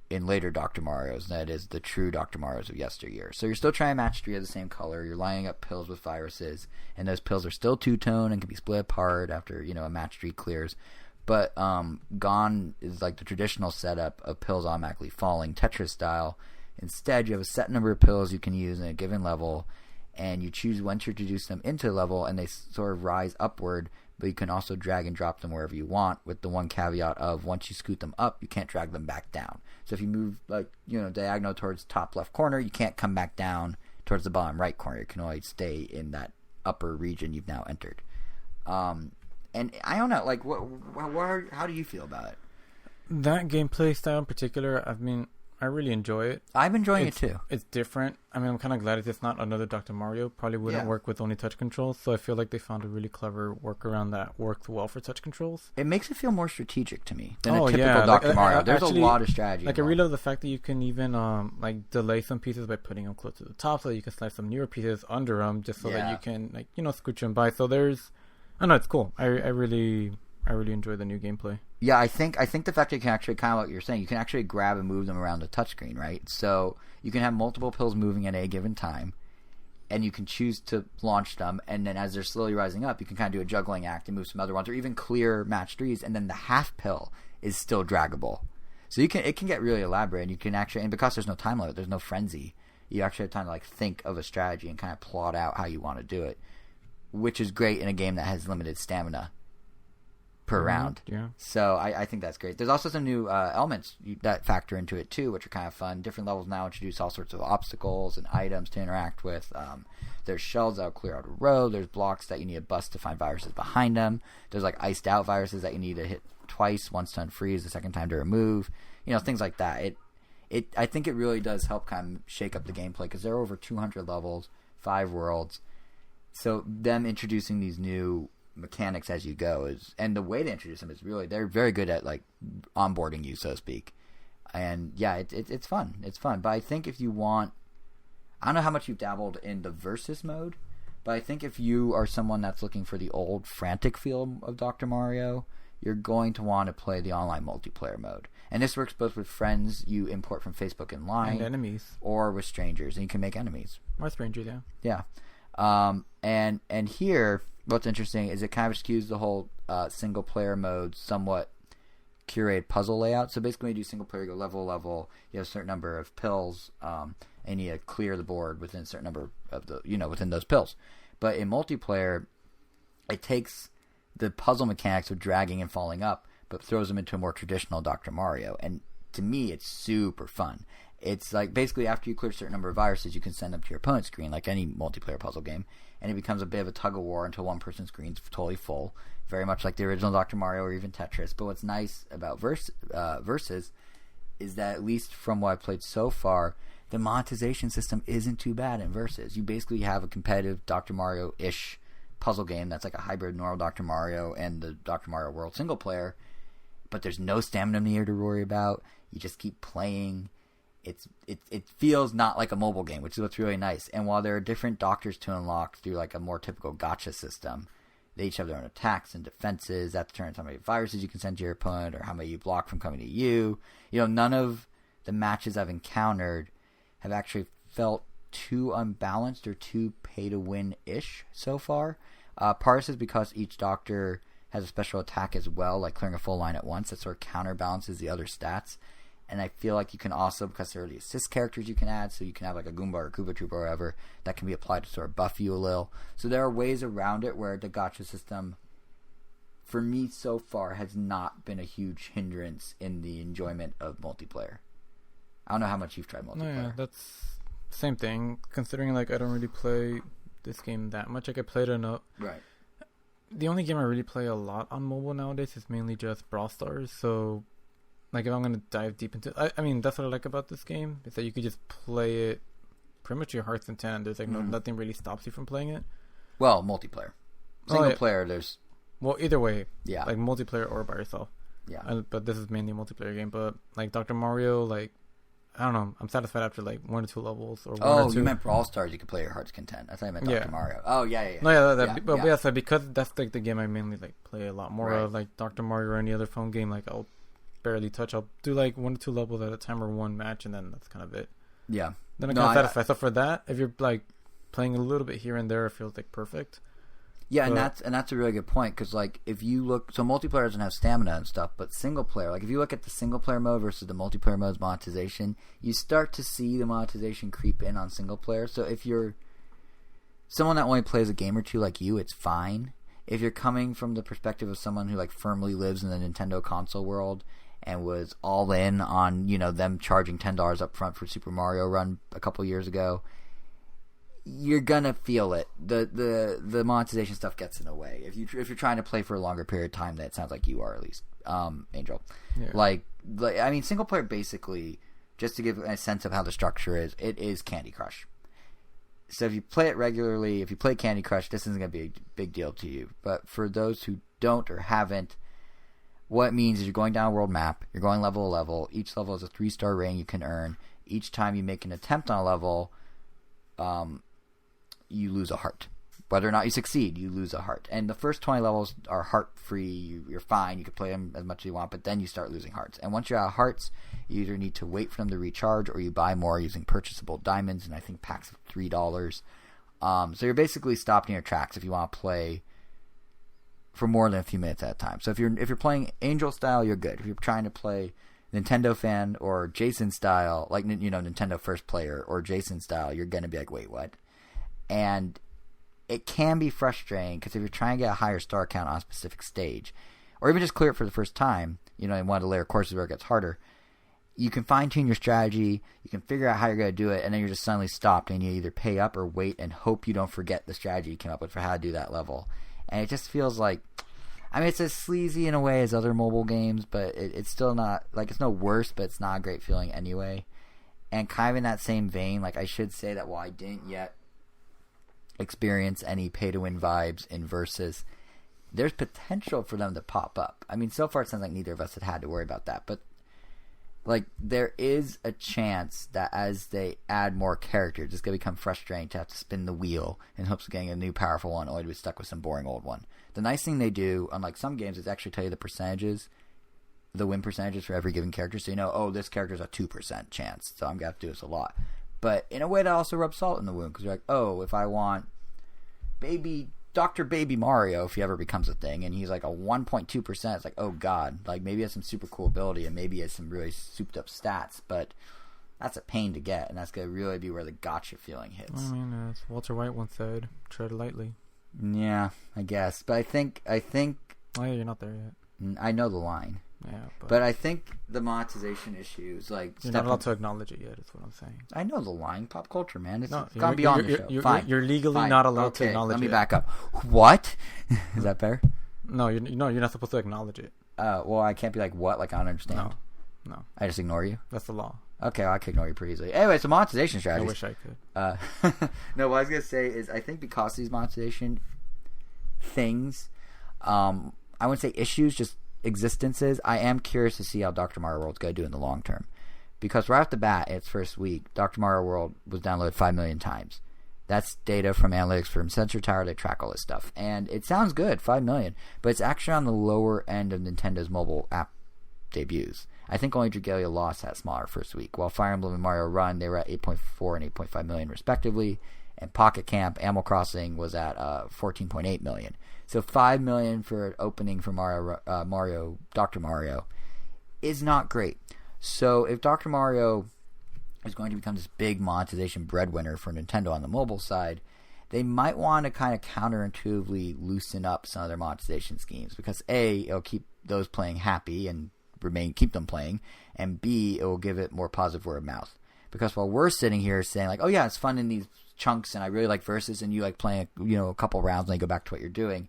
S1: in later Dr. Marios than it is the true Dr. Marios of yesteryear. So you're still trying to match 3 of the same color, you're lining up pills with viruses, and those pills are still two-tone and can be split apart after, a match 3 clears. But gone is like the traditional setup of pills automatically falling, Tetris style. Instead, you have a set number of pills you can use in a given level, and you choose when to introduce them into the level, and they sort of rise upward, but you can also drag and drop them wherever you want, with the one caveat of once you scoot them up, you can't drag them back down. So if you move, diagonal towards top left corner, you can't come back down towards the bottom right corner. You can only stay in that upper region you've now entered. And I don't know, like, how do you feel about it?
S2: That gameplay style in particular, I really enjoy it.
S1: I'm enjoying it too.
S2: It's different. I'm kind of glad it's not another Dr. Mario. Probably wouldn't work with only touch controls. So I feel like they found a really clever workaround that works well for touch controls.
S1: It makes it feel more strategic to me than a typical Dr. Mario. There's actually a lot of strategy.
S2: Like, I really love the fact that you can even delay some pieces by putting them close to the top, so that you can slide some newer pieces under them, just so that you can scooch them by. So it's cool. I really enjoy the new gameplay.
S1: Yeah, I think the fact that you can actually, kind of what you're saying, you can actually grab and move them around the touchscreen, right? So you can have multiple pills moving at a given time, and you can choose to launch them, and then as they're slowly rising up, you can kind of do a juggling act and move some other ones, or even clear match 3s, and then the half pill is still draggable. So it can get really elaborate, and you can actually, and because there's no time limit, there's no frenzy, you actually have time to think of a strategy and kind of plot out how you want to do it, which is great in a game that has limited stamina per round.
S2: Yeah.
S1: So I think that's great. There's also some new elements that factor into it too, which are kind of fun. Different levels now introduce all sorts of obstacles and items to interact with. There's shells that will clear out a road. There's blocks that you need to bust to find viruses behind them. There's iced out viruses that you need to hit twice, once to unfreeze, the second time to remove. Things like that. I think it really does help kind of shake up the gameplay, because there are over 200 levels, 5 worlds. So them introducing these new mechanics as you go and the way to introduce them is really, they're very good at onboarding you, so to speak. And yeah, it's fun. But I think if you want, I don't know how much you've dabbled in the versus mode, but I think if you are someone that's looking for the old frantic feel of Dr. Mario, you're going to want to play the online multiplayer mode. And this works both with friends you import from Facebook and Line,
S2: and enemies,
S1: or with strangers, and you can make enemies.
S2: Or strangers,
S1: yeah. And here, what's interesting is it kind of skews the whole single player mode somewhat curated puzzle layout. So basically, when you do single player, you go level, you have a certain number of pills, and you need to clear the board within a certain number of within those pills. But in multiplayer, it takes the puzzle mechanics of dragging and falling up, but throws them into a more traditional Dr. Mario. And to me, it's super fun. It's like, basically, after you clear a certain number of viruses, you can send them to your opponent's screen, like any multiplayer puzzle game, and it becomes a bit of a tug-of-war until one person's screen's totally full, very much like the original Dr. Mario or even Tetris. But what's nice about Versus is that, at least from what I've played so far, the monetization system isn't too bad in Versus. You basically have a competitive Dr. Mario-ish puzzle game that's like a hybrid normal Dr. Mario and the Dr. Mario World single player, but there's no stamina meter to worry about. You just keep playing. It feels not like a mobile game, which is what's really nice. And while there are different doctors to unlock through like a more typical gacha system, They each have their own attacks and defenses. That determines how many viruses you can send to your opponent or how many you block from coming to you. None of the matches I've encountered have actually felt too unbalanced or too pay-to-win-ish so far. Part of this is because each Doctor has a special attack as well, like clearing a full line at once. That sort of counterbalances the other stats. And I feel like you can also, because there are the assist characters you can add, so you can have like a Goomba or a Koopa Troopa or whatever, that can be applied to sort of buff you a little. So there are ways around it where the gacha system, for me so far, has not been a huge hindrance in the enjoyment of multiplayer. I don't know how much you've tried multiplayer.
S2: No, yeah, that's the same thing. Considering like I don't really play this game that much. Like I played enough.
S1: Right.
S2: The only game I really play a lot on mobile nowadays is mainly just Brawl Stars. So, like, if I'm going to dive deep into it, I mean, that's what I like about this game, is that you could just play it pretty much your heart's intent. There's, like, nothing really stops you from playing it.
S1: Well, multiplayer. Single player, there's...
S2: Well, either way.
S1: Yeah.
S2: Like, multiplayer or by yourself.
S1: Yeah.
S2: But this is mainly a multiplayer game. But, like, Dr. Mario, like, I don't know. I'm satisfied after, like, 1 or 2 levels. Or 1 or 2.
S1: You meant Brawl Stars, you could play your heart's content. I thought you meant Dr. Mario. Oh, yeah.
S2: No, yeah, but yeah, so because that's, like, the game I mainly, like, play a lot more of, like, Dr. Mario or any other phone game, like, I'll barely touch. I'll do, like, 1 or 2 levels at a time or 1 match, and then that's kind of it.
S1: Yeah.
S2: Then I'm kind of satisfied. So for that, if you're, like, playing a little bit here and there, it feels, like, perfect.
S1: Yeah, and that's a really good point, because, like, if you look... So multiplayer doesn't have stamina and stuff, but single player, like, if you look at the single player mode versus the multiplayer mode's monetization, you start to see the monetization creep in on single player. So if you're someone that only plays a game or two like you, it's fine. If you're coming from the perspective of someone who, like, firmly lives in the Nintendo console world and was all in on, them charging $10 up front for Super Mario Run a couple years ago... You're gonna feel it. The monetization stuff gets in the way. If you're trying to play for a longer period of time, that sounds like you are, at least, Angel. Yeah. Like I mean, single player basically, just to give a sense of how the structure is, it is Candy Crush. So if you play it regularly, if you play Candy Crush, this isn't gonna be a big deal to you. But for those who don't or haven't, what it means is you're going down a world map. You're going level to level. Each level is a 3-star rating you can earn. Each time you make an attempt on a level, you lose a heart. Whether or not you succeed, you lose a heart. And the first 20 levels are heart-free. You're fine. You can play them as much as you want, but then you start losing hearts. And once you're out of hearts, you either need to wait for them to recharge or you buy more using purchasable diamonds, and I think packs of $3. So you're basically stopped in your tracks if you want to play for more than a few minutes at a time. So if you're playing Angel style, you're good. If you're trying to play Nintendo fan or Jason style, like, Nintendo first player or Jason style, you're going to be like, wait, what? And it can be frustrating because if you're trying to get a higher star count on a specific stage, or even just clear it for the first time, in one of the layer courses where it gets harder, you can fine-tune your strategy, you can figure out how you're going to do it, and then you're just suddenly stopped, and you either pay up or wait and hope you don't forget the strategy you came up with for how to do that level. And it just feels like, I mean, it's as sleazy in a way as other mobile games, but it's still not, like, it's no worse, but it's not a great feeling anyway. And kind of in that same vein, like, I should say that while I didn't yet experience any pay-to-win vibes in Versus, there's potential for them to pop up. I mean, so far it sounds like neither of us had to worry about that, but, like, there is a chance that as they add more characters, it's going to become frustrating to have to spin the wheel in hopes of getting a new powerful one, only to be stuck with some boring old one. The nice thing they do, unlike some games, is actually tell you the percentages, the win percentages for every given character, so you know, this character's a 2% chance, so I'm going to have to do this a lot. But in a way that also rubs salt in the wound, because you're like, if I want Dr. Baby Mario, if he ever becomes a thing, and he's like a 1.2%, it's like, oh god, like, maybe he has some super cool ability, and maybe he has some really souped up stats, but that's a pain to get, and that's going to really be where the gotcha feeling hits.
S2: I mean, as Walter White once said, tread lightly.
S1: Yeah, I guess. But I think...
S2: Oh yeah, you're not there yet.
S1: I know the line.
S2: Yeah,
S1: but I think the monetization issues, like...
S2: You're not allowed to acknowledge it yet, is what I'm saying.
S1: I know the line. Pop culture, man. It's gone beyond the show. Fine.
S2: You're legally not allowed to acknowledge it.
S1: Let me back up. What? Is that fair?
S2: No, you're not supposed to acknowledge it.
S1: Well, I can't be like, what? Like, I don't understand.
S2: No.
S1: I just ignore you?
S2: That's the law.
S1: Okay, well, I can ignore you pretty easily. Anyway, so monetization strategies.
S2: I wish I could.
S1: No, what I was going to say is I think because of these monetization things, I wouldn't say issues, just existences, I am curious to see how Dr. Mario World's going to do in the long term. Because right off the bat, its first week, Dr. Mario World was downloaded 5 million times. That's data from analytics from Sensor Tower. They track all this stuff. And it sounds good, 5 million. But it's actually on the lower end of Nintendo's mobile app debuts. I think only Dragalia lost that smaller first week. While Fire Emblem and Mario Run, they were at 8.4 and 8.5 million respectively. And Pocket Camp, Animal Crossing was at 14.8 million. So 5 million for an opening for Mario, Dr. Mario is not great. So if Dr. Mario is going to become this big monetization breadwinner for Nintendo on the mobile side, they might want to kind of counterintuitively loosen up some of their monetization schemes, because A, it'll keep those playing happy and keep them playing, and B, it will give it more positive word of mouth. Because while we're sitting here saying like, oh yeah, it's fun in these chunks and I really like versus, and you like playing a couple rounds and then you go back to what you're doing,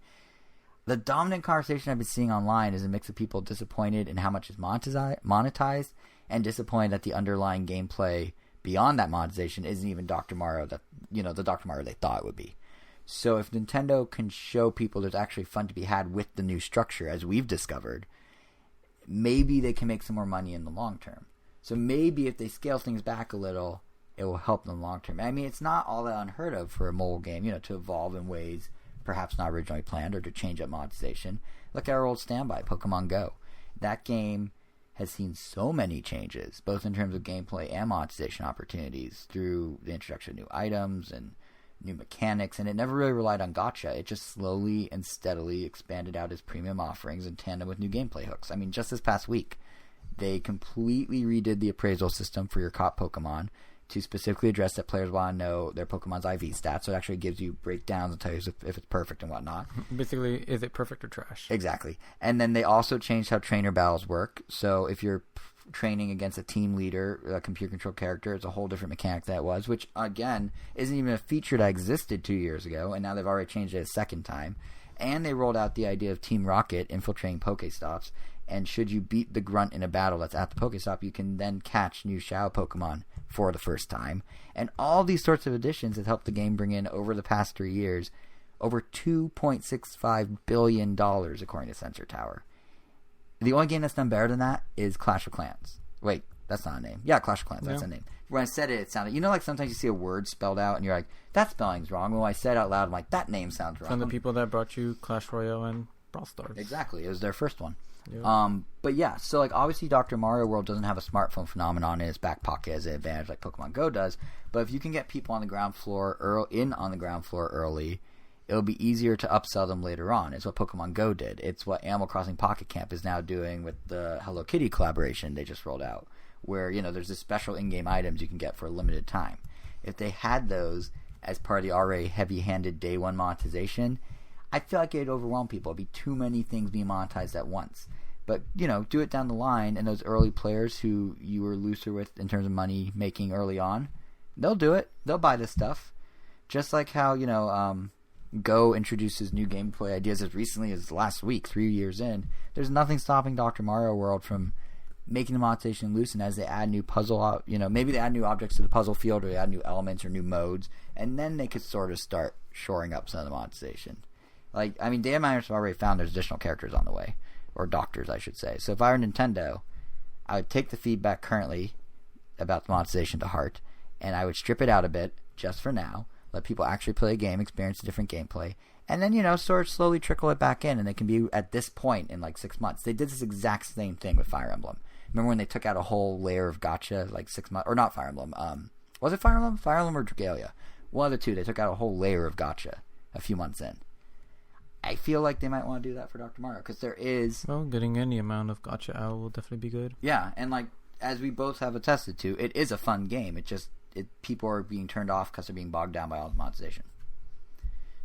S1: the dominant conversation I've been seeing online is a mix of people disappointed in how much is monetized and disappointed that the underlying gameplay beyond that monetization isn't even Dr. Mario the Dr. Mario they thought it would be. So if Nintendo can show people there's actually fun to be had with the new structure, as we've discovered, maybe they can make some more money in the long term. So maybe if they scale things back a little, it will help them long term. I mean, it's not all that unheard of for a mobile game, to evolve in ways perhaps not originally planned, or to change up monetization. Look at our old standby, Pokemon Go. That game has seen so many changes, both in terms of gameplay and monetization opportunities, through the introduction of new items and new mechanics, and it never really relied on gacha. It just slowly and steadily expanded out its premium offerings in tandem with new gameplay hooks. I mean, just this past week, they completely redid the appraisal system for your caught Pokemon to specifically address that players want to know their Pokemon's IV stats, so it actually gives you breakdowns and tells you if it's perfect and whatnot.
S2: Basically, is it perfect or trash?
S1: Exactly. And then they also changed how trainer battles work. So if you're training against a team leader, a computer-controlled character, it's a whole different mechanic that was, which, again, isn't even a feature that existed 2 years ago, and now they've already changed it a second time. And they rolled out the idea of Team Rocket infiltrating Pokestops, and should you beat the grunt in a battle that's at the Pokestop, you can then catch new Shadow Pokemon for the first time. And all these sorts of additions have helped the game bring in, over the past 3 years, over $2.65 billion, according to Sensor Tower. The only game that's done better than that is Clash of Clans. Wait, that's not a name. Yeah, Clash of Clans, that's a name. When I said it, it sounded... like sometimes you see a word spelled out and you're like, that spelling's wrong. When I said it out loud, I'm like, that name sounds wrong.
S2: From the people that brought you Clash Royale and Brawl Stars.
S1: Exactly. It was their first one.
S2: Yep.
S1: But yeah, so like obviously Dr. Mario World doesn't have a smartphone phenomenon in its back pocket as an advantage like Pokemon Go does. But if you can get people on the ground floor early, it'll be easier to upsell them later on. It's what Pokemon Go did. It's what Animal Crossing Pocket Camp is now doing with the Hello Kitty collaboration they just rolled out, where there's this special in-game items you can get for a limited time. If they had those as part of the already heavy-handed day one monetization, I feel like it'd overwhelm people. It'd be too many things being monetized at once. But, do it down the line, and those early players who you were looser with in terms of money making early on, they'll do it. They'll buy this stuff. Just like how, Go introduces new gameplay ideas as recently as last week, 3 years in. There's nothing stopping Dr. Mario World from making the monetization loosen as they add new puzzle, maybe they add new objects to the puzzle field, or they add new elements or new modes, and then they could sort of start shoring up some of the monetization. Data miners have already found there's additional characters on the way, or doctors, I should say. So if I were Nintendo, I would take the feedback currently about the monetization to heart, and I would strip it out a bit, just for now, let people actually play a game, experience a different gameplay, and then, sort of slowly trickle it back in, and they can be at this point in 6 months. They did this exact same thing with Fire Emblem. Remember when they took out a whole layer of gacha, 6 months, or not Fire Emblem, was it Fire Emblem? Fire Emblem or Dragalia? One of the two, they took out a whole layer of gacha a few months in. I feel like they might want to do that for Dr. Mario, because there is...
S2: Well, getting any amount of gacha out will definitely be good.
S1: Yeah, and as we both have attested to, it is a fun game. People are being turned off because they're being bogged down by all the monetization.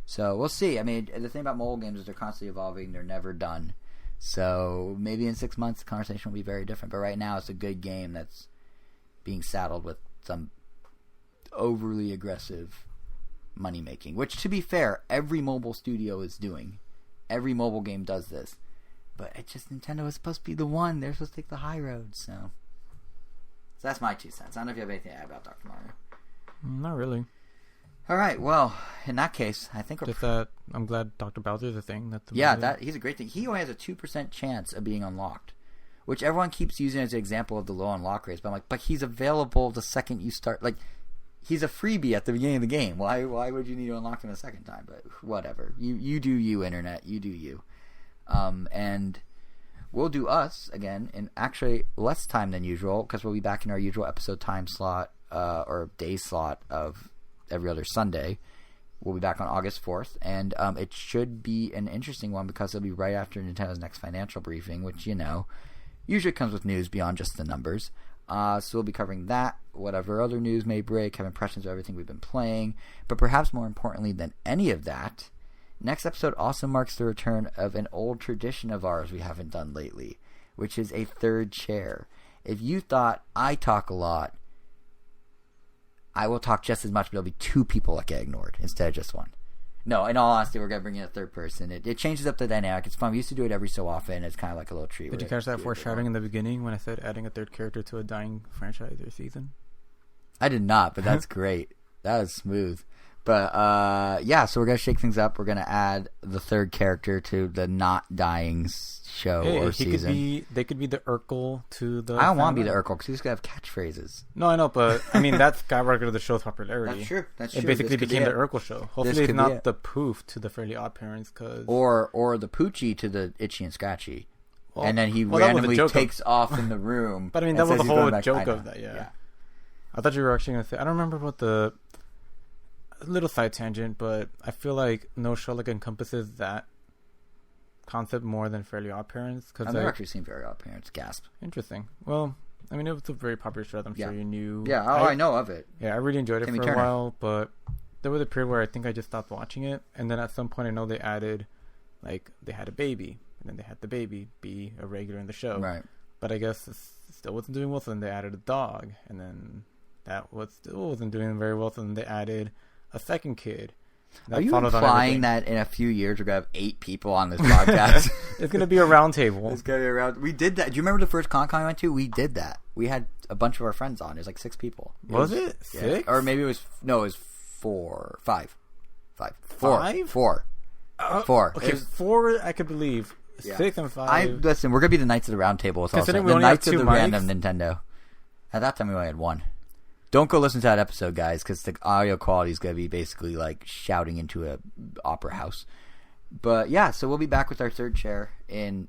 S1: So, we'll see. The thing about mobile games is they're constantly evolving. They're never done. So, maybe in 6 months, the conversation will be very different. But right now, it's a good game that's being saddled with some overly aggressive money making, which, to be fair, every mobile studio is doing. Every mobile game does this, but it's just Nintendo is supposed to be the one. They're supposed to take the high road. So that's my 2 cents. I don't know if you have anything to add about Dr. Mario.
S2: Not really.
S1: All right, well, in that case, I think
S2: I'm glad Dr. Bowser's a thing.
S1: He's a great thing. He only has a 2% chance of being unlocked, which everyone keeps using as an example of the low unlock rates. But I'm like, but he's available the second you start. he's a freebie at the beginning of the game. Why would you need to unlock him a second time? But whatever. You do you, internet. You do you. And we'll do us again in actually less time than usual because we'll be back in our usual episode time slot or day slot of every other Sunday. We'll be back on August 4th, and it should be an interesting one because it'll be right after Nintendo's next financial briefing, which, usually comes with news beyond just the numbers. So we'll be covering that, whatever other news may break, have impressions of everything we've been playing. But perhaps more importantly than any of that, next episode also marks the return of an old tradition of ours we haven't done lately, which is a third chair. If you thought I talk a lot, I will talk just as much, but there'll be two people that get ignored instead of just one. No, in all honesty, we're going to bring in a third person. It changes up the dynamic. It's fun. We used to do it every so often. It's kind of like a little treat.
S2: Did you catch that foreshadowing in the beginning when I said adding a third character to a dying franchise or season?
S1: I did not, but that's great. That was smooth. But, so we're going to shake things up. We're going to add the third character to the not dying show or season.
S2: They could be the Urkel to the...
S1: I don't want to be the Urkel because he's going to have catchphrases.
S2: No, I know, but I mean, that skyrocketed the show's popularity.
S1: That's true.
S2: It basically became the Urkel show. Hopefully it's not the Poof to the Fairly Odd Parents.
S1: Or the Poochie to the Itchy and Scratchy. Well, and then he randomly takes off in the room.
S2: But I mean, that was the whole joke of that, yeah. I thought you were actually going to say... I don't remember what the... A little side tangent, but I feel like no show encompasses that concept more than Fairly Odd Parents.
S1: I've never actually seen Fairly Odd Parents. Gasp.
S2: Interesting. Well, I mean, it was a very popular show. I'm sure you knew.
S1: Yeah, I know of it.
S2: Yeah, I really enjoyed it for a while, but there was a period where I think I just stopped watching it, and then at some point I know they added, they had a baby, and then they had the baby be a regular in the show.
S1: Right.
S2: But I guess it still wasn't doing well, so then they added a dog, and then that still wasn't doing very well, so then they added a second kid.
S1: Are you implying that in a few years we're going to have 8 people on this podcast?
S2: It's going to be a round table.
S1: It's going to be a round. We did that. Do you remember the first con-con we went to? We did that. We had a bunch of our friends on. It was 6 people.
S2: Was it? 6?
S1: Or maybe it was 4. 5.
S2: 5?
S1: 4. 4.
S2: Okay, 4 I could believe. 6 and 5.
S1: Listen, we're going to be the Knights of the Round Table. The Knights of the Random Nintendo. At that time we only had 1. Don't go listen to that episode, guys, because the audio quality is going to be basically like shouting into a opera house. But yeah, so we'll be back with our third chair in,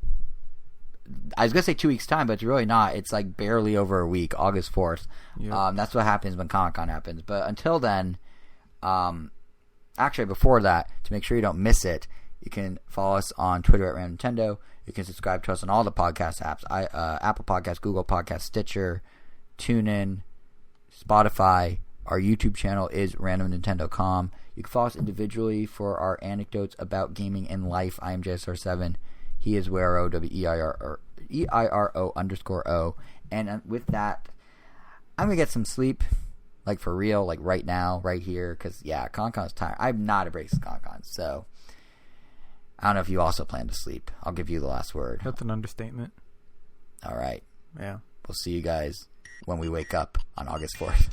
S1: I was going to say 2 weeks' time, but it's really not. It's barely over a week, August 4th. Yep. That's what happens when Comic-Con happens. But until then, actually before that, to make sure you don't miss it, you can follow us on Twitter at Random Nintendo. You can subscribe to us on all the podcast apps, Apple Podcasts, Google Podcasts, Stitcher, TuneIn, Spotify. Our YouTube channel is randomnintendo.com. You can follow us individually for our anecdotes about gaming and life. I am JSR7. He is Weiro, WEIRO_O. And with that, I'm going to get some sleep, for real, right now, right here, because, Con-Con's tired. I'm not embracing Con-Con, so I don't know if you also plan to sleep. I'll give you the last word.
S2: That's an understatement.
S1: All right.
S2: Yeah.
S1: We'll see you guys when we wake up on August 4th.